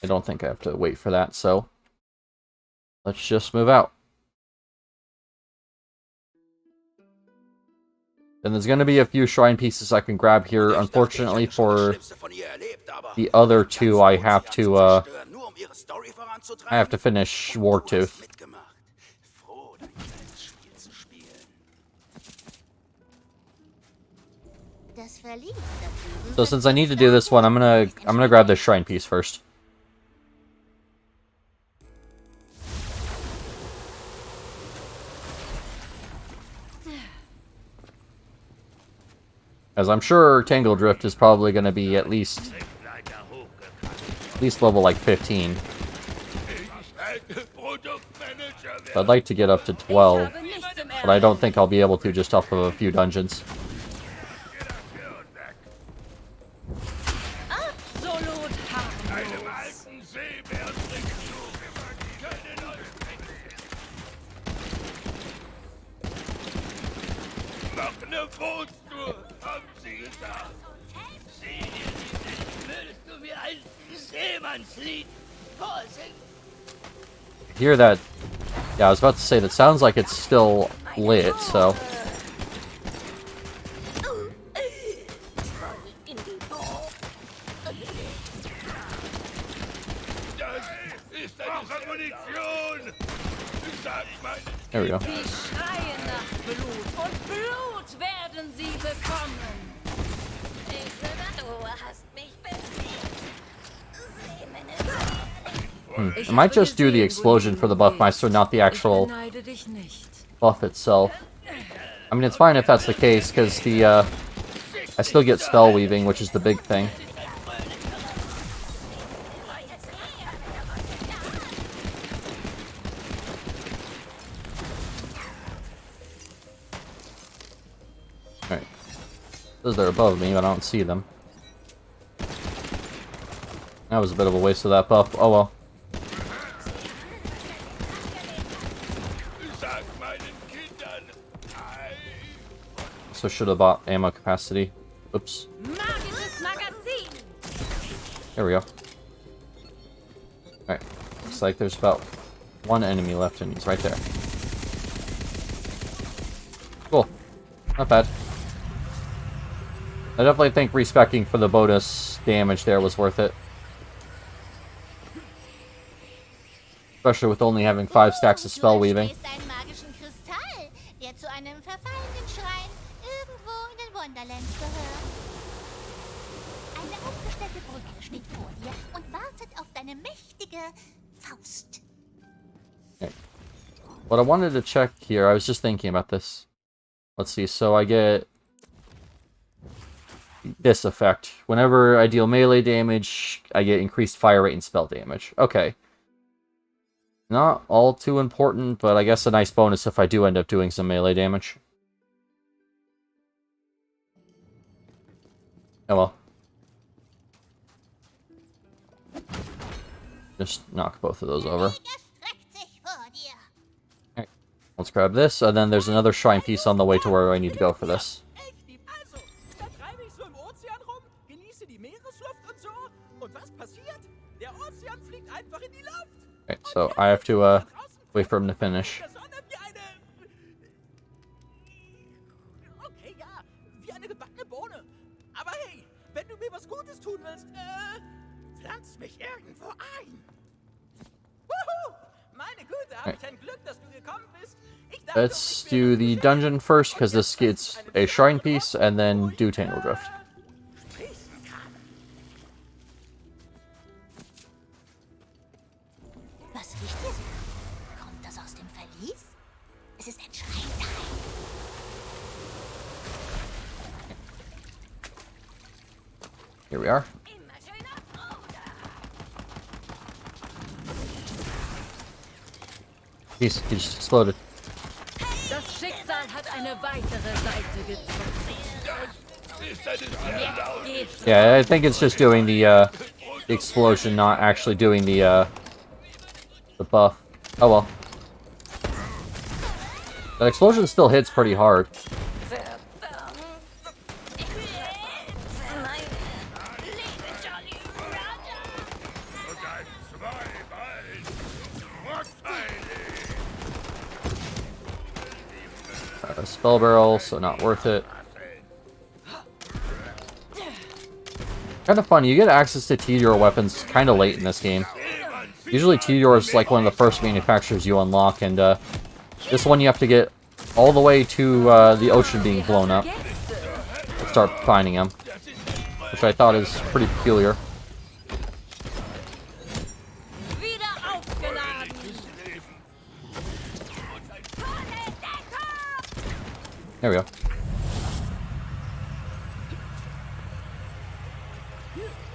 I don't think I have to wait for that, so let's just move out. And there's going to be a few shrine pieces I can grab here. Unfortunately, for the other two, I have to finish Wartooth. So since I need to do this one, I'm gonna grab this shrine piece first. As I'm sure Tangle Drift is probably going to be at least level like 15. I'd like to get up to 12, but I don't think I'll be able to just off of a few dungeons. Hear that? Yeah, I was about to say that sounds like it's still lit, so. There we go. Sie schreien nach Blut und Blut werden sie bekommen. Du hast mich besiegt. I might just do the explosion for the Buffmeister, not the actual buff itself. I mean, it's fine if that's the case, because the, I still get spell weaving, which is the big thing. Alright. Those are above me, but I don't see them. That was a bit of a waste of that buff. Oh well. So should have bought ammo capacity. Oops. There we go. Alright. Looks like there's about one enemy left and he's right there. Cool. Not bad. I definitely think respecking for the bonus damage there was worth it. Especially with only having 5 stacks of spell weaving. Der zu einem verfallenen Schrein irgendwo in den Wonderlands gehört. Eine aufgestellte Brücke steht vor dir und wartet auf deine mächtige Faust. Okay. What I wanted to check here, I was just thinking about this. Let's see, so I get this effect. Whenever I deal melee damage, I get increased fire rate and spell damage. Okay. Not all too important, but I guess a nice bonus if I do end up doing some melee damage. Oh well. Just knock both of those over. Alright, let's grab this, and then there's another shrine piece on the way to where I need to go for this. Okay, so I have to wait for him to finish. Right. Let's do the dungeon first, because this gets a shrine piece, and then do Tangle Drift. Here we are. He just exploded. Das Schicksal hat eine weitere Seite gezogen. Yeah, I think it's just doing the explosion, not actually doing the buff. Oh well. That explosion still hits pretty hard. Spell barrel, so not worth it. Kind of fun, you get access to Tediore weapons kind of late in this game. Usually Tediore is like one of the first manufacturers you unlock, and this one you have to get all the way to the ocean being blown up to start finding them, which I thought is pretty peculiar. There we go.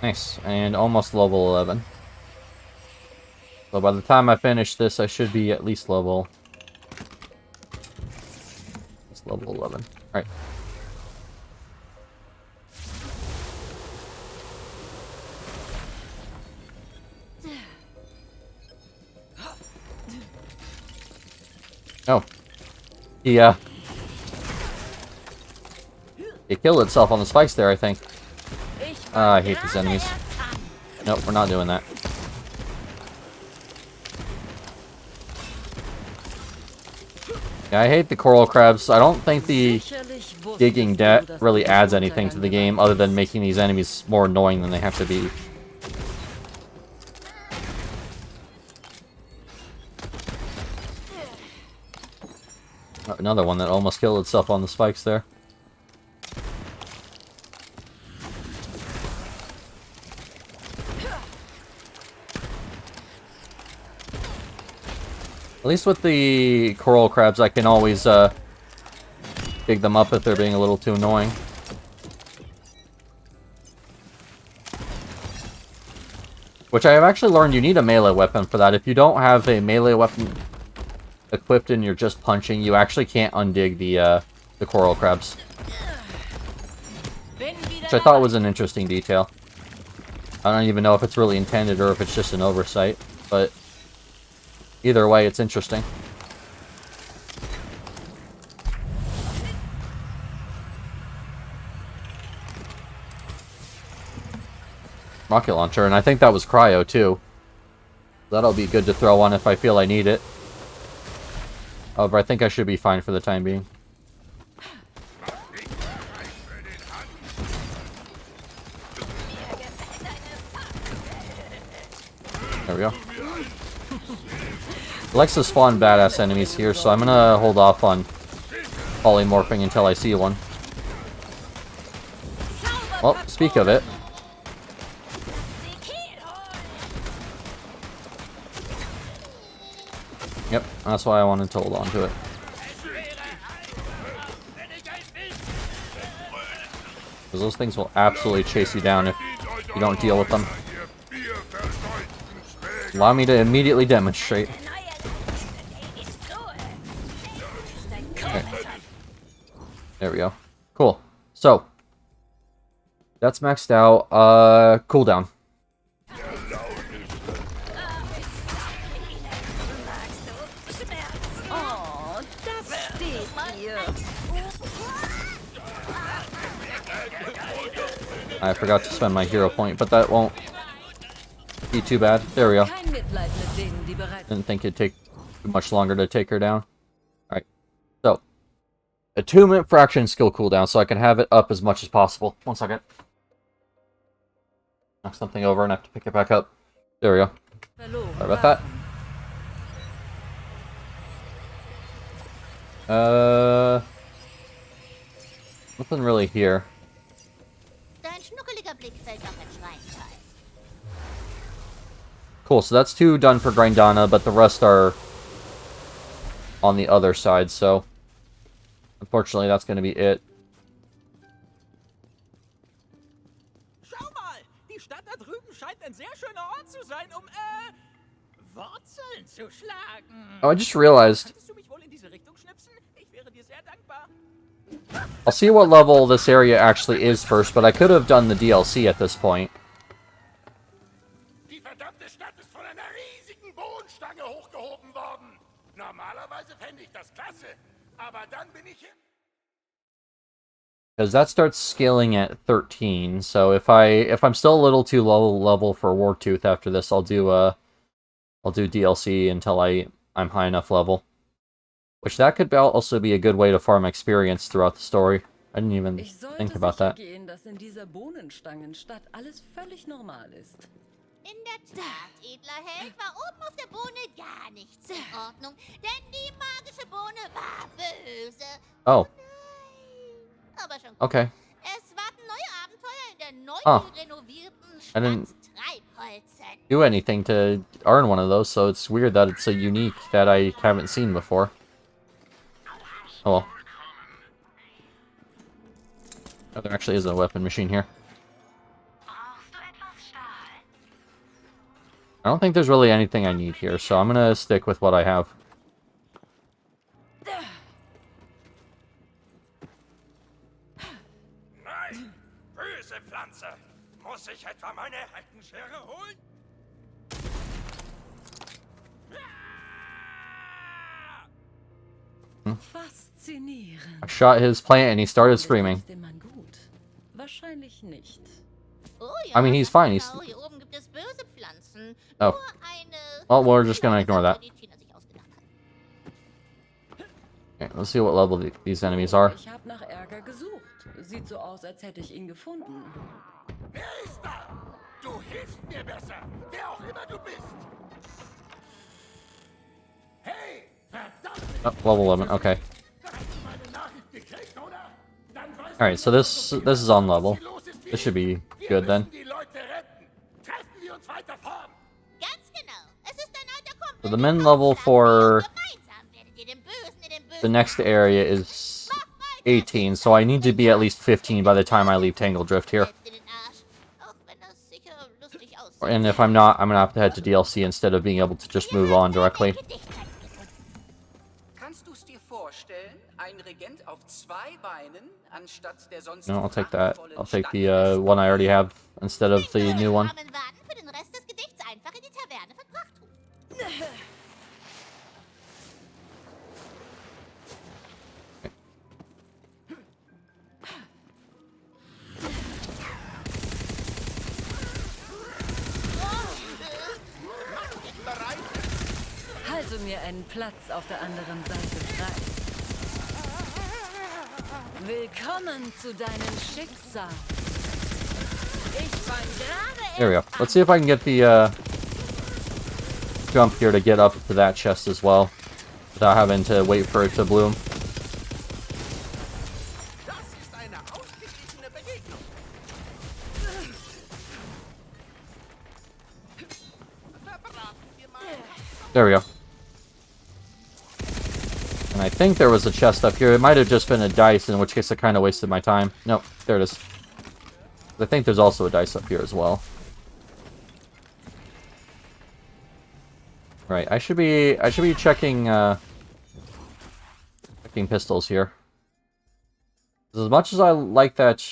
Nice, and almost level 11. So by the time I finish this, I should be at least level... It's level 11. Alright. Oh. Yeah. It killed itself on the spikes there, I think. I hate these enemies. Nope, we're not doing that. Yeah, I hate the coral crabs. I don't think the digging debt really adds anything to the game other than making these enemies more annoying than they have to be. Another one that almost killed itself on the spikes there. At least with the coral crabs, I can always dig them up if they're being a little too annoying. Which I have actually learned you need a melee weapon for that. If you don't have a melee weapon equipped and you're just punching, you actually can't undig the coral crabs. Which I thought was an interesting detail. I don't even know if it's really intended or if it's just an oversight, but either way, it's interesting. Rocket launcher, and I think that was cryo too. That'll be good to throw on if I feel I need it. However, I think I should be fine for the time being. There we go. It likes to spawn badass enemies here, so I'm gonna hold off on polymorphing until I see one. Well, speak of it. Yep, that's why I wanted to hold on to it. Because those things will absolutely chase you down if you don't deal with them. Allow me to immediately demonstrate. Okay. There we go. Cool. So, that's maxed out. Cooldown. I forgot to spend my hero point, but that won't be too bad. There we go. Didn't think it'd take too much longer to take her down. Alright. So, attunement fraction skill cooldown, so I can have it up as much as possible. 1 second. Knock something over and I have to pick it back up. There we go. Sorry about that. Nothing really here. Cool, so that's 2 done for Grindana, but the rest are on the other side, so unfortunately that's going to be it. Schau mal, die Stadt da drüben scheint ein sehr schöner Ort zu sein, Wurzeln zu schlagen. Oh, I just realized. Könntest du mich wohl in diese Richtung schnipsen? Ich wäre dir sehr dankbar. I'll see what level this area actually is first, but I could have done the DLC at this point. Die verdammte Stadt ist von einer riesigen Bohnenstange hochgehoben worden. Normalerweise fände ich das klasse, aber dann bin ich... Because that starts scaling at 13, so if I'm still a little too low level for Wartooth after this, I'll do DLC until I'm high enough level. Which that could also be a good way to farm experience throughout the story. I didn't even think about that. Gehen, dass in dieser Bohnenstangenstadt alles völlig normal ist. In der Tat, edler Held, war oben auf der Bohne gar nichts in Ordnung, denn die magische Bohne war böse. Oh. Nein. Aber schon gut. Okay. Es warten neue Abenteuer in der neu renovierten Stadt Treibholzen. Do anything to earn one of those, so it's weird that it's a unique that I haven't seen before. Oh well. Oh, there actually is a weapon machine here. I don't think there's really anything I need here, so I'm gonna stick with what I have. Nein, böse Pflanze. Muss ich etwa meine Heckenschere holen? Faszinierend. I shot his plant and he started screaming. Wahrscheinlich nicht. Oh, ja, I mean, he's fine. He's... genau, hier oben gibt es böse Pflanzen. Oh. Nur eine Well, we're just gonna ignore that. die Tina sich ausgedacht hat. let's see what level these enemies are. Ich habe nach Ärger gesucht. Sieht so aus, als hätte ich ihn gefunden. Wer ist da? Du hilfst mir besser, wer auch immer du bist. Hey, verdammt! Oh, level 11, okay. Alright, so this is on level. This should be good then. So the min level for the next area is 18, so I need to be at least 15 by the time I leave Tangle Drift here. And if I'm not, I'm gonna have to head to DLC instead of being able to just move on directly. No, I'll take that. I'll take the one I already have instead of the new one. Halte mir einen Platz auf der anderen Seite frei. Willkommen zu deinem Schicksal. Ich war gerade. There we go. Let's see if I can get the jump here to get up to that chest as well, without having to wait for it to bloom. There we go. And I think there was a chest up here. It might have just been a dice, in which case I kind of wasted my time. Nope, there it is. I think there's also a dice up here as well. Right, I should be checking checking pistols here. As much as I like that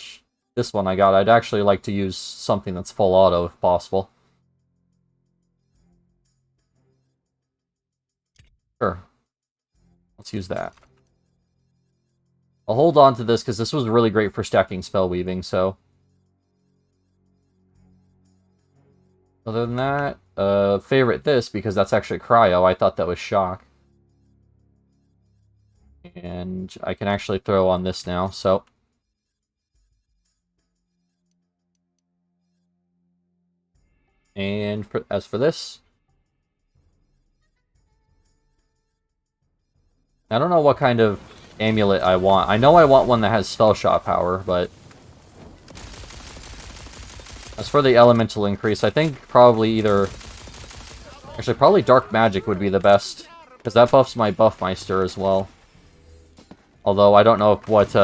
this one I got, I'd actually like to use something that's full auto if possible. Sure. Let's use that. I'll hold on to this because this was really great for stacking spell weaving, so. Other than that, favorite this because that's actually cryo. I thought that was shock. And I can actually throw on this now, so. And as for this, I don't know what kind of amulet I want. I know I want one that has spell shot power, but as for the elemental increase, I think probably either... Actually, probably Dark Magic would be the best, because that buffs my Buffmeister as well. Although I don't know what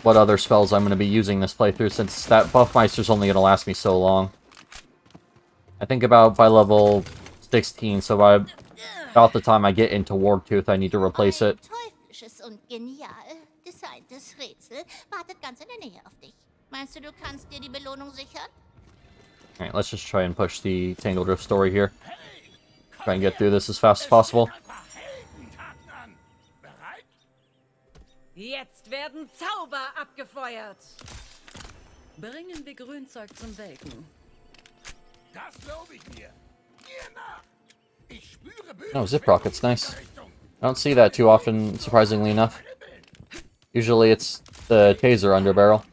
other spells I'm going to be using this playthrough, since that Buffmeister's only going to last me so long. I think about by level 16, so by about the time I get into Warptooth, I need to replace it. Alright, let's just try and push the Tangle Drift story here. Try and get through this as fast as possible. Jetzt werden Zauber abgefeuert. Bringen wir Grünzeug zum Welken. Das glaube ich mir. Ihr nach. Ich spüre böse Oh, zip rockets, nice. I don't see that too often, surprisingly enough. Usually it's the taser underbarrel.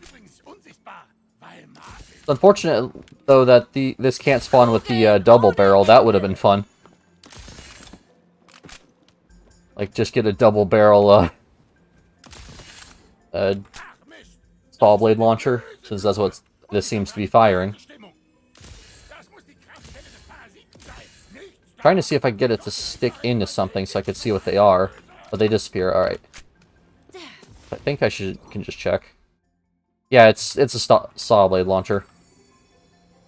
It's unfortunate, though, that this can't spawn with the double barrel. That would have been fun. Like, just get a double barrel saw blade launcher, since that's what this seems to be firing. Trying to see if I can get it to stick into something so I could see what they are, but they disappear. All right. I think I can just check. Yeah, it's a saw blade launcher.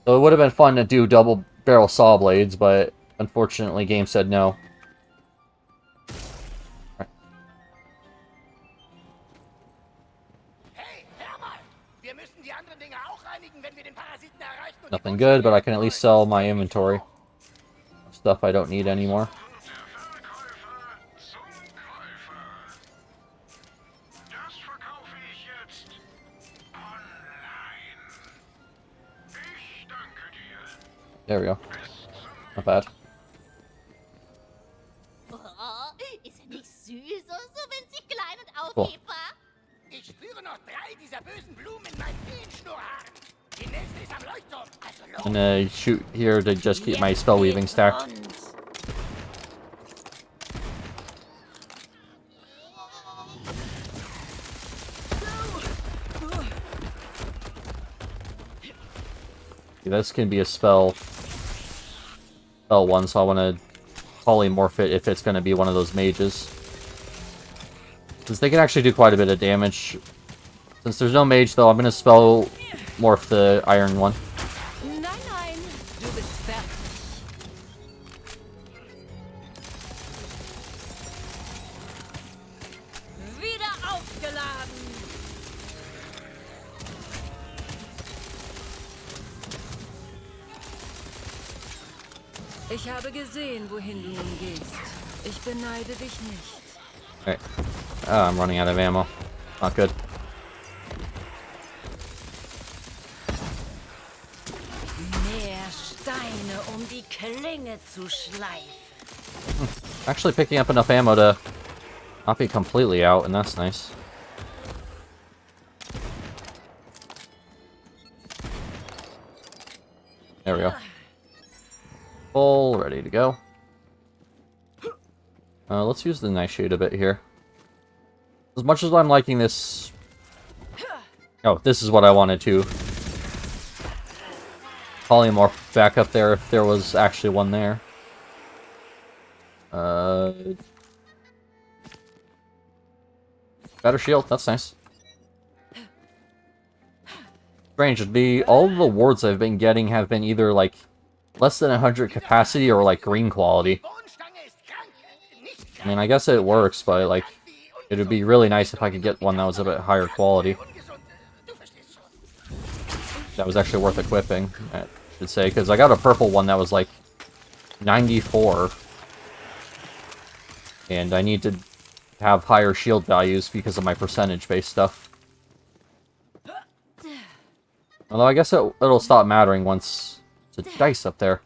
So it would have been fun to do double barrel saw blades, but unfortunately, game said no. Nothing good, but I can at least sell my inventory. Stuff I don't need anymore. There we go. Not bad. ist er nicht süß? So winzig klein und Cool. aufhebbar. Ich spüre noch 3 dieser bösen Blumen in meinen Feenschnurrhaaren. Die nächste ist am Leuchtturm. Also los. I'm gonna shoot here to just keep my spell weaving stacked. This can be a spell one, so I want to polymorph it if it's going to be one of those mages. Since they can actually do quite a bit of damage. Since there's no mage, though, I'm going to spell morph the iron one. Nein, nein, du bist fertig. Wieder aufgeladen. Ich habe gesehen, wohin du nun gehst. Ich beneide dich nicht. Alright. Oh, I'm running out of ammo. Not good. Mehr Steine, um die Klinge zu schleifen. Actually picking up enough ammo to not be completely out, and that's nice. There we go. Full, ready to go. Let's use the nightshade a bit here. As much as I'm liking this... Oh, this is what I wanted to polymorph back up there if there was actually one there. Better shield, that's nice. Strange, all the wards I've been getting have been either like less than 100 capacity or like green quality. I mean, I guess it works, but like it would be really nice if I could get one that was a bit higher quality. That was actually worth equipping, I should say, because I got a purple one that was like 94. And I need to have higher shield values because of my percentage-based stuff. Although I guess it'll stop mattering once... It's a dice up there.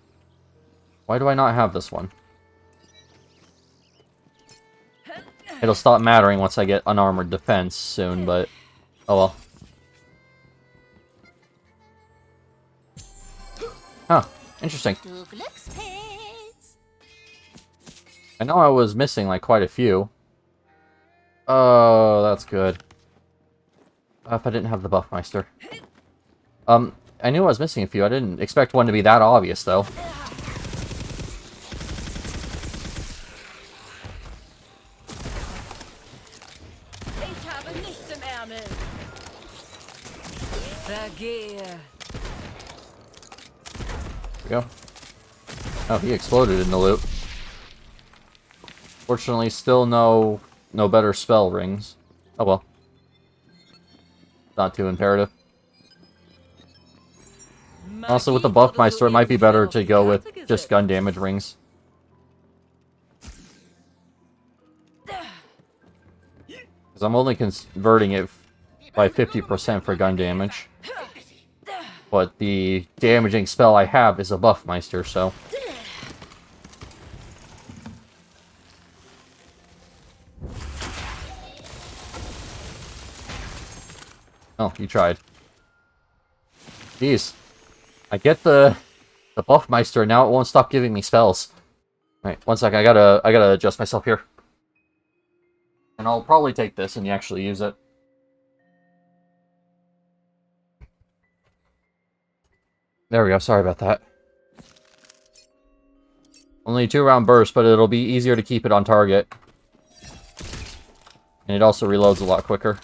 Why do I not have this one? It'll stop mattering once I get unarmored defense soon, but... Oh well. Huh. Interesting. I know I was missing, like, quite a few. Oh, that's good. If I didn't have the Buffmeister. I knew I was missing a few. I didn't expect one to be that obvious, though. Ich habe nichts im Ärmel. Vergehe. There we go. Oh, he exploded in the loop. Fortunately, still no better spell rings. Oh well. Not too imperative. Also, with the Buffmeister, it might be better to go with just gun damage rings. Because I'm only converting it by 50% for gun damage. But the damaging spell I have is a Buffmeister, so... Oh, you tried. Jeez. I get the Buffmeister, now it won't stop giving me spells. Alright, one sec, I gotta adjust myself here. And I'll probably take this and actually use it. There we go, sorry about that. Only 2-round burst, but it'll be easier to keep it on target. And it also reloads a lot quicker.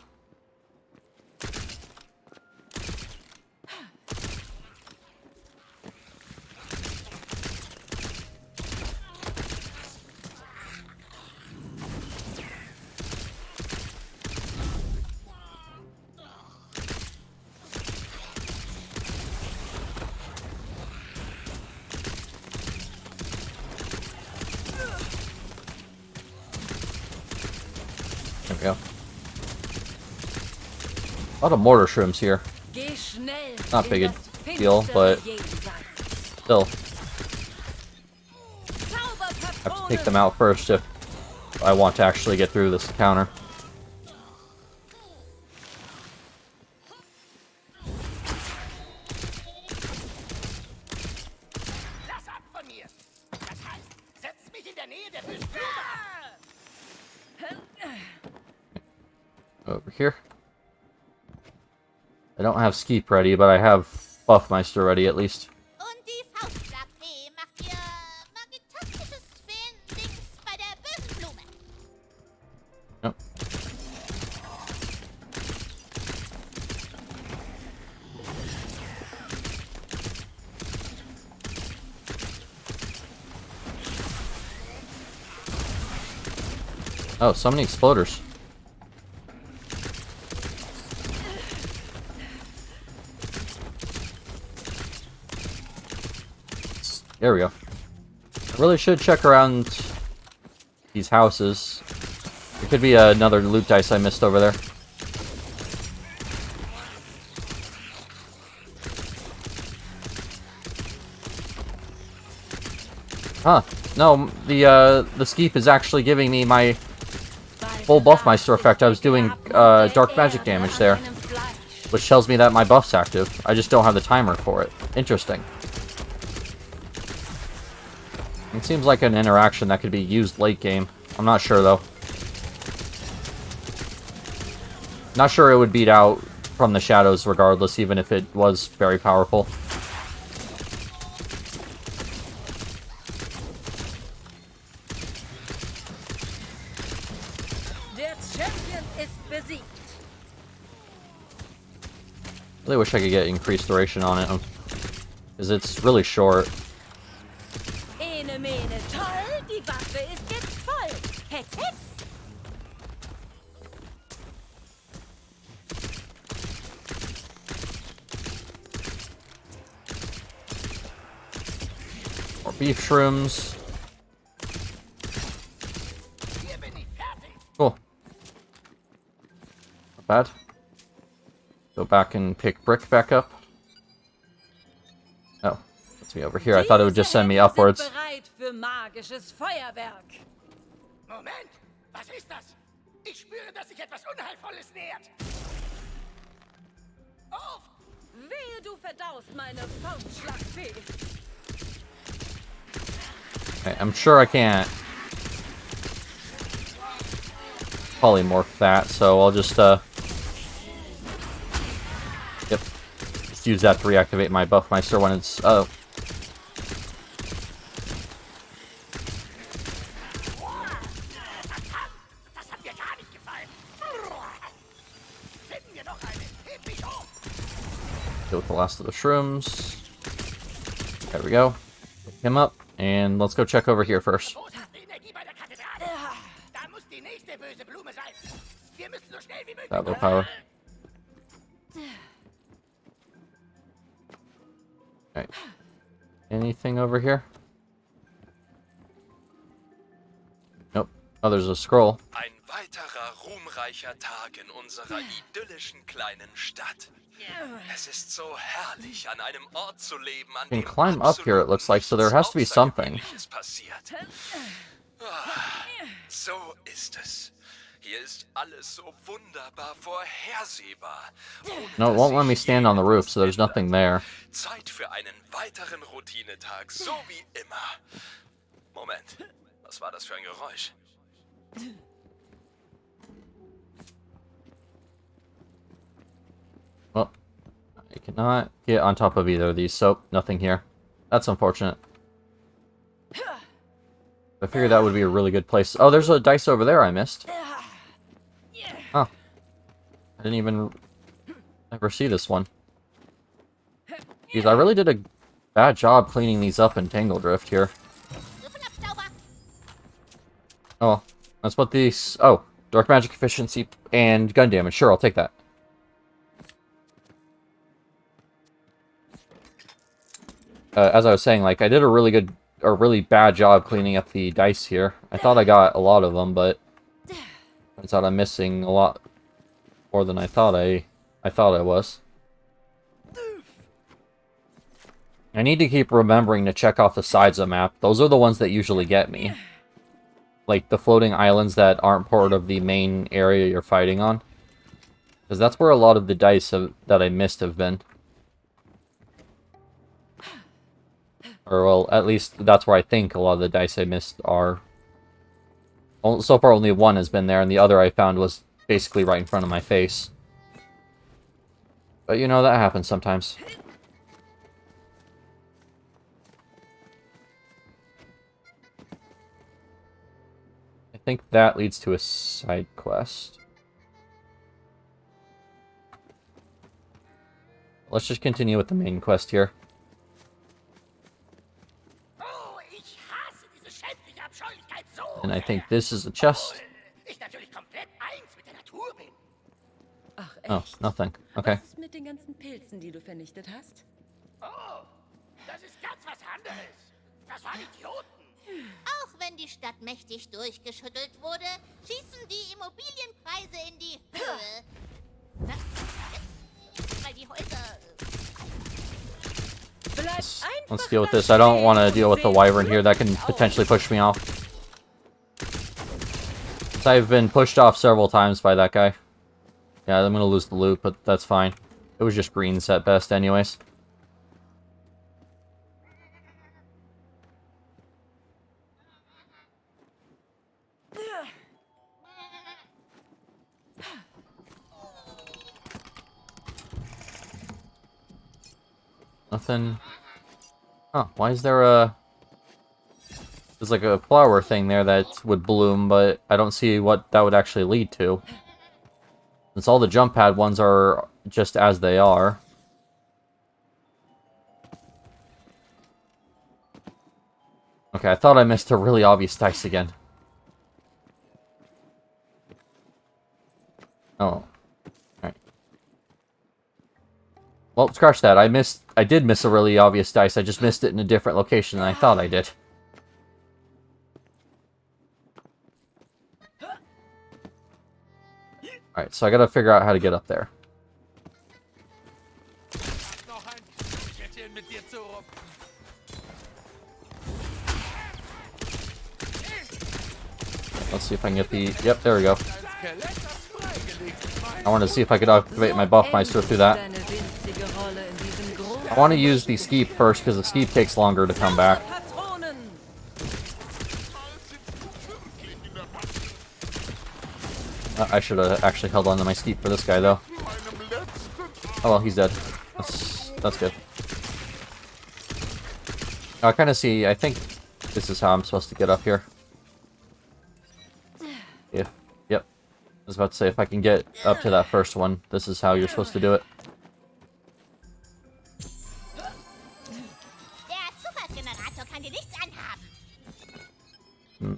There we go. A lot of mortar shrooms here. Not big a deal, but still. Have to take them out first if I want to actually get through this encounter. Lass ab von mir! Das heißt, setz mich in der Nähe der bösen Blume! Over here. I don't have Skeep ready, but I have Buffmeister ready at least. Und die Faustschlagfee macht ihr magitastisches Feen-Dings bei der bösen Blume. Yep. Oh, so many exploders. There we go. I really should check around these houses. There could be another loot dice I missed over there. Huh. No, the Skeep is actually giving me my full Buffmeister effect. I was doing dark magic damage there, which tells me that my buff's active. I just don't have the timer for it. Interesting. It seems like an interaction that could be used late game. I'm not sure though. Not sure it would beat out from the shadows regardless, even if it was very powerful. Der Champion ist besiegt. Really wish I could get increased duration on it, because it's really short. Ene mene toll, die Waffe ist jetzt voll. Hex, hex. More beef shrooms. Cool. Not bad. Go back and pick brick back up. Oh, that's me over here. I thought it would just send me upwards. Bereit für magisches Feuerwerk. Moment! Was ist das? Ich spüre, dass sich etwas Unheilvolles nähert! Auf! Wehe, du verdaust meine Faustschlagfee. Okay, I'm sure I can't polymorph that, so I'll just, yep. Just use that to reactivate my Buffmeister when it's, oh. Das hat mir gar nicht gefallen! Finden wir doch eine! Heb mich hoch! Deal with the last of the shrooms. There we go. Pick him up, and let's go check over here first. Da muss die nächste böse Blume sein! Wir müssen so schnell wie möglich... That low power. Okay. Anything over here? Nope. Oh, there's a scroll. Ein weiterer ruhmreicher Tag in unserer idyllischen kleinen Stadt. Es ist so herrlich, an einem Ort zu leben, an You dem can climb up here, it looks like, so there has to be something. Außergewöhnliches passiert. Ah, so ist es. Hier ist alles so wunderbar vorhersehbar. No, it won't let me stand on the roof, so there's nothing there. Zeit für einen weiteren Routinetag, so wie immer. Moment, was war das für ein Geräusch? Well, I cannot get on top of either of these, so nothing here. That's unfortunate. I figured that would be a really good place. Oh, there's a dice over there I missed. Oh. I didn't even ever see this one. Jeez, I really did a bad job cleaning these up in Tangle Drift here. Oh, that's what these... Oh, dark magic efficiency and gun damage. Sure, I'll take that. As I was saying, like, I did a really bad job cleaning up the dice here. I thought I got a lot of them, but turns out I'm missing a lot more than I thought I was. I need to keep remembering to check off the sides of the map. Those are the ones that usually get me. like the floating islands that aren't part of the main area you're fighting on. Because that's where a lot of the dice that I missed have been. Or, well, at least that's where I think a lot of the dice I missed are. So far only one has been there, and the other I found was basically right in front of my face. But you know, that happens sometimes. I think that leads to a side quest. Let's just continue with the main quest here. And I think this is a chest. Oh, nothing. Okay. Was ist mit den ganzen Pilzen, die du vernichtet hast? Oh, das ist ganz was anderes. Das waren Idioten. Auch wenn die Stadt mächtig durchgeschüttelt wurde, schießen die Immobilienpreise in die Höhe. Weil die Häuser... Let's deal with this. I don't want to deal with the wyvern here. That can potentially push me off. I've been pushed off several times by that guy. Yeah, I'm gonna lose the loot, but that's fine. It was just greens at best anyways. Nothing. Oh, why is there a... There's like a flower thing there that would bloom, but I don't see what that would actually lead to. Since all the jump pad ones are just as they are. Okay, I thought I missed a really obvious dice again. Oh. Alright. Well, scratch that. I did miss a really obvious dice. I just missed it in a different location than I thought I did. Alright, so I gotta figure out how to get up there. Let's see if I can get the... Yep, there we go. I want to see if I could activate my Buffmeister through that. I want to use the Skeep first, because the Skeep takes longer to come back. I should have actually held on to my Skeep for this guy, though. Oh well, he's dead. That's good. I kind of see... I think this is how I'm supposed to get up here. Yeah. Yep. I was about to say, if I can get up to that first one, this is how you're supposed to do it.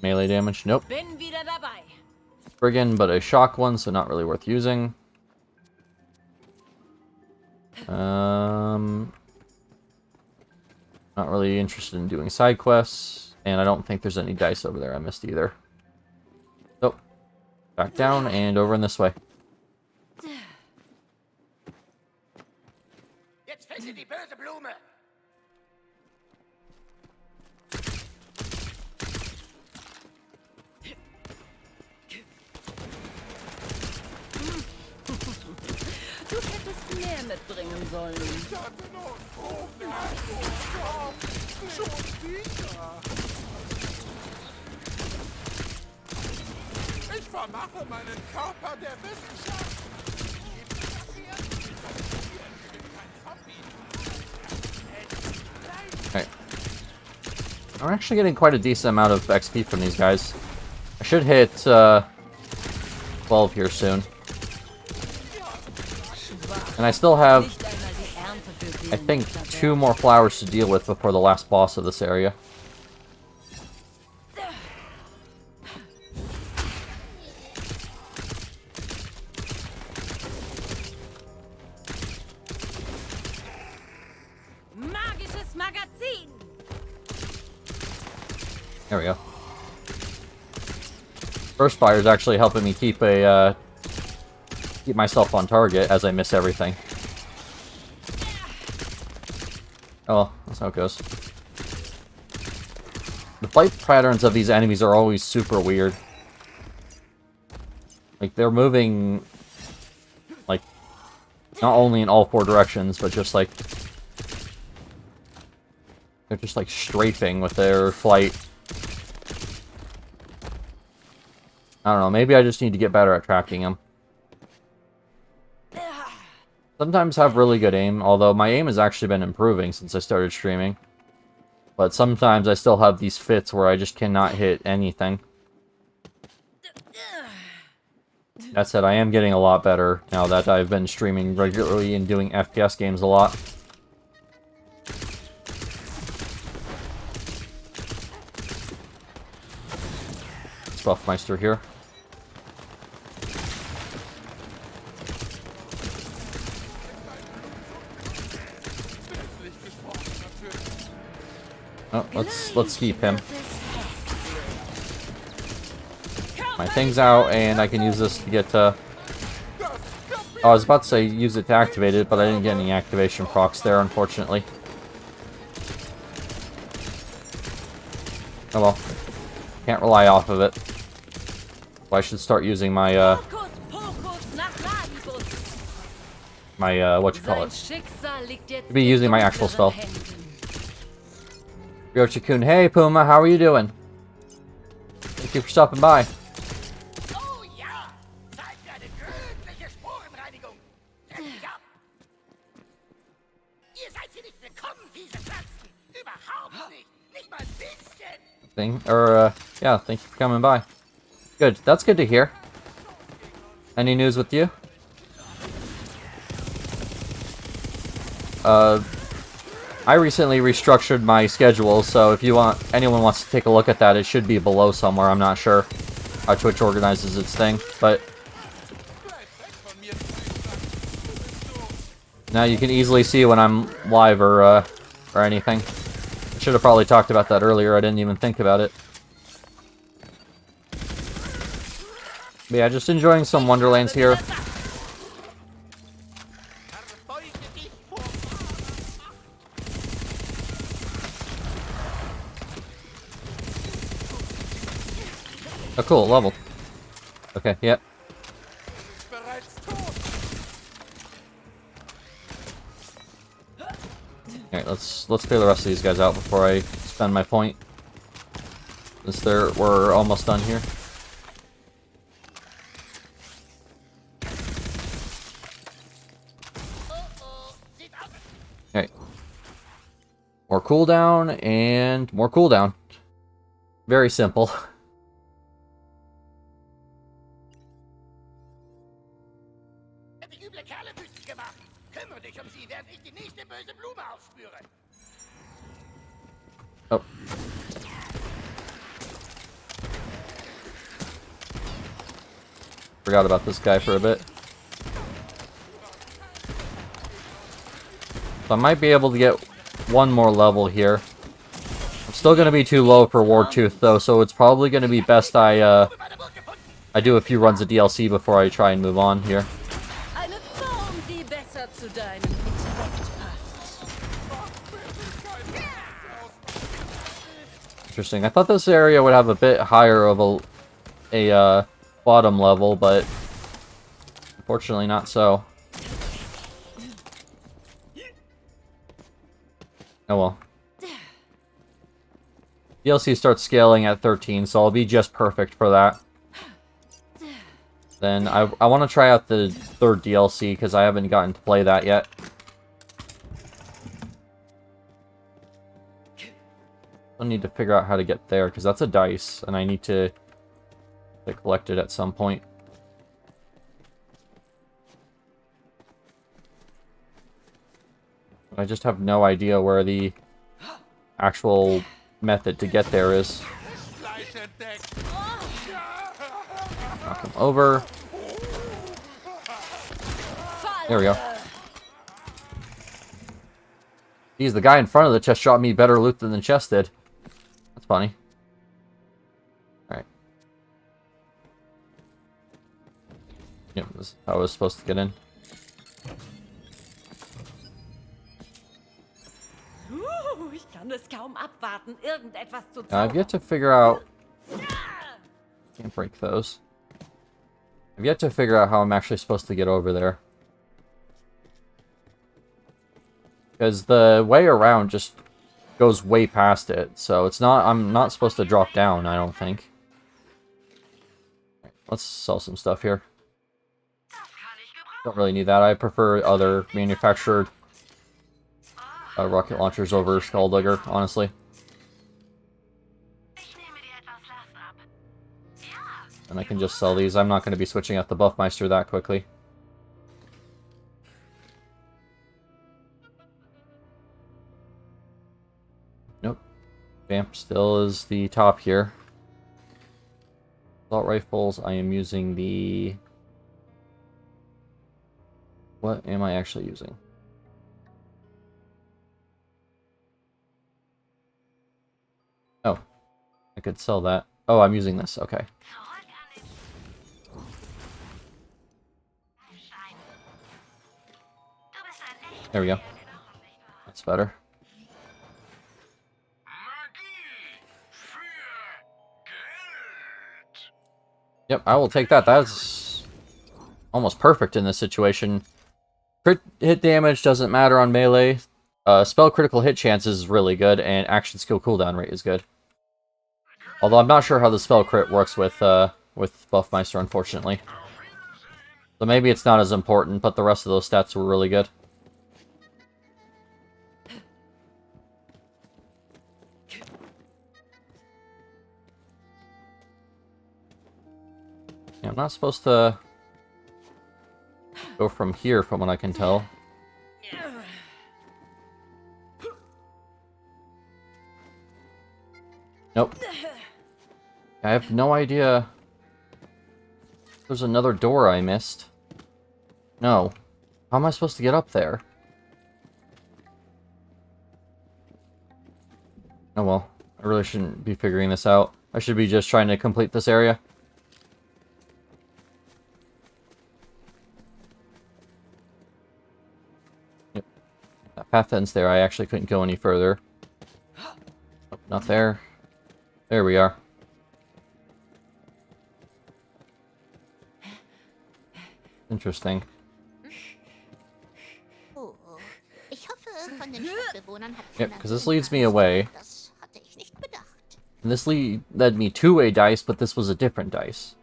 Melee damage? Nope. Brigand, but a shock one, so not really worth using. Not really interested in doing side quests, and I don't think there's any dice over there I missed either. So, back down and over in this way. Jetzt finde die böse Blume. Du hättest mehr mitbringen sollen. Ich vermache meinen Körper der Wissenschaft. Okay. I'm actually getting quite a decent amount of XP from these guys. I should hit 12 here soon. And I still have, I think, 2 more flowers to deal with before the last boss of this area. There we go. First fire is actually helping me keep myself on target as I miss everything. Oh well, that's how it goes. the flight patterns of these enemies are always super weird. Like, they're moving, like, not only in all four directions, but just, like, they're just, like, strafing with their flight. I don't know, maybe I just need to get better at tracking them. Sometimes have really good aim, although my aim has actually been improving since I started streaming. But sometimes I still have these fits where I just cannot hit anything. That said, I am getting a lot better now that I've been streaming regularly and doing FPS games a lot. Buffmeister here. Oh, let's keep him. My thing's out, and I can use this to get to... Oh, I was about to say use it to activate it, but I didn't get any activation procs there, unfortunately. Oh well. Can't rely off of it. So I should start using my, what you call it? Should be using my actual spell. Ryochi-kun, hey Puma, how are you doing? Thank you for stopping by. Yeah, thank you for coming by. Good, that's good to hear. Any news with you? I recently restructured my schedule, so if anyone wants to take a look at that, it should be below somewhere. I'm not sure how Twitch organizes its thing, but now you can easily see when I'm live or anything. I should have probably talked about that earlier. I didn't even think about it. But yeah, just enjoying some Wonderlands here. Oh, cool, level. Okay, yep. Alright, let's clear the rest of these guys out before I spend my point. Since we're almost done here. Okay. More cooldown and more cooldown. Very simple. Oh. Forgot about this guy for a bit. So I might be able to get one more level here. I'm still going to be too low for War Tooth though, so it's probably going to be best I do a few runs of DLC before I try and move on here. Interesting. I thought this area would have a bit higher of a bottom level, but unfortunately not so. Oh well. DLC starts scaling at 13, so I'll be just perfect for that. Then I want to try out the third DLC, because I haven't gotten to play that yet. I need to figure out how to get there, because that's a dice, and I need to collect it at some point. I just have no idea where the actual method to get there is. Knock him over. There we go. Geez, the guy in front of the chest shot me better loot than the chest did. That's funny. Alright. Yep, this is how I was supposed to get in. Ich kann es kaum kaum abwarten, irgendetwas zu Now, I've zaubern. yet to figure out... Can't break those. I've yet to figure out how I'm actually supposed to get over there. Because the way around just goes way past it, so it's not... I'm not supposed to drop down, I don't think. Let's sell some stuff here. Don't really need that. I prefer other manufactured rocket launchers over Skulldugger, honestly. And I can just sell these. I'm not going to be switching out the Buffmeister that quickly. Nope. Vamp still is the top here. Assault rifles, I am using the... What am I actually using? Oh. I could sell that. Oh, I'm using this. Okay. There we go. That's better. Yep, I will take that. That's almost perfect in this situation. Crit hit damage doesn't matter on melee. Spell critical hit chance is really good, and action skill cooldown rate is good. Although I'm not sure how the spell crit works with Buffmeister, unfortunately. So maybe it's not as important, but the rest of those stats were really good. Yeah, I'm not supposed to go from here, from what I can tell. Nope. I have no idea. There's another door I missed. No. How am I supposed to get up there? Oh well. I really shouldn't be figuring this out. I should be just trying to complete this area. Yep. That path ends there. I actually couldn't go any further. Nope, not there. There we are. Interesting. Oh, ich hoffe, von den Stadtbewohnern hat Yep, keiner because this leads me away. Das hatte ich nicht bedacht. And this led me to a dice, but this was a different dice.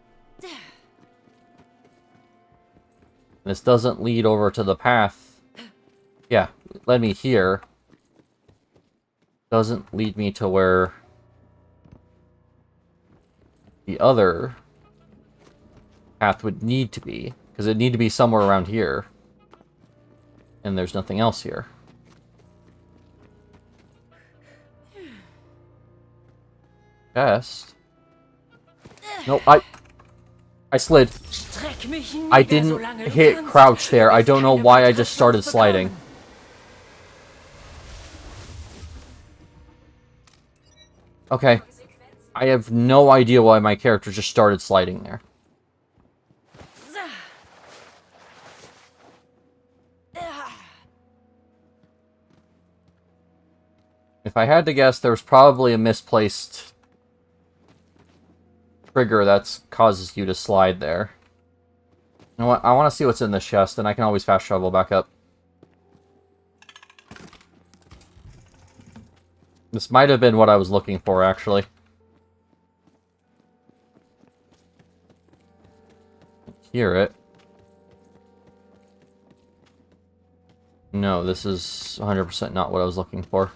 This doesn't lead over to the path. Yeah, it led me here. Doesn't lead me to where the other path would need to be. Because it'd need to be somewhere around here. And there's nothing else here. Chest. Nope, I slid. I didn't hit crouch there. I don't know why I just started sliding. Okay. I have no idea why my character just started sliding there. If I had to guess, there's probably a misplaced trigger that causes you to slide there. You know what? I want to see what's in this chest, and I can always fast travel back up. This might have been what I was looking for, actually. Hear it. No, this is 100% not what I was looking for.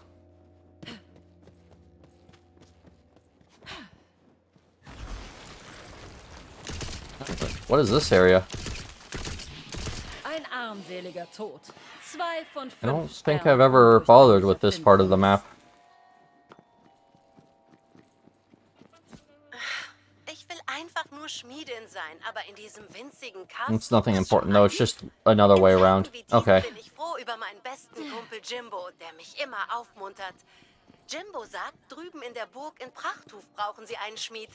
What is this area? Ein armseliger Tod. 2 von 5 I don't think I've ever bothered with this part of the map. Ich will einfach nur Schmiedin sein, aber in diesem winzigen It's nothing important though, it's just another way around. Okay. bin ich froh über meinen besten Kumpel Jimbo, der mich immer aufmuntert. Jimbo sagt, drüben in der Burg in Prachthuf brauchen sie einen Schmied.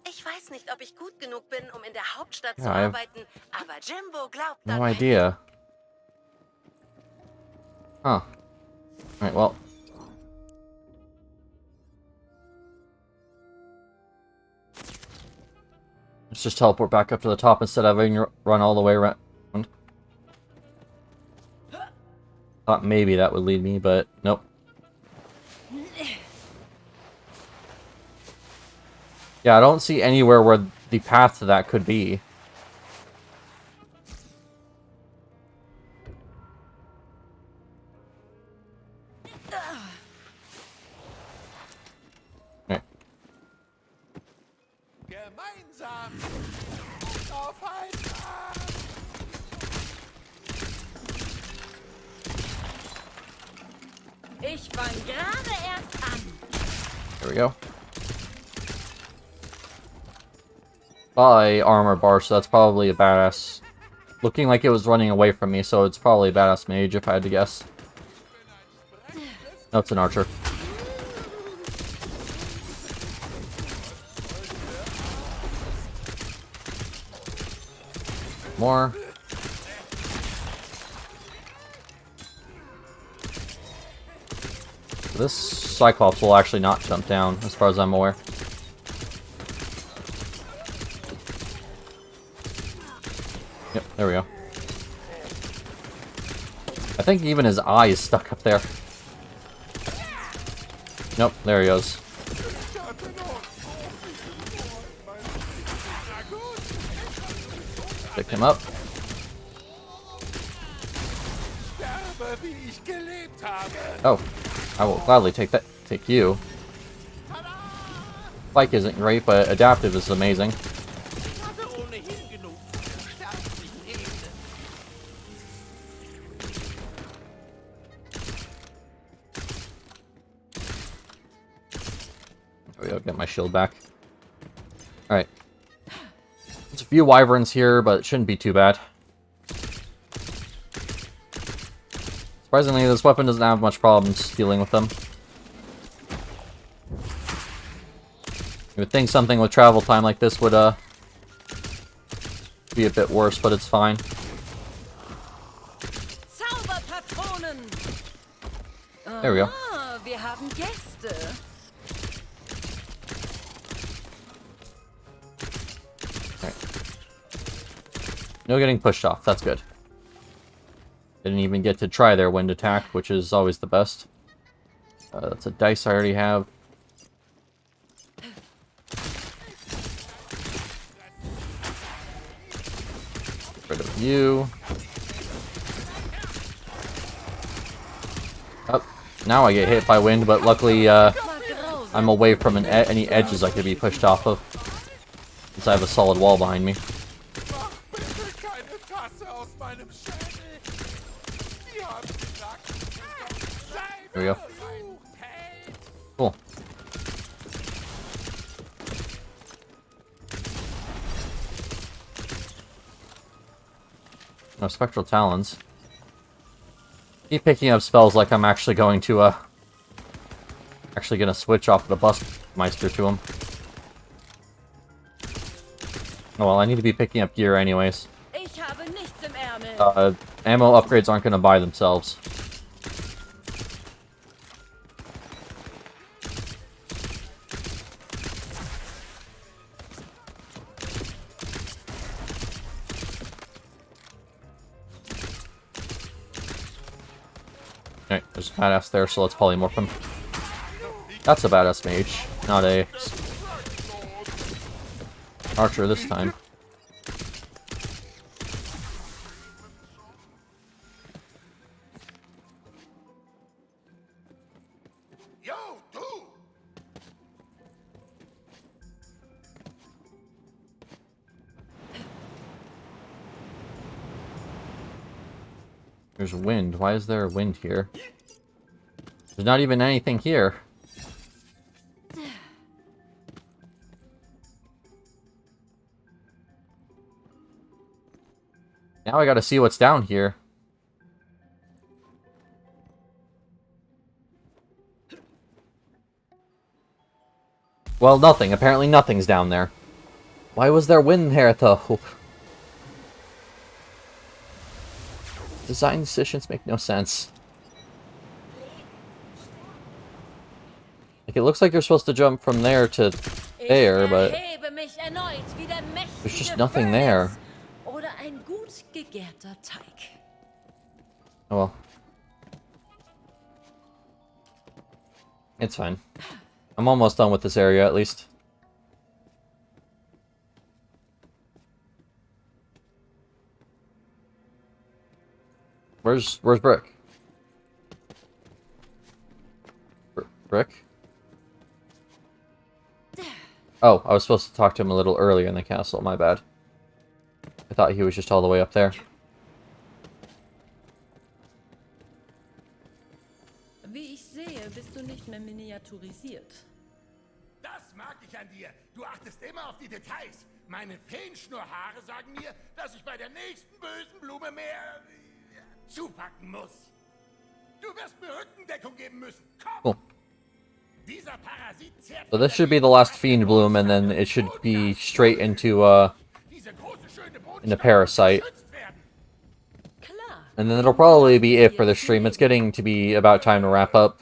Ich weiß nicht, ob ich gut genug bin, um in der Hauptstadt zu arbeiten, aber Jimbo glaubt an No mich. idea. Huh. Alright, well. Let's just teleport back up to the top instead of having to run all the way around. Thought maybe that would lead me, but nope. Yeah, I don't see anywhere where the path to that could be. Right. Gemeinsam auf einmal. Ich fang gerade erst an. There we go. Bye, armor bar, so that's probably a badass. Looking like it was running away from me, so it's probably a badass mage if I had to guess. No, it's an archer. More. This Cyclops will actually not jump down, as far as I'm aware. Yep, there we go. I think even his eye is stuck up there. Nope, there he goes. Pick him up. Oh, I will gladly take that. Take you. Spike isn't great, but adaptive is amazing. There we go, get my shield back. Alright. There's a few wyverns here, but it shouldn't be too bad. Surprisingly, this weapon doesn't have much problems dealing with them. You would think something with travel time like this would, be a bit worse, but it's fine. There we go. Wir haben Gäste. No getting pushed off, that's good. Didn't even get to try their wind attack, which is always the best. That's a dice I already have. Get rid of you. Oh, now I get hit by wind, but luckily I'm away from any edges I could be pushed off of. Since I have a solid wall behind me. There we go. Cool. No spectral talons. Keep picking up spells like I'm actually going to actually gonna switch off the Bustmeister to him. Oh well, I need to be picking up gear anyways. Ammo upgrades aren't gonna buy themselves. Okay, there's a badass there, so let's polymorph him. That's a badass mage, not a archer this time. There's wind. Why is there wind here? There's not even anything here. Now I gotta see what's down here. Well, nothing. Apparently nothing's down there. Why was there wind there, though? Design decisions make no sense. Like, it looks like you're supposed to jump from there to there, but... erneut wie der There's just mächtige nothing there. Phönix oder ein gut gegärter Teig. Oh well. It's fine. I'm almost done with this area, at least. Where's Brick? Brick? Oh, I was supposed to talk to him a little earlier in the castle, my bad. I thought he was just all the way up there. Wie ich sehe, bist du nicht mehr miniaturisiert. Das mag ich an dir. Du achtest immer auf die Details. Meine Feenschnurrhaare sagen mir, dass ich bei der nächsten bösen Blume mehr zupacken muss. Du wirst mir Rückendeckung geben müssen. Komm! Cool. So this should be the last Fiend Bloom, and then it should be straight into Parasite. And then it'll probably be it for the stream. It's getting to be about time to wrap up.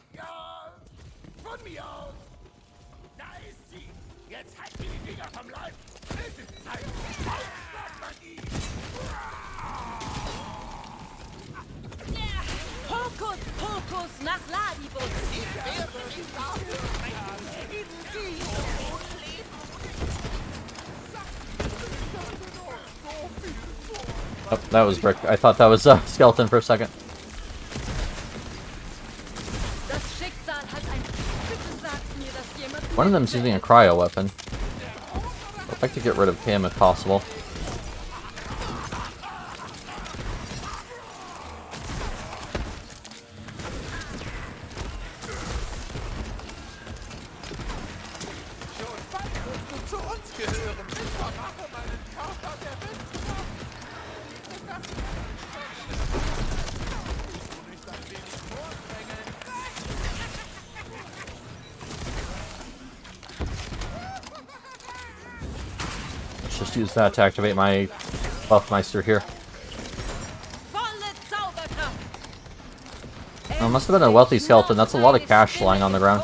Oh, that was Brick. I thought that was a skeleton for a second. One of them's using a cryo weapon. I'd like to get rid of him if possible. Just use that to activate my Buffmeister here. Oh, must have been a wealthy skeleton. That's a lot of cash lying on the ground.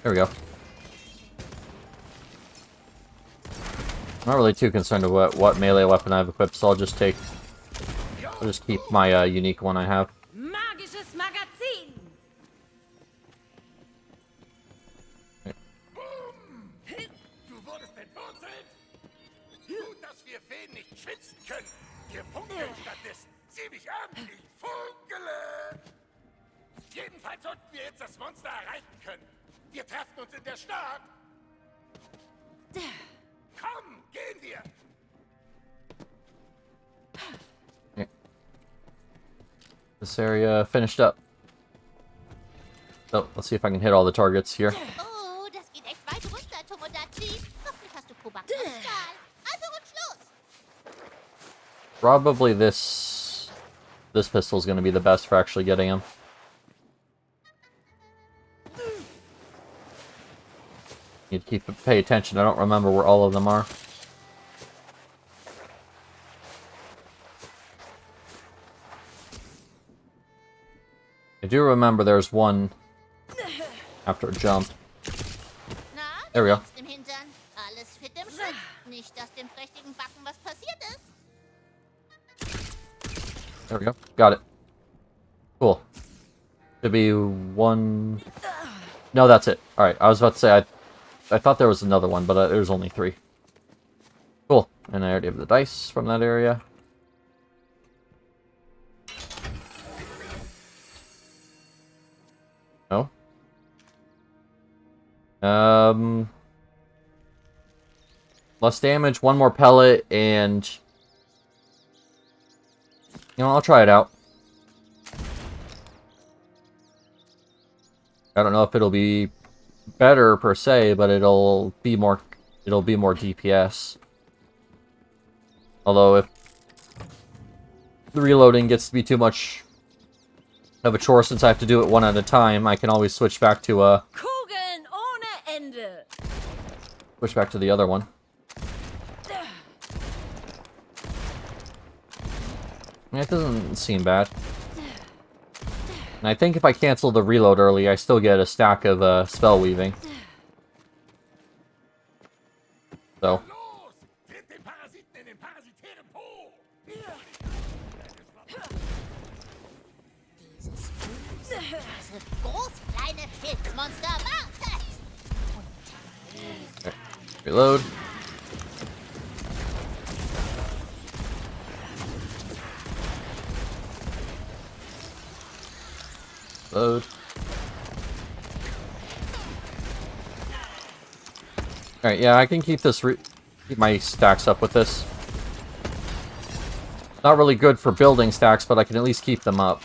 There we go. I'm not really too concerned with what melee weapon I have equipped, so I'll just keep my unique one I have. Jedenfalls sollten wir jetzt das Monster erreichen können. Wir treffen uns in der Stadt. Komm, gehen wir. Okay. This area finished up. So, let's see if I can hit all the targets here. Oh, das geht echt weit runter, Tomodachi. Hoffentlich hast du Probak aus Stahl. Also rutsch los. Probably this pistol is going to be the best for actually getting him. Need to pay attention. I don't remember where all of them are. I do remember there's one after a jump. There we go. Alles fit im Schritt. Nicht, dass dem prächtigen Backen was passiert ist. There we go. Got it. Cool. Should be one... No, that's it. Alright, I was about to say, I thought there was another one, but there's only 3. Cool. And I already have the dice from that area. No. Less damage, 1 more pellet, and... You know, I'll try it out. I don't know if it'll be better per se, but it'll be more DPS. Although if the reloading gets to be too much of a chore since I have to do it one at a time, I can always switch back to the other one. It doesn't seem bad. And I think if I cancel the reload early, I still get a stack of spell weaving. So. Diese groß-kleine Pilzmonster wartet! Okay. Reload. Load. Alright, yeah, I can keep this keep my stacks up with this. Not really good for building stacks, but I can at least keep them up.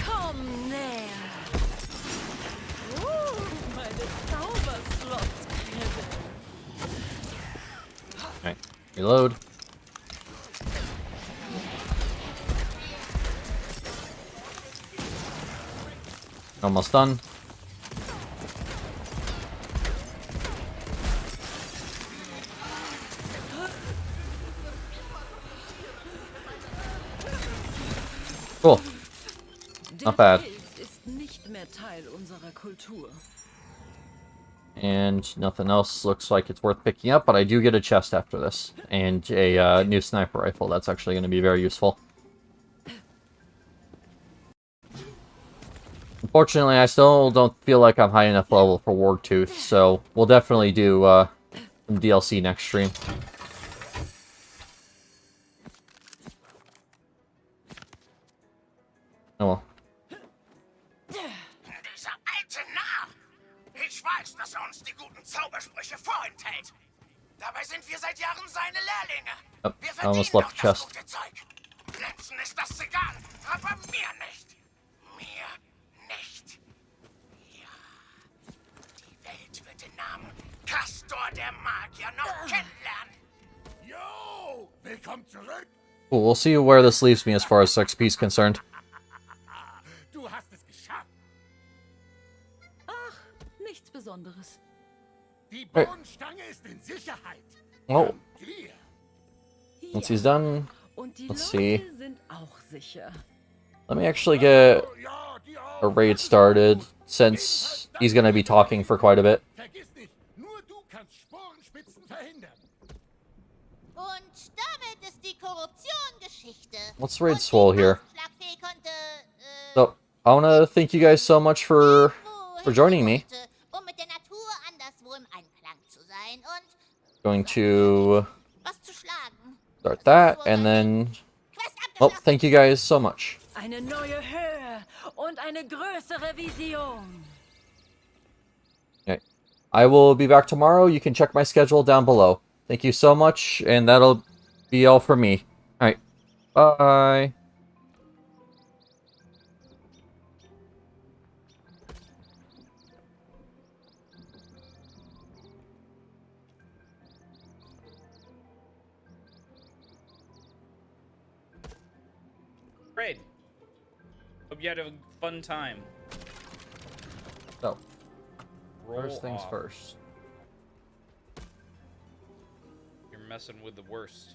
Komm näher. Meine Zauberslots kribbeln. Okay, reload. Almost done. Cool. Not bad. Ist nicht mehr Teil unserer Kultur. And nothing else looks like it's worth picking up, but I do get a chest after this. And a new sniper rifle. That's actually going to be very useful. Unfortunately, I still don't feel like I'm high enough level for Wartooth, so we'll definitely do some DLC next stream. Oh well. Dieser alte Narr! Ich weiß, dass er uns die guten Zaubersprüche vorenthält. Dabei sind wir seit Jahren seine Lehrlinge. Oh, Wir I almost verdienen left the doch das chest. gute Zeug. Plätzen ist das egal, aber mir nicht. Mir nicht. Ja. Die Welt wird den Namen Castor der Magier noch kennenlernen. Yo! Willkommen zurück! Cool, we'll see where this leaves me as far as XP is concerned. Du hast es geschafft. Ach, nichts Besonderes. Die Bohnenstange ist in Sicherheit. Oh. Once he's done, Und die let's Leute see. sind auch sicher. Let me actually get a raid started, since he's going to be talking for quite a bit. Vergiss nicht, nur du kannst Sporenspitzen verhindern. Und damit ist die Korruption Geschichte. Let's raid Swole here. Schlagfee konnte, So, I want to thank you guys so much for joining me. um mit der Natur anderswo im Einklang zu sein und Going to was zu schlagen. start that, and then... Well, thank you guys so much. Eine neue Höhe und eine größere Vision. Okay. I will be back tomorrow. You can check my schedule down below. Thank you so much, and that'll be all for me. Alright, bye. Great. Hope you had a fun time. So, Roll first things off. first. You're messing with the worst.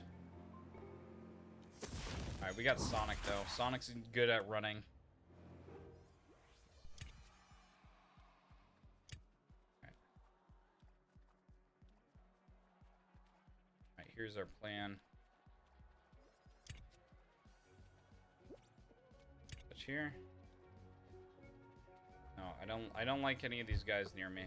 Alright, we got Sonic, though. Sonic's good at running. Alright, here's our plan. Touch here. No, I don't like any of these guys near me.